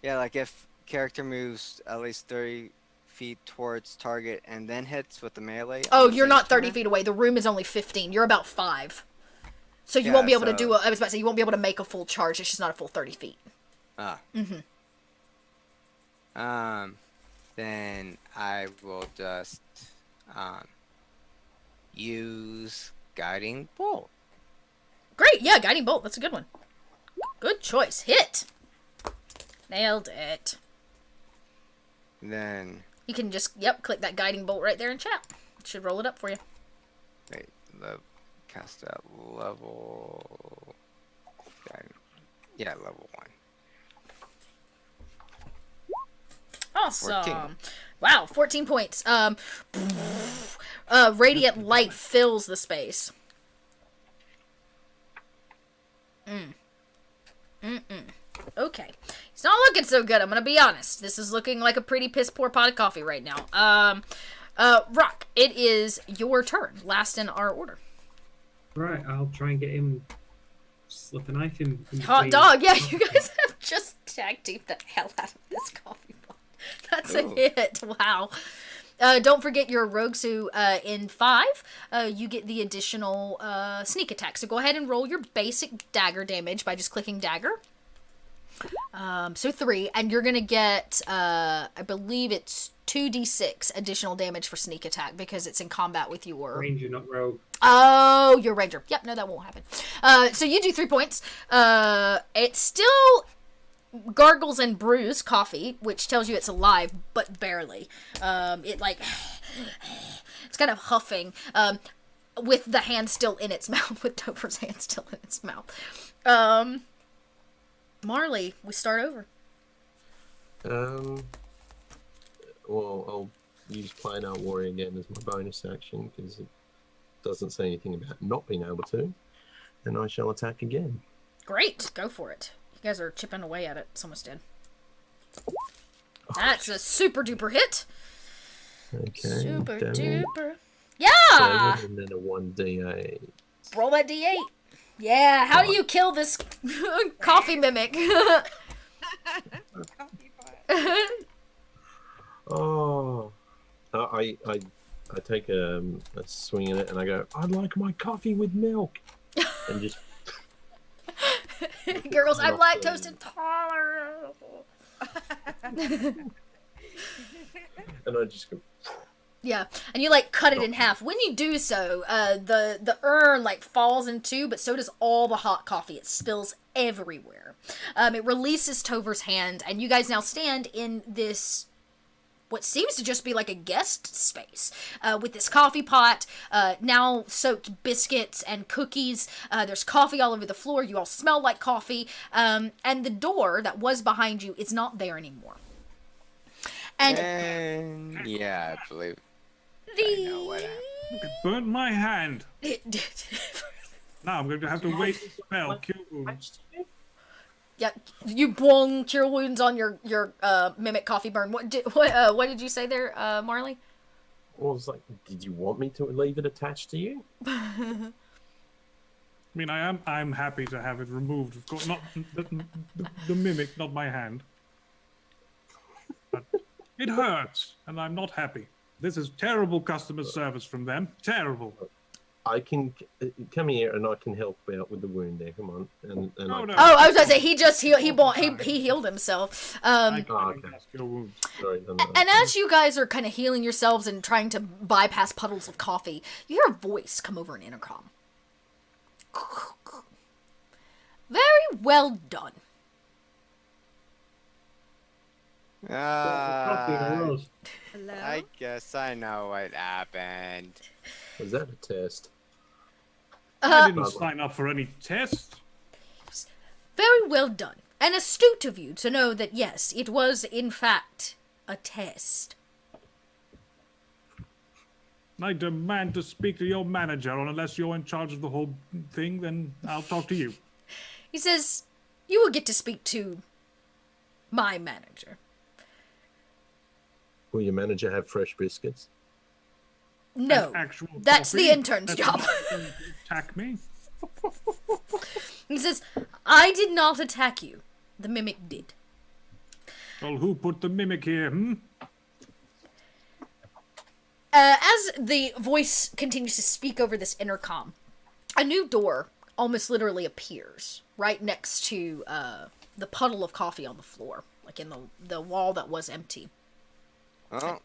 Yeah, like if character moves at least 30 feet towards target and then hits with the melee. Oh, on the you're same not 30 turn. feet away. The room is only 15. You're about 5. So you Yeah, won't be able to so- do I was about to say, you won't be able to make a full charge. It's just not a full 30 feet. Ah. Mm-hmm. Then I will just use guiding bolt. Great. Yeah, guiding bolt. That's a good one. Good choice. Hit. Nailed it. Then You can just, click that guiding bolt right there in chat. It should roll it up for you. wait, cast at level. Yeah, level 1. Awesome. 14. Wow, 14 points. Radiant light fills the space. Okay. It's not looking so good, I'm gonna be honest. This is looking like a pretty piss poor pot of coffee right now. Rock, it is your turn. Last in our order. Right, I'll try and get him, slip a knife in Hot between. dog, yeah, you guys have just tag teamed the hell out of this coffee pot. That's Ooh. a hit. Wow. Don't forget your rogues who, in 5, you get the additional sneak attack. So go ahead and roll your basic dagger damage by just clicking dagger. So 3, and you're gonna get, I believe it's 2d6 additional damage for sneak attack because it's in combat with your... Ranger, not rogue. Oh, you're ranger. Yep, no, that won't happen. So you do 3 points. It's still gargles and brews coffee, which tells you it's alive, but barely. It like it's kind of huffing, with the hand still in its mouth, with Dover's hand still in its mouth. Marley, we start over. Well, I'll use Plain Out Warrior again as my bonus action because it doesn't say anything about not being able to, and I shall attack again. Great, go for it. You guys are chipping away at it. It's almost dead. That's a super duper hit. Okay. Super damage. duper. Yeah! 7 and then a 1d8. Roll that d8. Yeah, how do you kill this coffee mimic? Coffee pot. Oh, I take a swing at it and I go, I like my coffee with milk, and just Girls, I'm Not lactose intolerant. and I just go. Yeah, and you like cut it in half. When you do so, the urn like falls in two, but so does all the hot coffee. It spills everywhere. It releases Tover's hand, and you guys now stand in this what seems to just be like a guest space, with this coffee pot, now soaked biscuits and cookies. There's coffee all over the floor. You all smell like coffee. And the door that was behind you is not there anymore. And yeah, I believe. I know what happened. It burnt my hand. it did. Now I'm going to have to wait to spell cure wounds. Yeah, you bong cure wounds on your mimic coffee burn. What did you say there, Marley? Well, I was like, did you want me to leave it attached to you? I mean, I'm happy to have it removed. Of course, not the mimic, not my hand. But it hurts, and I'm not happy. This is terrible customer service from them. Terrible. I can come here and I can help out with the wound there. Come on. And Oh, no. Oh, I was gonna say he healed himself. I can okay. cure wounds. Sorry, no. And as you guys are kind of healing yourselves and trying to bypass puddles of coffee, you hear a voice come over an intercom. Very well done. Coffee in a rose. Hello? I guess I know what happened. Was that a test? I didn't sign up for any test. Very well done. And astute of you to know that, yes, it was, in fact, a test. I demand to speak to your manager, or unless you're in charge of the whole thing, then I'll talk to you. He says, you will get to speak to my manager. Will your manager have fresh biscuits? No, And actual that's coffee? the intern's That's job. not going to attack me. He says, I did not attack you. The mimic did. Well, who put the mimic here, As the voice continues to speak over this intercom, a new door almost literally appears right next to the puddle of coffee on the floor, like in the wall that was empty. Oh,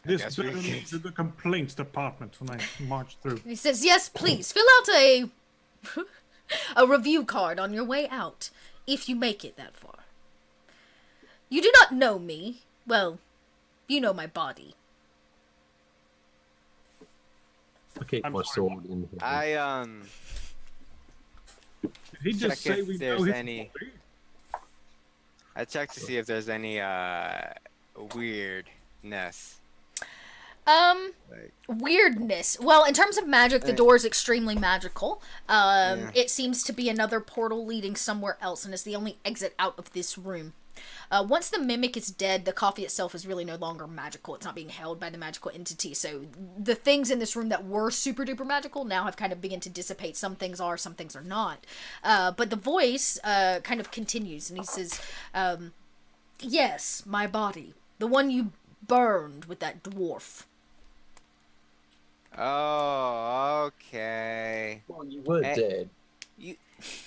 This guess we better can- lead to the complaints department when I march through. He says, yes, please, fill out a review card on your way out, if you make it that far. You do not know me. Well, you know my body. I keep I'm my sorry, sword in here. I Did he just Check say if we there's know his any- body? I checked to see if there's any weirdness. Like, Weirdness. Well, in terms of magic, the door is extremely magical. Yeah. It seems to be another portal leading somewhere else, and is the only exit out of this room. Once the mimic is dead, the coffee itself is really no longer magical. It's not being held by the magical entity. So the things in this room that were super duper magical now have kind of begun to dissipate. Some things are, some things are not. But the voice kind of continues, and he says, yes, my body. The one you burned with that dwarf. Oh, okay. Well, you were Hey. dead.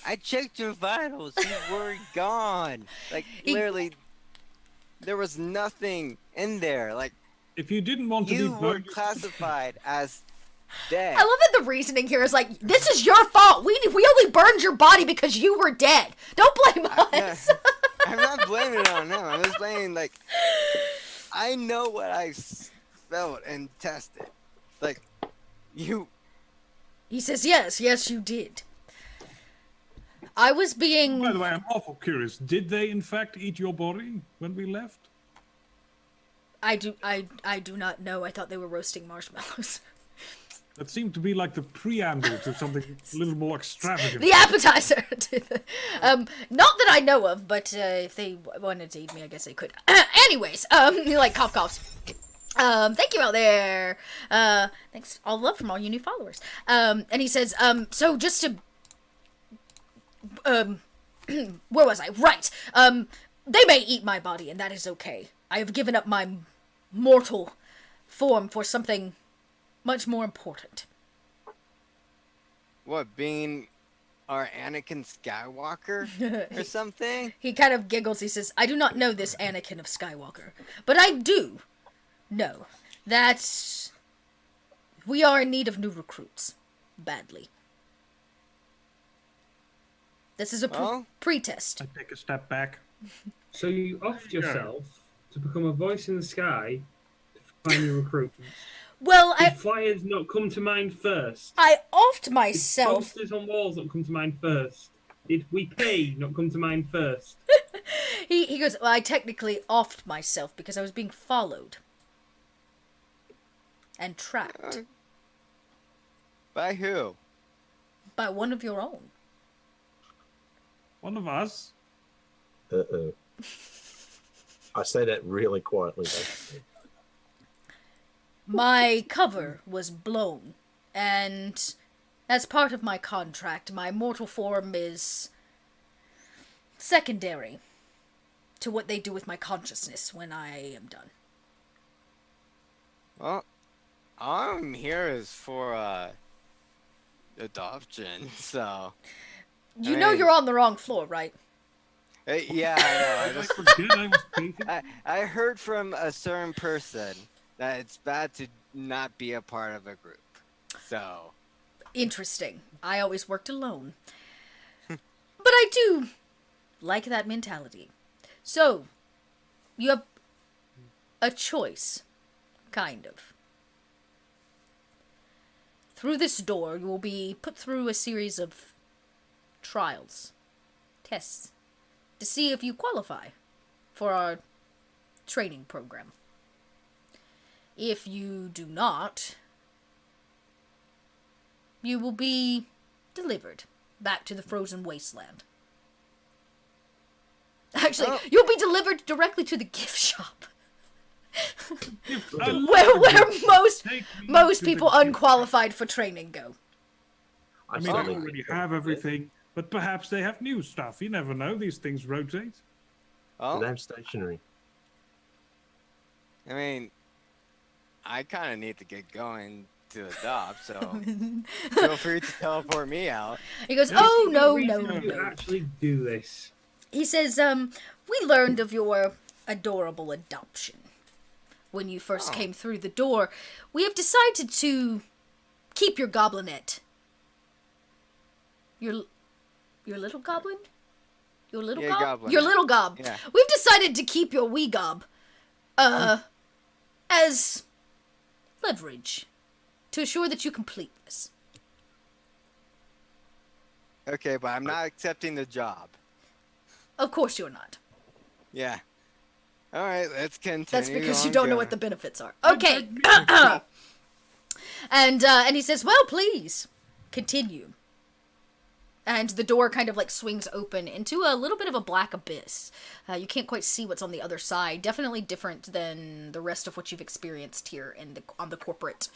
I checked your vitals. You were gone. Like, literally, there was nothing in there. Like, If you didn't want to you be were burned, classified as dead. I love that the reasoning here is like, this is your fault. We only burned your body because you were dead. Don't blame us. I'm not blaming it on him. I'm just blaming, like, I know what I felt and tested. Like, you... He says, yes, you did. I was being... By the way, I'm awful curious. Did they in fact eat your body when we left? I do not know. I thought they were roasting marshmallows. That seemed to be like the preamble to something a little more extravagant. The appetizer. Not that I know of, but if they wanted to eat me, I guess they could. Anyways, like cough coughs. Thank you out there. Thanks, all love from all you new followers. And he says, so just to, where was I? Right. They may eat my body, and that is okay. I have given up my mortal form for something much more important. What, being our Anakin Skywalker or something? He kind of giggles. He says, I do not know this Anakin of Skywalker, but I do know that we are in need of new recruits. Badly. This is a pretest. I take a step back. So you offed yourself to become a voice in the sky to find new recruitment. Well, Did flyers not come to mind first? I offed Did myself. posters on walls not come to mind first? Did we pay not come to mind first? He goes, well, I technically offed myself because I was being followed. And tracked. By who? By one of your own. One of us. Uh-oh. I say that really quietly, though. My cover was blown, and as part of my contract, my mortal form is secondary to what they do with my consciousness when I am done. Well, all I'm here is for, adoption, so... You know you're on the wrong floor, right? Yeah, I know. I forget I was painting. I heard from a certain person that it's bad to not be a part of a group. So. Interesting. I always worked alone. But I do like that mentality. So, you have a choice, kind of. Through this door, you will be put through a series of trials, tests, to see if you qualify for our training program. If you do not, you will be delivered back to the frozen wasteland. Actually, you'll be delivered directly to the gift shop. where most people unqualified for training go. I mean, I already have everything, but perhaps they have new stuff. You never know. These things rotate. Oh, They have stationery. I mean, I kind of need to get going to adopt, so feel free to teleport me out. He goes, oh, no. You actually do this. He says, we learned of your adorable adoption when you first came through the door. We have decided to keep your goblinette. Your little goblin? Your little gob? Goblin. Your little gob. Yeah. We've decided to keep your wee gob, as leverage to assure that you complete this. Okay, but I'm not accepting the job. Of course you're not. Yeah. All right, let's continue. That's because you on don't know going. what the benefits are. Okay. And he says, well, please, continue. And the door kind of like swings open into a little bit of a black abyss. You can't quite see what's on the other side. Definitely different than the rest of what you've experienced here in on the corporate.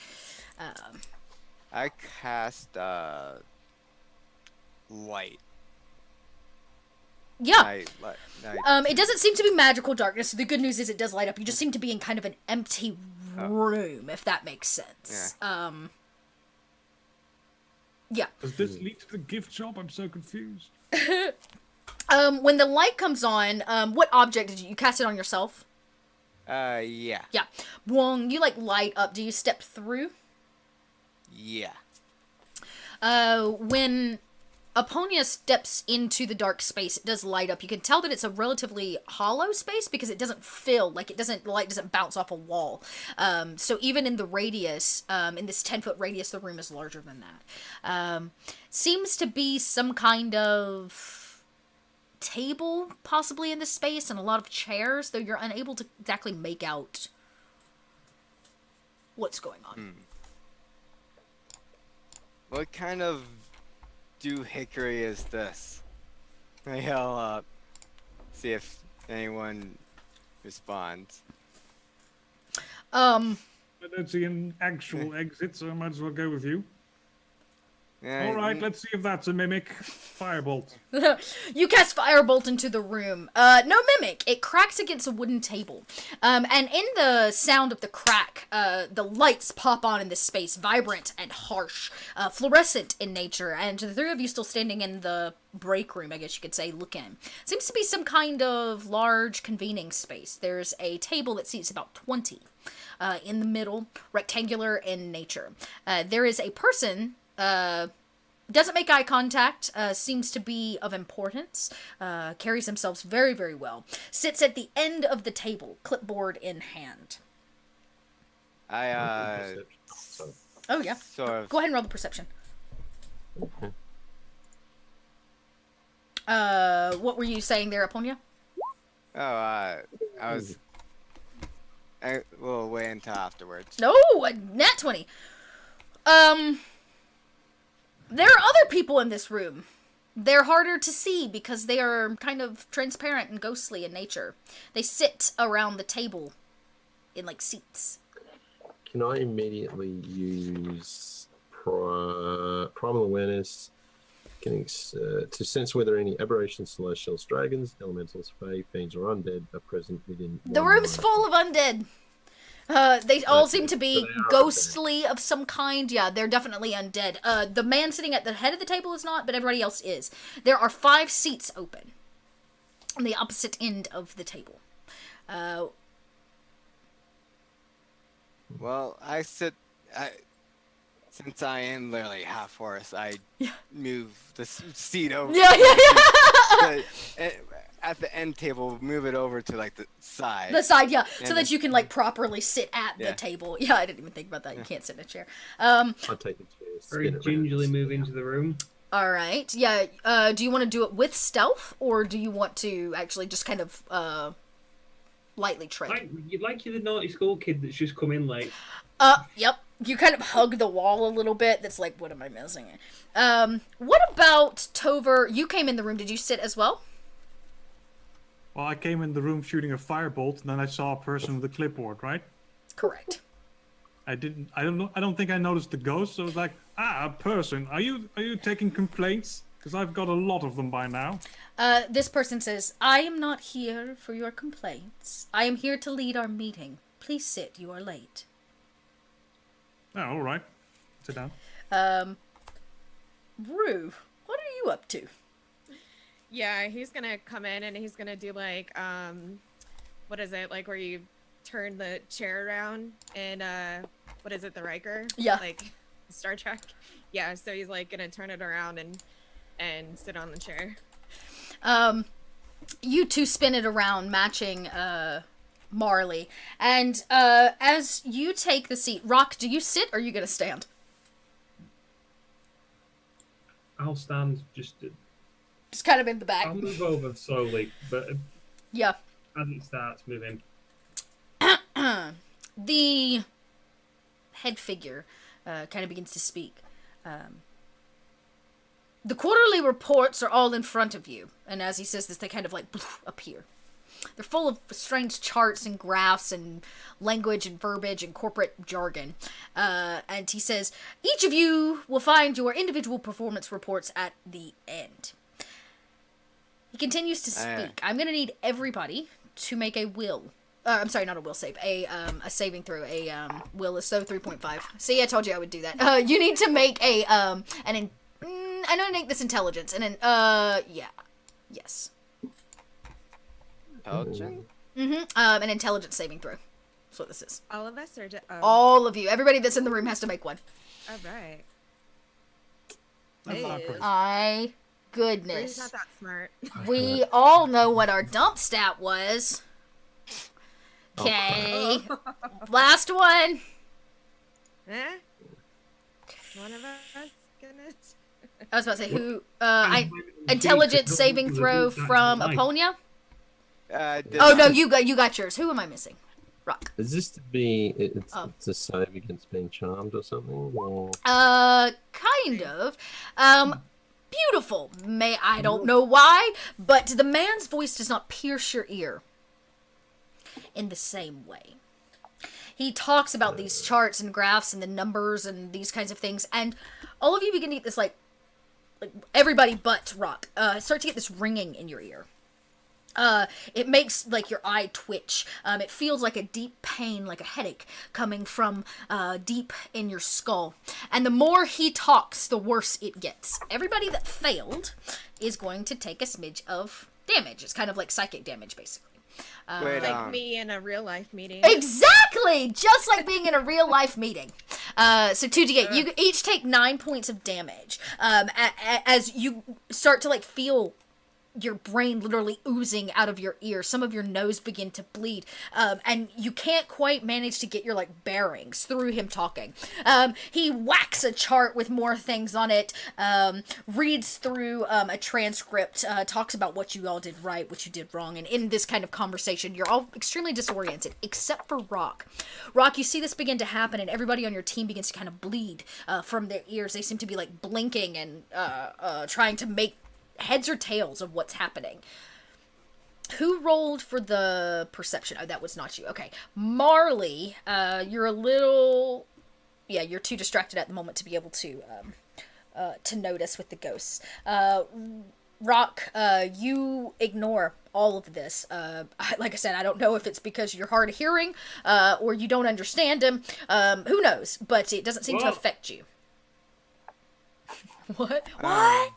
I cast light. Yeah. night. It doesn't seem to be magical darkness. So the good news is it does light up. You just seem to be in kind of an empty room, if that makes sense. Yeah. Does this lead to the gift shop? I'm so confused. When the light comes on, what object did you cast it on yourself? Yeah. Yeah. When you light up, do you step through? Yeah. When Aponia steps into the dark space, it does light up. You can tell that it's a relatively hollow space because it doesn't feel like the light doesn't bounce off a wall. So even in the radius, in this 10-foot radius, the room is larger than that. Seems to be some kind of table possibly in this space and a lot of chairs, though you're unable to exactly make out what's going on. What kind of doohickery is this? I yell up, see if anyone responds. I don't see an actual exit, so I might as well go with you. All right, let's see if that's a mimic. Firebolt. You cast Firebolt into the room. No mimic. It cracks against a wooden table. And in the sound of the crack, the lights pop on in this space, vibrant and harsh, fluorescent in nature. And the three of you still standing in the break room, I guess you could say, look in. Seems to be some kind of large convening space. There's a table that seats about 20 in the middle, rectangular in nature. There is a person... doesn't make eye contact, seems to be of importance, carries themselves very, very well. Sits at the end of the table, clipboard in hand. I, Oh, yeah. sort of... Go ahead and roll the perception. What were you saying there, Aponia? Oh, I was... We'll wait until afterwards. No, a nat 20. There are other people in this room. They're harder to see because they are kind of transparent and ghostly in nature. They sit around the table in, seats. Can I immediately use primal awareness to sense whether any aberrations, celestials, dragons, elementals, fae, fiends, or undead are present within... The room's full of undead. They all seem to be ghostly of some kind. Yeah, they're definitely undead. The man sitting at the head of the table is not, but everybody else is. There are 5 seats open on the opposite end of the table. Well, since I am literally half horse, I move the seat over. Yeah. At the end table, move it over to the side. The side, yeah, so that you can properly sit at the table. Yeah, I didn't even think about that. You can't sit in a chair. I'll take the chair. Very gingerly move into the room. All right. Yeah. Do you want to do it with stealth, or do you want to actually just kind of lightly tread? You're the naughty school kid that's just come in late. Yep. You kind of hug the wall a little bit. That's what am I missing? What about Tover? You came in the room. Did you sit as well? Well, I came in the room shooting a firebolt, and then I saw a person with a clipboard, right? Correct. I don't think I noticed the ghost, so I was like, a person. Are you taking complaints? Because I've got a lot of them by now. This person says, I am not here for your complaints. I am here to lead our meeting. Please sit, you are late. Oh, all right. Sit down. Rue, what are you up to? Yeah, he's gonna come in and he's gonna do what is it, where you turn the chair around in, what is it, the Riker? Yeah. Star Trek? Yeah, so he's gonna turn it around and sit on the chair. You two spin it around, matching, Marley. And, as you take the seat, Rock, do you sit or are you gonna stand? I'll stand just kind of in the back. I'll move over slowly, but yeah. As it starts moving. The head figure kind of begins to speak. The quarterly reports are all in front of you. And as he says this, they kind of appear. They're full of strange charts and graphs and language and verbiage and corporate jargon. And he says, each of you will find your individual performance reports at the end. He continues to speak. I'm gonna need everybody to make a will. I'm sorry, not a will save. A saving throw. Will is so 3.5. See, I told you I would do that. You need to make I'm gonna make this intelligence, and then yes. Intelligent? An intelligence saving throw. That's what this is. All of us, or just All of you, everybody that's in the room has to make one. All right. That's not great. My We're goodness. not that smart. We all know what our dump stat was. Okay. Last one. Eh? One of us gonna. I was about to say who. Intelligence saving throw from Aponia. Oh no, you got yours. Who am I missing? Rock. Is this to be? It's to save against being charmed or something? Or... Kind of. Beautiful. I don't know why, but the man's voice does not pierce your ear in the same way. He talks about these charts and graphs and the numbers and these kinds of things, and all of you begin to get this like everybody but Rock start to get this ringing in your ear. It makes like your eye twitch. It feels like a deep pain, like a headache coming from deep in your skull. And the more he talks, the worse it gets. Everybody that failed is going to take a smidge of damage. It's kind of like psychic damage, basically. Wait, Like me in a real life meeting. Exactly! Just like being in a real life meeting. So 2d8. You each take 9 points of damage. As you start to like feel your brain literally oozing out of your ear. Some of your nose begin to bleed. And you can't quite manage to get your like bearings through him talking. He whacks a chart with more things on it, reads through a transcript, talks about what you all did right, what you did wrong, and in this kind of conversation, you're all extremely disoriented, except for Rock. Rock, you see this begin to happen, and everybody on your team begins to kind of bleed from their ears. They seem to be like blinking and trying to make heads or tails of what's happening. Who rolled for the perception? Oh, that was not you. Okay. Marley, you're a little... Yeah, you're too distracted at the moment to be able to notice with the ghosts. Rock, you ignore all of this. Like I said, I don't know if it's because you're hard of hearing, or you don't understand him. Who knows? But it doesn't seem to affect you. What? What?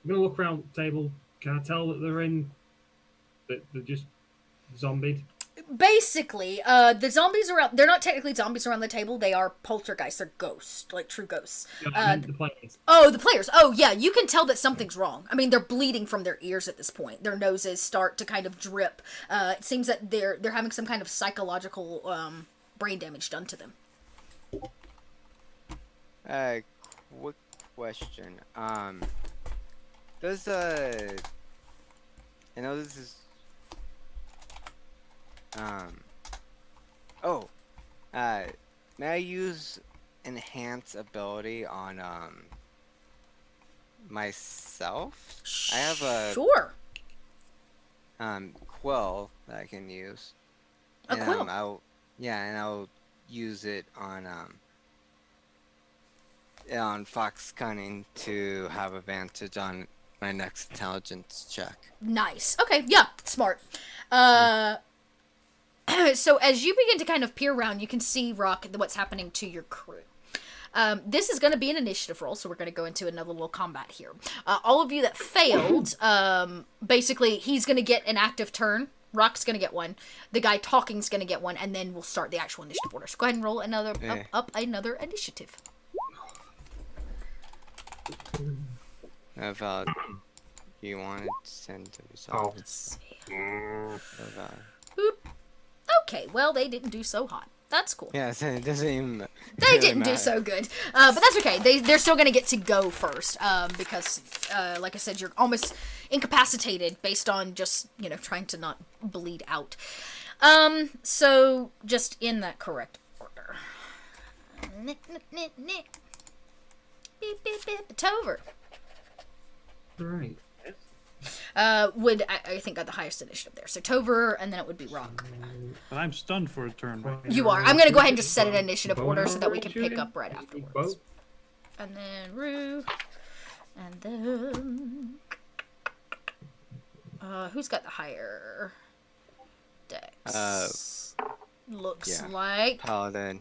I'm gonna look around the table. Can I tell that they're just zombied? Basically, the zombies around, they're not technically zombies around the table, they are poltergeists, they're ghosts, like true ghosts. I meant the players. Oh, the players. Oh, yeah, you can tell that something's wrong. I mean, they're bleeding from their ears at this point. Their noses start to kind of drip. It seems that they're having some kind of psychological brain damage done to them. Quick question. Does I know this is may I use enhance ability on myself? I have a Sure. quill that I can use. A quill? I'll use it on Fox Cunning to have advantage on my next intelligence check. Nice. Okay, yeah, smart. So as you begin to kind of peer around, you can see, Rock, what's happening to your crew. This is going to be an initiative roll, so we're going to go into another little combat here. All of you that failed, basically, he's going to get an active turn. Rock's going to get one. The guy talking's going to get one, and then we'll start the actual initiative order. So go ahead and roll another up another initiative. About you wanted to send the results. Let's see. Boop. Okay, well, they didn't do so hot. That's cool. Yeah, so it doesn't even. They didn't do so good, but that's okay. They're still gonna get to go first, because, like I said, you're almost incapacitated based on just trying to not bleed out. So just in that correct order. Nick. Beep beep beep. Tover. Right. Would I think got the highest initiative there. So Tover, and then it would be Rock. But I'm stunned for a turn right now. You are. I'm gonna go ahead and just set an initiative order so that we can pick up right afterwards. and then Rue, and then who's got the higher dex? Looks like Paladin.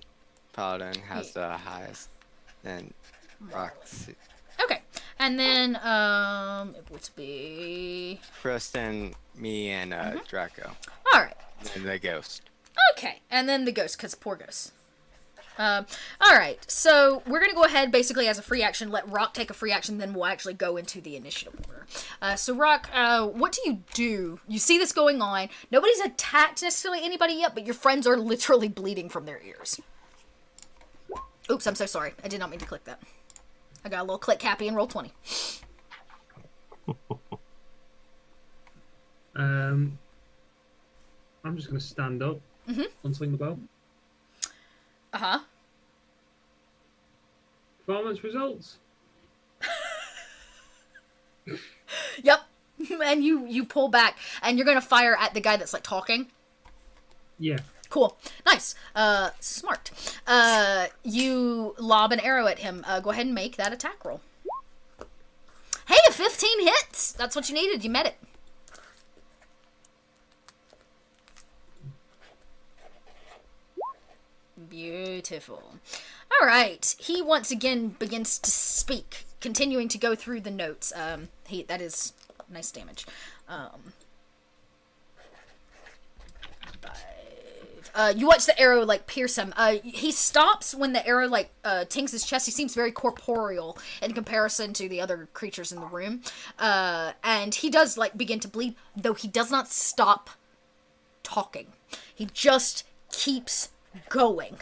Paladin has the highest. Then Raksha. Okay, and then it would be Kristen, me, and Draco. all right. And the ghost. Okay, and then the ghost, because poor ghost. All right, so we're going to go ahead, basically, as a free action, let Rock take a free action, then we'll actually go into the initiative order. So, Rock, what do? You see this going on. Nobody's attacked necessarily anybody yet, but your friends are literally bleeding from their ears. Oops, I'm so sorry. I did not mean to click that. I got a little click happy and roll 20. I'm just going to stand up, unsling the bow. Uh-huh. Performance results. Yep. And you pull back, and you're going to fire at the guy that's, like, talking. Yeah. Cool. Nice. Smart. You lob an arrow at him. Go ahead and make that attack roll. Hey, a 15 hits! That's what you needed. You met it. Beautiful. All right. He once again begins to speak, continuing to go through the notes. That is nice damage. 5. You watch the arrow like pierce him. He stops when the arrow like tings his chest. He seems very corporeal in comparison to the other creatures in the room. And he does like begin to bleed, though he does not stop talking. He just keeps going.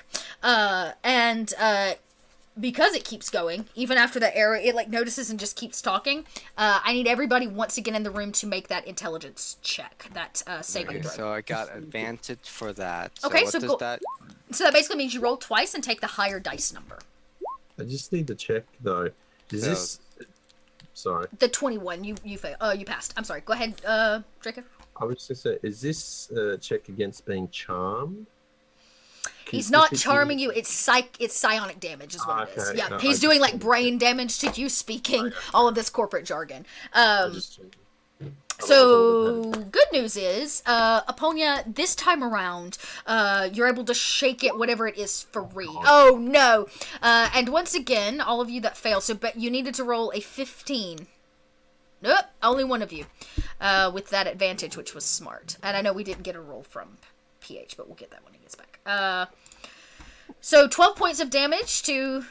Because it keeps going, even after the arrow, it like notices and just keeps talking. I need everybody once again in the room to make that intelligence check, that saving throw. So I got advantage for that. So Okay, what so does go. that? So that basically means you roll twice and take the higher dice number. I just need to check though. Is So- this? Sorry, The 21, you failed. You passed. I'm sorry. Go ahead, Draco. I was just say, is this check against being charmed? He's not charming you. It's psionic damage is what it is. Okay. Yeah, No, he's I doing just- like brain damage to you speaking all of this corporate jargon. So So, good news is, Aponia, this time around, you're able to shake it, whatever it is, free. Oh, no. And once again, all of you that fail, but you needed to roll a 15. Nope, only one of you, with that advantage, which was smart. And I know we didn't get a roll from PH, but we'll get that when he gets back. So 12 points of damage to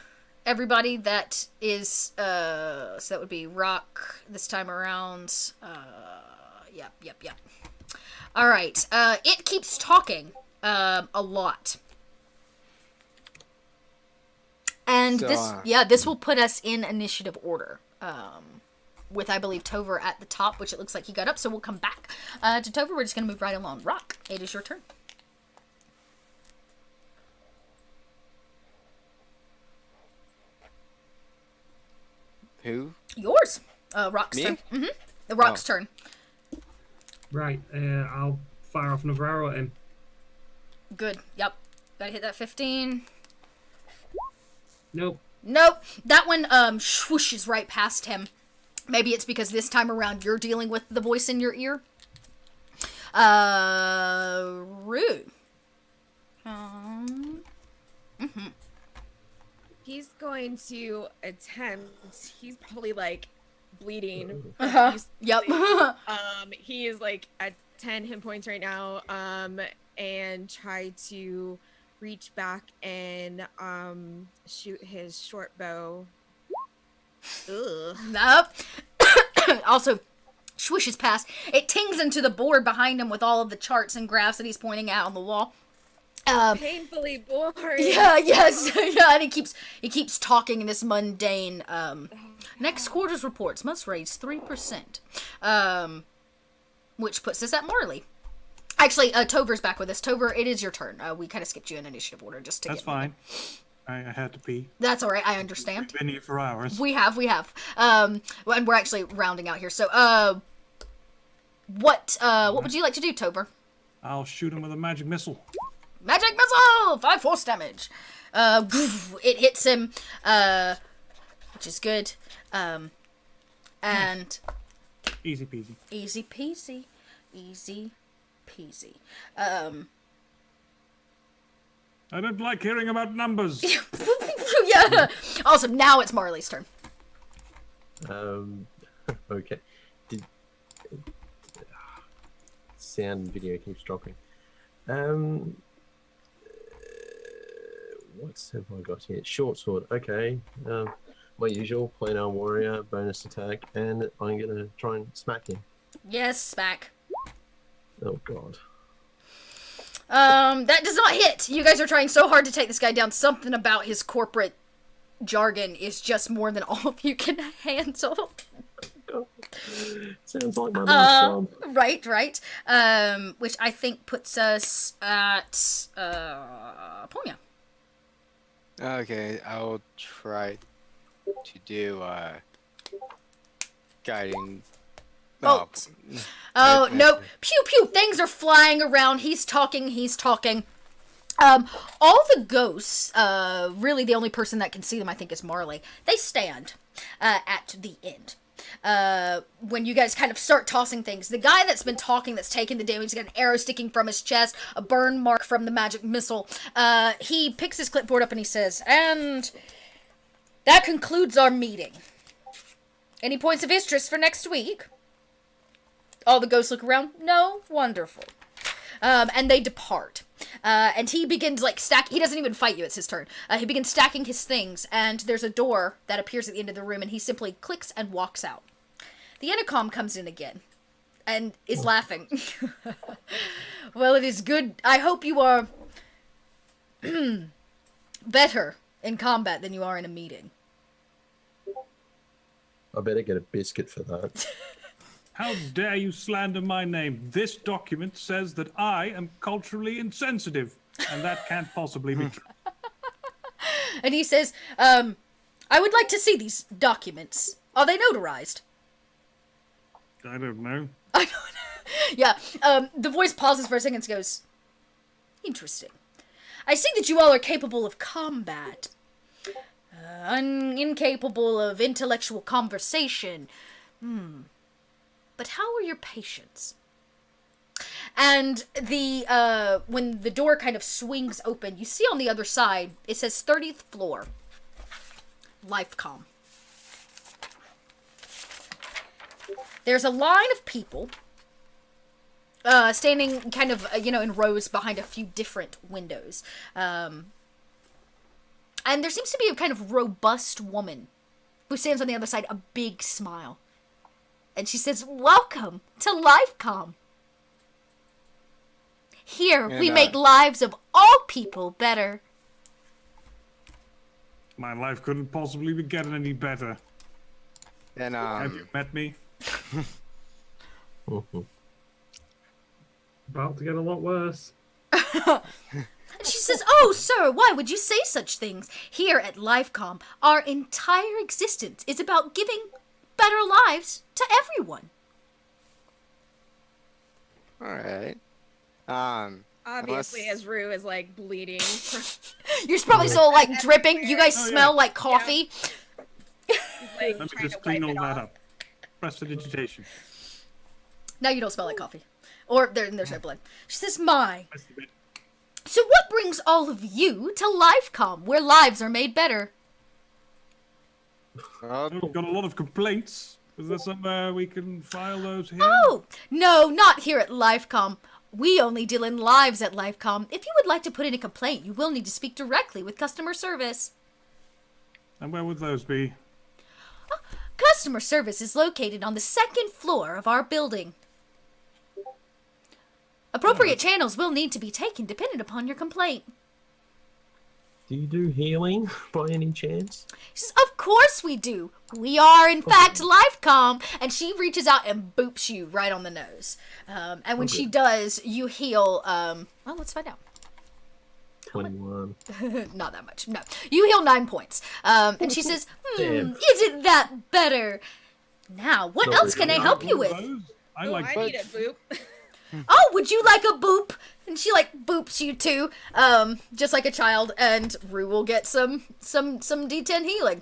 everybody that is, so that would be Rock this time around. Yep. All right. It keeps talking, a lot. And So, this will put us in initiative order. With, I believe, Tover at the top, which it looks like he got up, so we'll come back to Tover. We're just going to move right along. Rock, it is your turn. Who? Yours. Rock's Me? turn. Mm-hmm. The Rock's turn. Right. I'll fire off another arrow at him. Good. Yep. Gotta hit that 15. Nope. Nope. That one swooshes right past him. Maybe it's because this time around you're dealing with the voice in your ear. Rue. He's going to attempt. He's probably like bleeding. Uh-huh. He's- Yep. He is like at 10 hit points right now. And try to reach back and shoot his short bow. Ugh. Nope. Also, swishes past. It tings into the board behind him with all of the charts and graphs that he's pointing out on the wall. Painfully boring. Yeah, yes, yeah, and he keeps talking in this mundane, next quarter's reports must raise 3%, which puts us at Marley. Actually, Tover's back with us. Tover, it is your turn. We kind of skipped you in initiative order just to That's get fine. I had to pee. That's all right, I understand. We've been here for hours. We have. And we're actually rounding out here. So, what would you like to do, Tover? I'll shoot him with a magic missile. Magic missile! 5 force damage. It hits him. which is good. And Easy peasy. easy peasy, easy peasy. I don't like hearing about numbers. Yeah. Awesome. Now it's Marley's turn. Okay. Sound and video keeps dropping. What have I got here? Short sword. Okay. My usual plain old warrior, bonus attack, and I'm gonna try and smack him. Yes, smack. Oh god. That does not hit. You guys are trying so hard to take this guy down. Something about his corporate jargon is just more than all of you can handle. God. Sounds like my last job. Right. Which I think puts us at Ponya. Okay, I'll try to do guiding. Bolt. Oh, nope. Pew pew. Things are flying around. He's talking. All the ghosts, really the only person that can see them, I think, is Marley. They stand at the end. When you guys kind of start tossing things. The guy that's been talking, that's taken the damage, he's got an arrow sticking from his chest, a burn mark from the magic missile. He picks his clipboard up and he says, and that concludes our meeting. Any points of interest for next week? All the ghosts look around. No? Wonderful. And they depart. And he begins, he doesn't even fight you, it's his turn. He begins stacking his things, and there's a door that appears at the end of the room, and he simply clicks and walks out. The intercom comes in again, and is laughing. Well, it is good. I hope you are better in combat than you are in a meeting. I better get a biscuit for that. How dare you slander my name? This document says that I am culturally insensitive, and that can't possibly be true. And he says, I would like to see these documents. Are they notarized? I don't know. I don't know. Yeah, the voice pauses for a second and goes, interesting. I see that you all are capable of combat. Incapable of intellectual conversation. But how are your patience? And when the door kind of swings open, you see on the other side, it says 30th floor, Lifecom. There's a line of people standing kind of, in rows behind a few different windows. And there seems to be a kind of robust woman who stands on the other side, a big smile. And she says, welcome to Lifecom. Here, we make lives of all people better. My life couldn't possibly be getting any better. Then, Have you met me? About to get a lot worse. She says, oh, sir, why would you say such things? Here at Lifecom, our entire existence is about giving better lives to everyone. Alright. Obviously, as Rue is bleeding. You're probably still dripping. You guys smell like coffee. He's, Let me trying just to clean wipe all it that off. up. Prestidigitation. Now you don't smell like coffee. Or there's no blood. She says, my. That's the bit. So what brings all of you to Lifecom, where lives are made better? We've got a lot of complaints. Is there somewhere we can file those here? Oh, no, not here at Lifecom. We only deal in lives at Lifecom. If you would like to put in a complaint, you will need to speak directly with customer service. And where would those be? Customer service is located on the 2nd floor of our building. Appropriate channels will need to be taken dependent upon your complaint. Do you do healing by any chance? She says, of course we do. We are, in fact, Lifecom. And she reaches out and boops you right on the nose. And when she does, you heal, well, let's find out. 21. Not that much, no. You heal 9 points. And she says, isn't that better? Now, what Not else can I really. help you with? Those? I Oh, like I need a boop. Oh, would you like a boop? And she boops you too, just like a child, and Rue will get some D10 healing.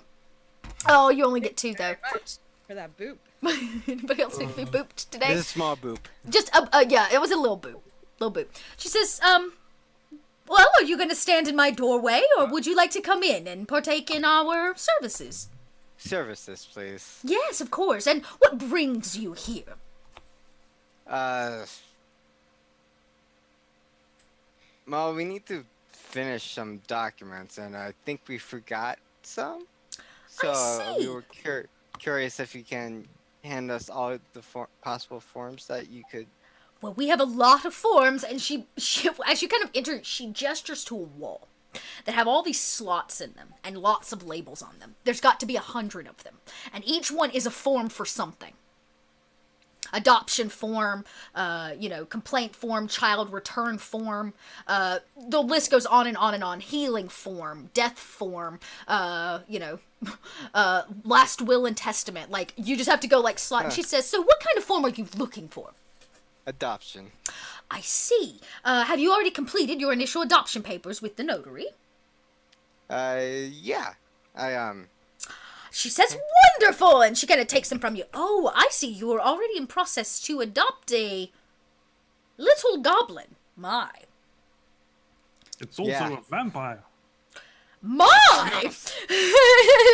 Oh, you only get 2 though. Very much for that boop. Anybody else need to be booped today? It's a small boop. Just yeah, it was a little boop. Little boop. She says, well, are you going to stand in my doorway, or would you like to come in and partake in our services? Services, please. Yes, of course. And what brings you here? Well, we need to finish some documents, and I think we forgot some. So see. we were curious if you can hand us all the possible forms that you could. Well, we have a lot of forms, and she as you kind of enter, she gestures to a wall that have all these slots in them and lots of labels on them. There's got to be 100 of them, and each one is a form for something. Adoption form, complaint form, child return form. The list goes on and on and on. Healing form, death form, last will and testament. Like, you just have to go like slot. And she says, so what kind of form are you looking for? Adoption. I see. Have you already completed your initial adoption papers with the notary? Yeah. She says, wonderful! And she kind of takes them from you. Oh, I see. You are already in process to adopt a little goblin. My. It's also Yeah. a vampire. My!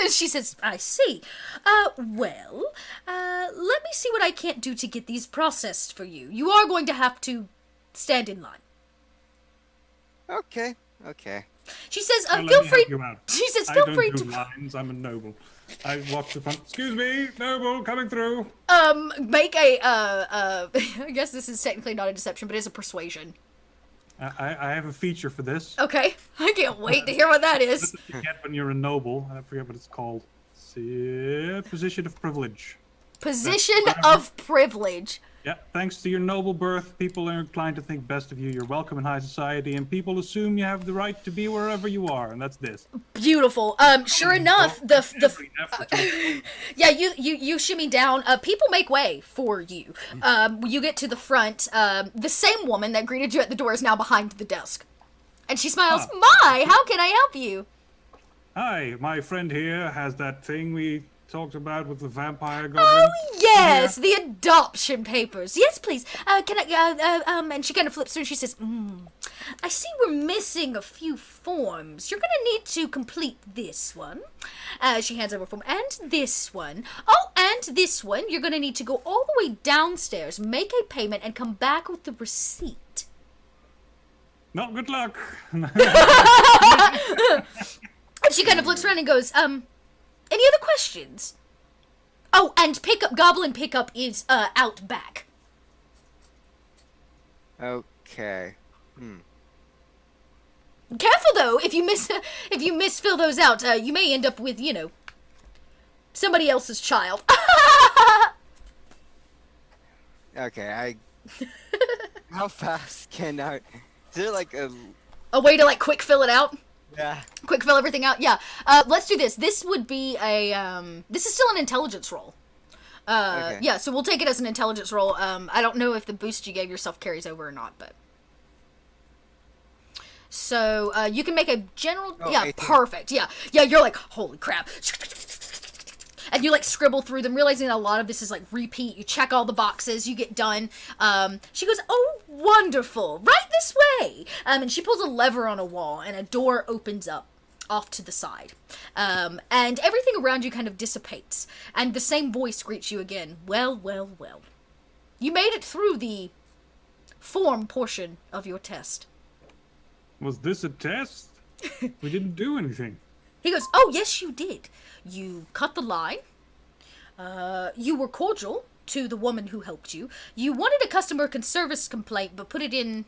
She says, I see. Let me see what I can't do to get these processed for you. You are going to have to stand in line. Okay. She says, Now let feel me free. help you out. She says, I feel don't free do to. lines. I'm a noble. I walk the front. Excuse me, noble, coming through. Make a, I guess this is technically not a deception, but it's a persuasion. I have a feature for this. Okay. I can't wait to hear what that is. That's what you get when you're a noble. I forget what it's called. Position of privilege. Position of privilege. Yeah, thanks to your noble birth, people are inclined to think best of you. You're welcome in high society, and people assume you have the right to be wherever you are, and that's this. Beautiful. Sure enough, Every effort to- yeah, you shimmy down. People make way for you. You get to the front. The same woman that greeted you at the door is now behind the desk, and she smiles. My, how can I help you? Hi, my friend here has that thing we talked about with the vampire goblin. Oh yes, the adoption papers. Yes, please. Can I? And she kind of flips through and she says, I see we're missing a few forms. You're gonna need to complete this one. She hands over a form, and this one. Oh, and this one. You're gonna need to go all the way downstairs, make a payment, and come back with the receipt. Not good luck. And she kind of looks around and goes, any other questions? Oh, and goblin pickup is out back. Okay. Careful though, if you misfill those out, you may end up with, somebody else's child. Okay, how fast can I... Is there like A way to quick fill it out? Yeah. Quick fill everything out? Yeah. Let's do this. This would be this is still an intelligence roll. Okay. Yeah, so we'll take it as an intelligence roll. I don't know if the boost you gave yourself carries over or not, but... So, you can make a general... Oh, yeah, 18. perfect. Yeah, you're like, holy crap. And you, scribble through them, realizing a lot of this is, repeat. You check all the boxes, you get done. She goes, oh, wonderful. Right this way. And she pulls a lever on a wall, and a door opens up off to the side. And everything around you kind of dissipates. And the same voice greets you again. Well. You made it through the form portion of your test. Was this a test? We didn't do anything. He goes, oh, yes, you did. You cut the line. You were cordial to the woman who helped you. You wanted a customer service complaint, but put it in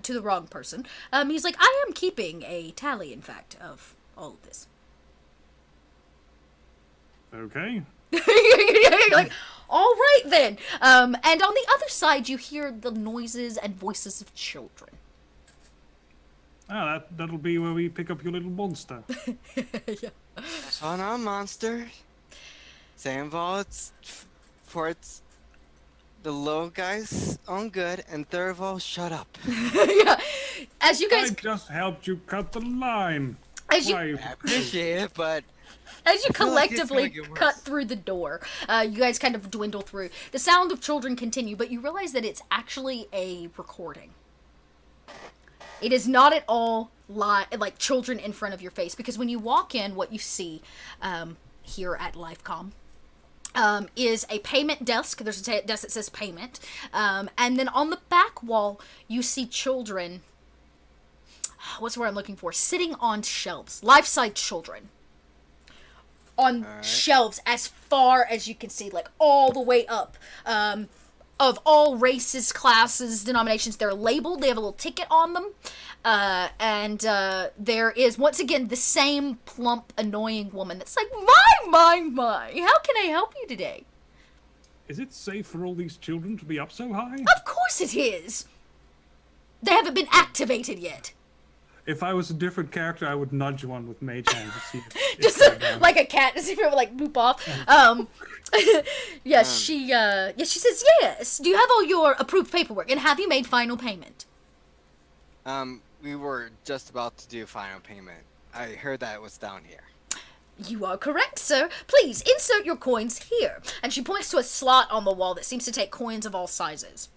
to the wrong person. He's like, I am keeping a tally, in fact, of all of this. Okay. You're like, all right, then. And on the other side, you hear the noises and voices of children. Ah, that'll be where we pick up your little monster. Yeah. That's on our monster. Second of all, it's the little guy's own good, and third of all, shut up. Yeah. As you I guys... just helped you cut the line. As you... Why? I appreciate it, but As you I feel like it's gonna collectively get worse. cut through the door, you guys kind of dwindle through. The sound of children continue, but you realize that it's actually a recording. It is not at all like children in front of your face, because when you walk in, what you see here at LifeCom is a payment desk. There's a desk that says payment. And then on the back wall, you see children. What's the word I'm looking for? Sitting on shelves. Life-size children. On shelves as far as you can see, like all the way up. Of all races, classes, denominations. They're labeled. They have a little ticket on them. And there is, once again, the same plump, annoying woman that's like, my, how can I help you today? Is it safe for all these children to be up so high? Of course it is. They haven't been activated yet. If I was a different character, I would nudge one with mage hand to see if Just like a cat, as if it would like boop off. She says yes. Do you have all your approved paperwork, and have you made final payment? We were just about to do final payment. I heard that it was down here. You are correct, sir. Please insert your coins here. And she points to a slot on the wall that seems to take coins of all sizes.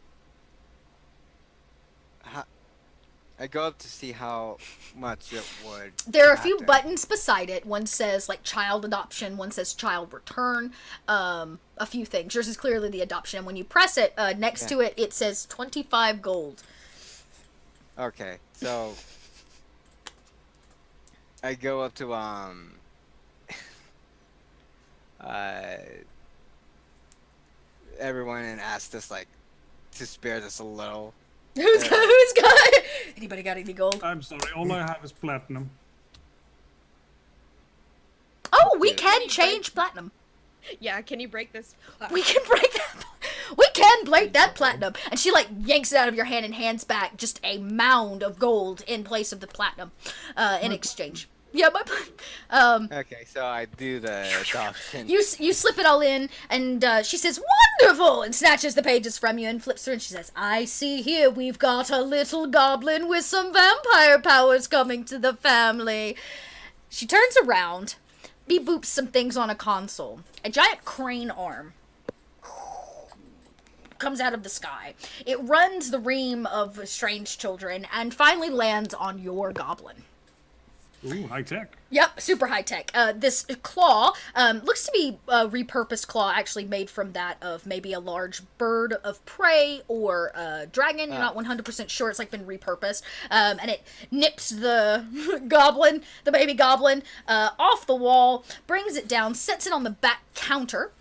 I go up to see how much it would. There are a few happen. buttons beside it. One says like child adoption, one says child return, a few things. Yours is clearly the adoption. And when you press it, next to it, it says 25 gold. Okay, so I go up to everyone and ask this like to spare this a little. Who's got anybody got any gold? I'm sorry, all I have is platinum. Oh, we can change platinum. Yeah, can you break this? We can break that. We can break that platinum. And she like yanks it out of your hand and hands back just a mound of gold in place of the platinum in exchange. Yeah, Okay, so I do the adoption. You slip it all in, and she says, "Wonderful!" and snatches the pages from you and flips through, and she says, "I see here we've got a little goblin with some vampire powers coming to the family." She turns around, beep boops some things on a console. A giant crane arm comes out of the sky. It runs the ream of strange children and finally lands on your goblin. Ooh, high tech. Yep, super high tech. This claw looks to be a repurposed claw, actually made from that of maybe a large bird of prey or a dragon. You're not 100% sure. It's like been repurposed. And it nips the goblin, the baby goblin, off the wall, brings it down, sets it on the back counter.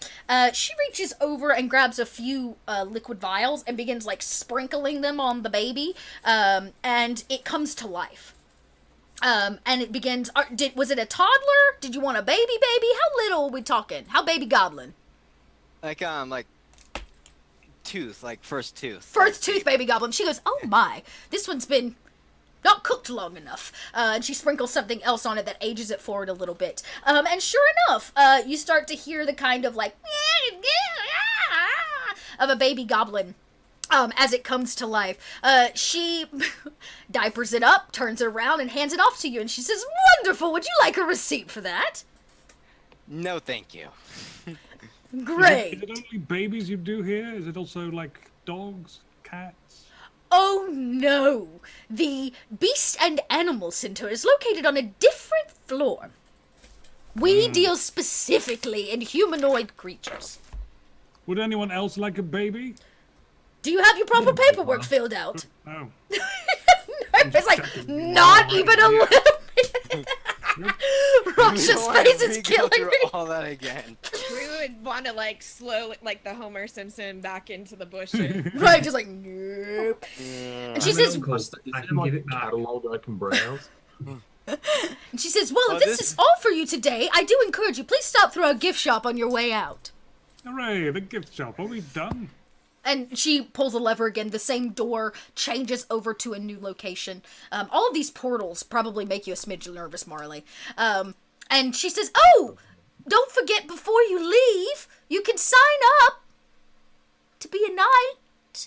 She reaches over and grabs a few liquid vials and begins like sprinkling them on the baby. And it comes to life. And it begins. Was it a toddler? Did you want a baby? How little are we talking? How baby goblin? Like tooth, like first tooth. First tooth baby goblin. She goes, "Oh my, this one's been not cooked long enough." And she sprinkles something else on it that ages it forward a little bit. And sure enough, you start to hear the kind of like of a baby goblin. As it comes to life, she diapers it up, turns it around, and hands it off to you. And she says, "Wonderful! Would you like a receipt for that?" No, thank you. Great. Is it only babies you do here? Is it also like dogs, cats? Oh no! The Beast and Animal Center is located on a different floor. We deal specifically in humanoid creatures. Would anyone else like a baby? Do you have your proper paperwork filled out? Oh. It's like, not even a little bit. Raksha's face is killing through me. all that again. We would want to like slow like the Homer Simpson back into the bushes. Right, just like, nope. And she says, Is I there can like give a it back. catalogue I can browse? and she says, well, Oh, if this this- is all for you today, I do encourage you, please stop through our gift shop on your way out. Hooray, the gift shop. Are we done? And she pulls a lever again. The same door changes over to a new location. All of these portals probably make you a smidge nervous, Marley. And she says, "Oh, don't forget before you leave, you can sign up to be a knight."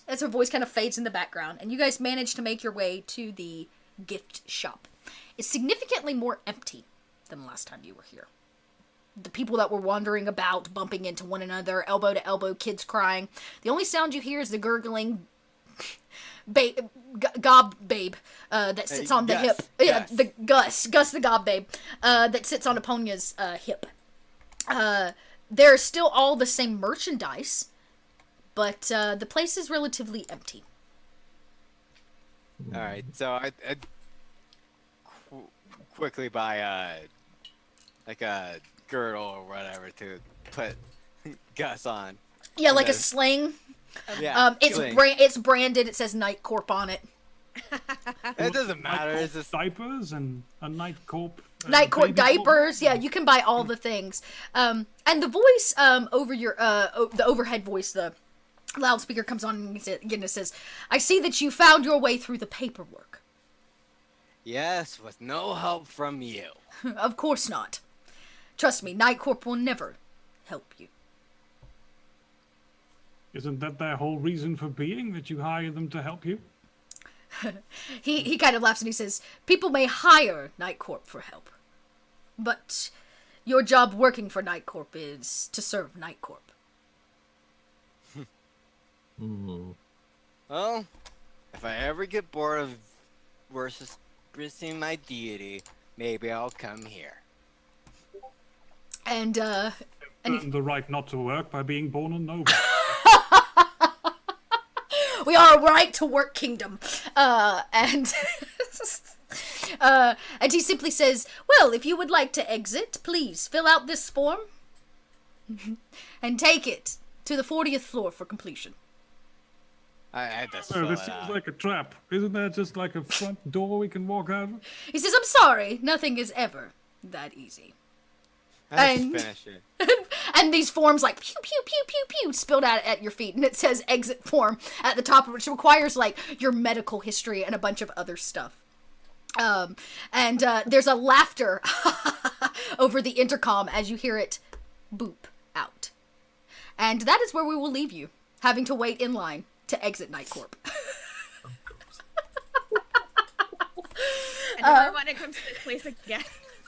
As her voice kind of fades in the background. And you guys manage to make your way to the gift shop. It's significantly more empty than the last time you were here. the people that were wandering about, bumping into one another, elbow to elbow, kids crying. The only sound you hear is the gurgling gob babe that sits on the Gus, hip. Gus. Yeah, the Gus the gob babe that sits on Eponia's hip. There's still all the same merchandise, but the place is relatively empty. All right, so I quickly buy like a girdle or whatever to put Gus on. Yeah, like a Yes. sling. Yeah, It's sling. it's branded. It says Night Corp on it. It doesn't matter. It's just diapers and a Night Corp. Night Corp baby diapers. Yeah, you can buy all the things. And the voice over your the overhead voice, the loudspeaker comes on and again it says, "I see that you found your way through the paperwork." yes, with no help from you. Of course not. Trust me, Night Corp will never help you. Isn't that their whole reason for being, that you hire them to help you? He kind of laughs and he says, "People may hire Night Corp for help, but your job working for Night Corp is to serve Night Corp." Well, if I ever get bored of worshiping my deity, maybe I'll come here. And Earned the right not to work by being born a noble. we are a right to work kingdom. And and he simply says, "Well, if you would like to exit, please fill out this form and take it to the 40th floor for completion." I had to So fill this it seems out. like a trap. Isn't there just like a front door we can walk out of? He says, "I'm sorry, nothing is ever that easy." I just and- finished it. And these forms like pew pew pew pew pew spilled out at your feet, and it says exit form at the top, which requires like your medical history and a bunch of other stuff. And there's a laughter over the intercom as you hear it boop out. And that is where we will leave you, having to wait in line to exit Night Corp. I never want to come to this place again.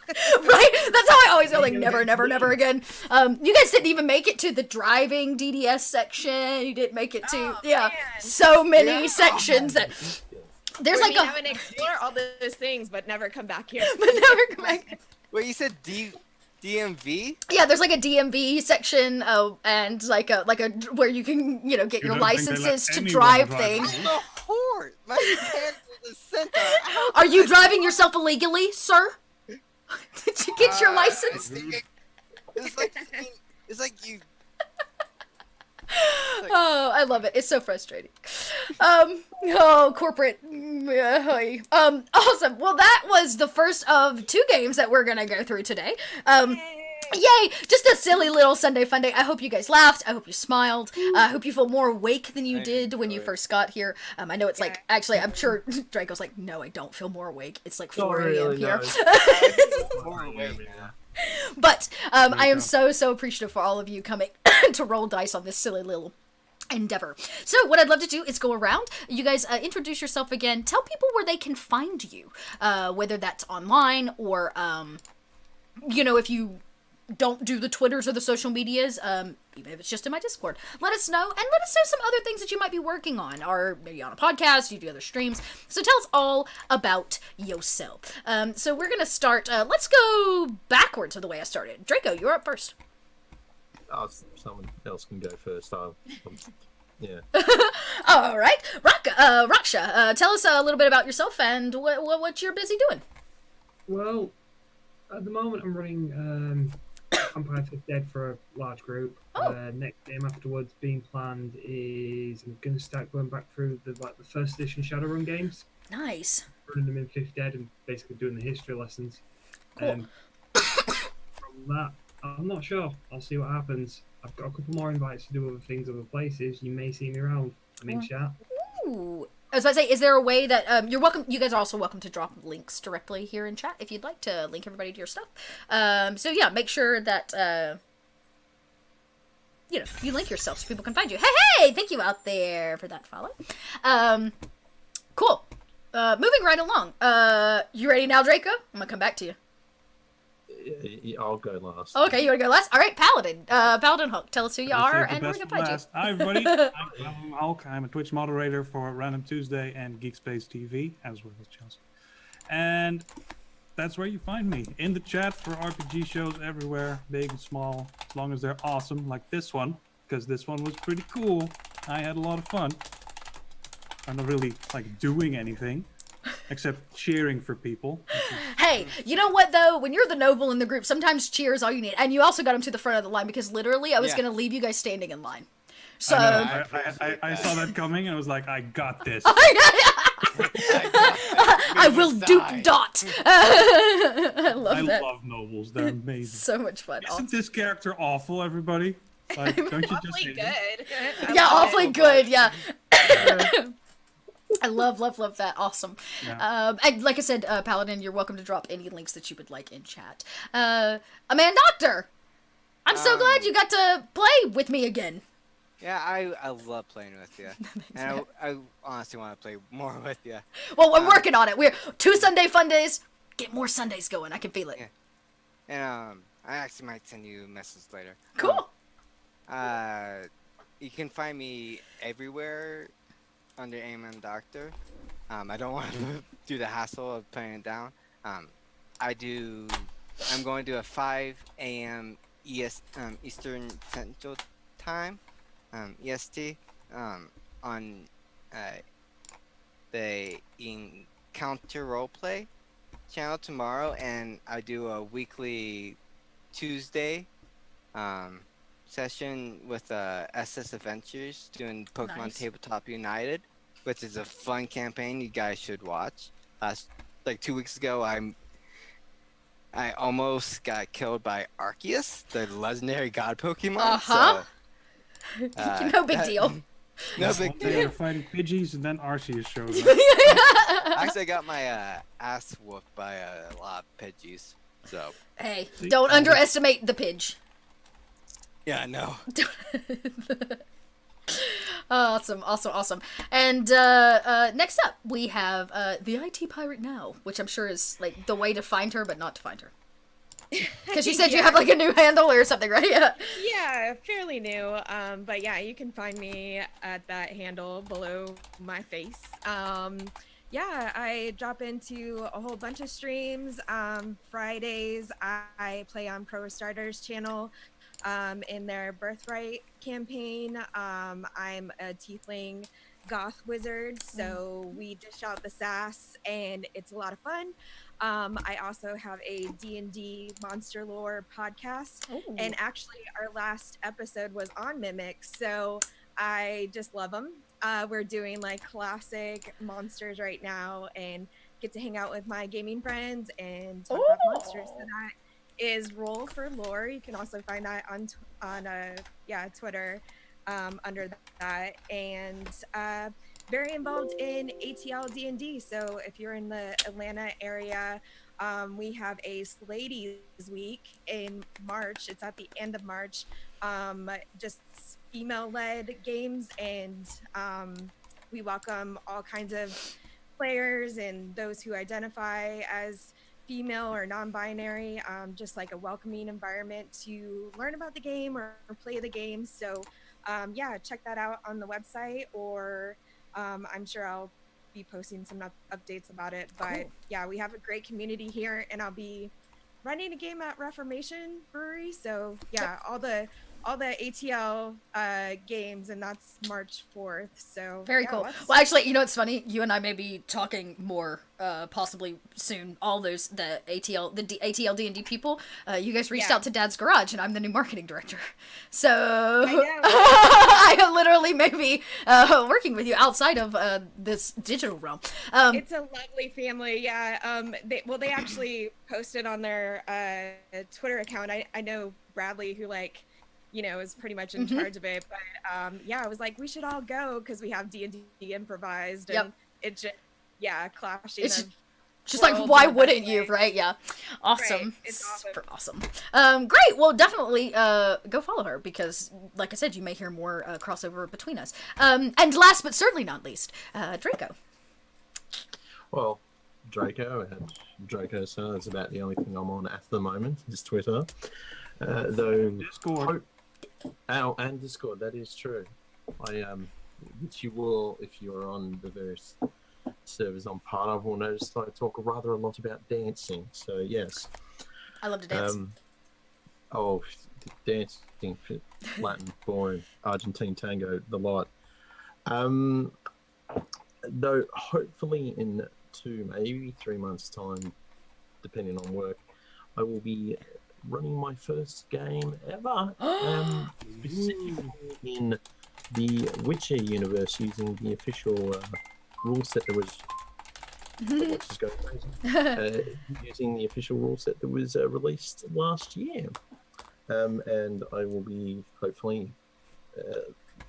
Right? That's how I always go, like, never, never, never again. You guys didn't even make it to the driving DDS section. You didn't make it to, Man. so many sections that there's I like I want to explore all those things, but never come back here. but never come back. Wait, you said DMV? Yeah, there's like a DMV section, and like a where you can, get You your don't think they let licenses to anyone drive drive things. around? I'm a whore. My character's a centaur. How Are you driving yourself illegally, sir? Did you get your license? It's like you. Oh, I love it. It's so frustrating. Corporate. Awesome. Well, that was the first of 2 games that we're gonna go through today. Yay! Just a silly little Sunday fun day. I hope you guys laughed. I hope you smiled. I hope you feel more awake than you I did when you enjoyed it. first got here. I know it's like, actually, I'm sure Draco's like, no, I don't feel more awake. It's like 4 Not a.m. really, here. no. More awake now. But I am go. so appreciative for all of you coming to roll dice on this silly little endeavor. So what I'd love to do is go around. You guys introduce yourself again. Tell people where they can find you, whether that's online or, if you don't do the Twitters or the social medias, even if it's just in my Discord. Let us know, and let us know some other things that you might be working on, or maybe on a podcast, you do other streams. So tell us all about yourself. So we're gonna start, let's go backwards to the way I started. Draco, you're up first. Oh, someone else can go first. Yeah. All right, Raksha, tell us a little bit about yourself and what you're busy doing. Well, at the moment I'm running Vampire 5th Dead for a large group. Oh. Next game afterwards being planned is I'm going to start going back through the first edition Shadowrun games, Nice. running them in 5th Dead and basically doing the history lessons. Cool. From that, I'm not sure. I'll see what happens. I've got a couple more invites to do other things, other places. You may see me around. I'm in chat. Ooh. I was about to say, is there a way that you're welcome? You guys are also welcome to drop links directly here in chat if you'd like to link everybody to your stuff. So yeah, make sure that you link yourself so people can find you. Hey, thank you out there for that follow. Cool. Moving right along. You ready now, Draco? I'm gonna come back to you. I'll go last. Okay, you want to go last? All right, Paladin. Paladin Hulk, tell us who you are and where we can find you. Hi, everybody. I'm Paladin Hulk. I'm a Twitch moderator for Random Tuesday and Geekspace TV, as well as Chelsea. And that's where you find me. In the chat for RPG shows everywhere, big and small, as long as they're awesome, like this one, because this one was pretty cool. I had a lot of fun. I'm not really, like, doing anything. Except cheering for people. Hey, you know what though? When you're the noble in the group, sometimes cheer is all you need. And you also got him to the front of the line because literally I was going to leave you guys standing in line. So I saw that coming and I was like, I got this. I will dupe Dot. I love that. I love nobles. They're amazing. So much fun. Isn't this character awful, everybody? Like, don't you just Awfully good? Yeah, awfully good. Yeah. I love that. Awesome. Yeah. And like I said, Paladin, you're welcome to drop any links that you would like in chat. A Man Doctor, I'm so glad you got to play with me again. Yeah, I love playing with you. And I honestly want to play more with you. Well, I'm working on it. We're 2 Sunday fun days. Get more Sundays going. I can feel it. Yeah. And I actually might send you a message later. Cool. You can find me everywhere under Amen Doctor. I don't want to do the hassle of putting it down. I'm going to do a 5 a.m. Eastern Central Time, EST, on the Encounter Roleplay channel tomorrow, and I do a weekly Tuesday session with SS Adventures doing Pokemon Nice. Tabletop United, which is a fun campaign you guys should watch. Like 2 weeks ago, I almost got killed by Arceus, the legendary god Pokemon. Uh-huh. So, No big deal. No big One day deal. you're fighting Pidgeys and then Arceus showed up. Actually, I got my ass whooped by a lot of Pidgeys. So Hey, See? don't underestimate the Pidge. yeah, no. Awesome. And next up, we have the IT Pirate Now, which I'm sure is like the way to find her, but not to find her. Because you said you have like a new handle or something, right? Yeah, fairly new. But yeah, you can find me at that handle below my face. Yeah, I drop into a whole bunch of streams. Fridays, I play on Pro Starters channel in their Birthright campaign. I'm a tiefling goth wizard, so we dish out the sass, and it's a lot of fun. I also have a D&D monster lore podcast, and actually our last episode was on mimics, so I just love them. We're doing like classic monsters right now, and get to hang out with my gaming friends and talk about monsters. So that is Roll for Lore. You can also find that on Twitter under that, and very involved in ATL D&D. So if you're in the Atlanta area, we have a Ladies Week in March. It's at the end of March. Just female-led games, and we welcome all kinds of players and those who identify as female or non-binary, just like a welcoming environment to learn about the game or play the game. So yeah, check that out on the website, or I'm sure I'll be posting some updates about it. But cool. Yeah, we have a great community here, and I'll be running a game at Reformation Brewery. So yeah, all the ATL games, and that's March 4th. So very yeah, cool. Well, actually, you know what's funny? You and I may be talking more possibly soon. All those the ATL D&D people. You guys reached out to Dad's Garage, and I'm the new marketing director. So I am literally maybe working with you outside of this digital realm. It's a lovely family. Yeah. They actually posted on their Twitter account. I know Bradley, who is pretty much in charge of it. But yeah, I was like, we should all go because we have D&D improvised, and it just clashing. It's just like, why wouldn't you, right? Yeah, awesome. Right. It's super awesome. Great. Well, definitely go follow her because, like I said, you may hear more crossover between us. And last but certainly not least, Draco. Well, Draco at Draco, so that's about the only thing I'm on at the moment is Twitter. Though Discord. And Discord, that is true. Which you will, if you're on the various servers I'm part of, will notice that I talk rather a lot about dancing. So yes. I love to dance. Dancing, Latin, boring, Argentine tango, the lot. Though hopefully in 2, maybe 3 months' time, depending on work, I will be running my first game ever, specifically in the Witcher universe, using the official rule set that was. Just go crazy. Using the official rule set that was released last year, and I will be hopefully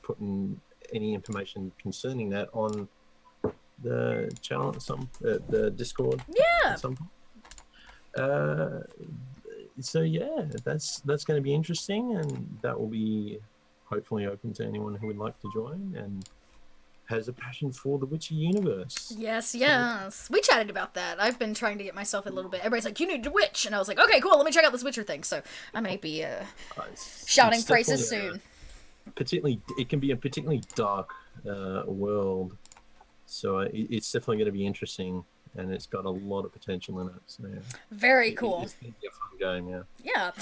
putting any information concerning that on the channel at the Discord. Yeah. At some point. So yeah, that's going to be interesting, and that will be hopefully open to anyone who would like to join and has a passion for the Witcher universe. Yes. We chatted about that. I've been trying to get myself a little bit. Everybody's like, you need to witch. And I was like, okay, cool, let me check out this Witcher thing. So I might be shouting it's praises soon. It can be a particularly dark world. So it's definitely going to be interesting. And it's got a lot of potential in it. So, yeah. Very cool. It's going to be a fun game, yeah. Yeah.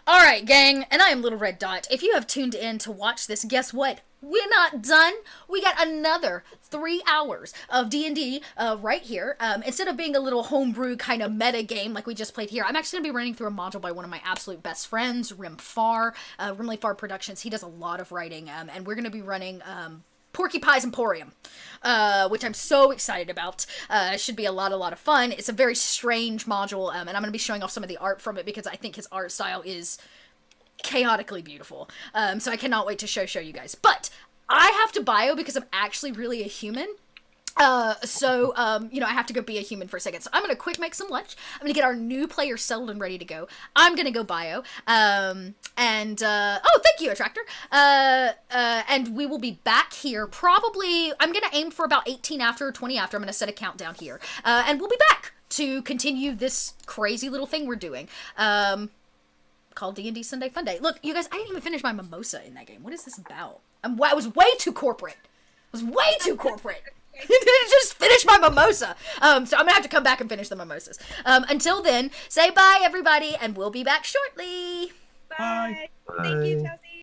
All right, gang. And I am Little Red Dot. If you have tuned in to watch this, guess what? We're not done. We got another 3 hours of D&D right here. Instead of being a little homebrew kind of meta game like we just played here, I'm actually going to be running through a module by one of my absolute best friends, Rimfar, Rimley Productions. He does a lot of writing, and we're going to be running Porcupie's Emporium, which I'm so excited about. Should be a lot of fun. It's a very strange module, and I'm going to be showing off some of the art from it because I think his art style is chaotically beautiful. So I cannot wait to show you guys. But I have to bio because I'm actually really a human. I have to go be a human for a second. So I'm going to quick make some lunch. I'm going to get our new player settled and ready to go. I'm going to go bio. Thank you, Attractor. And we will be back here probably, I'm going to aim for about 18 after, 20 after. I'm going to set a countdown here. And we'll be back to continue this crazy little thing we're doing. Called D&D Sunday Funday. Look, you guys, I didn't even finish my mimosa in that game. What is this about? I was way too corporate. Just finish my mimosa. So I'm gonna have to come back and finish the mimosas. Until then, say bye, everybody, and we'll be back shortly. Bye. Bye. Thank you, Chelsea.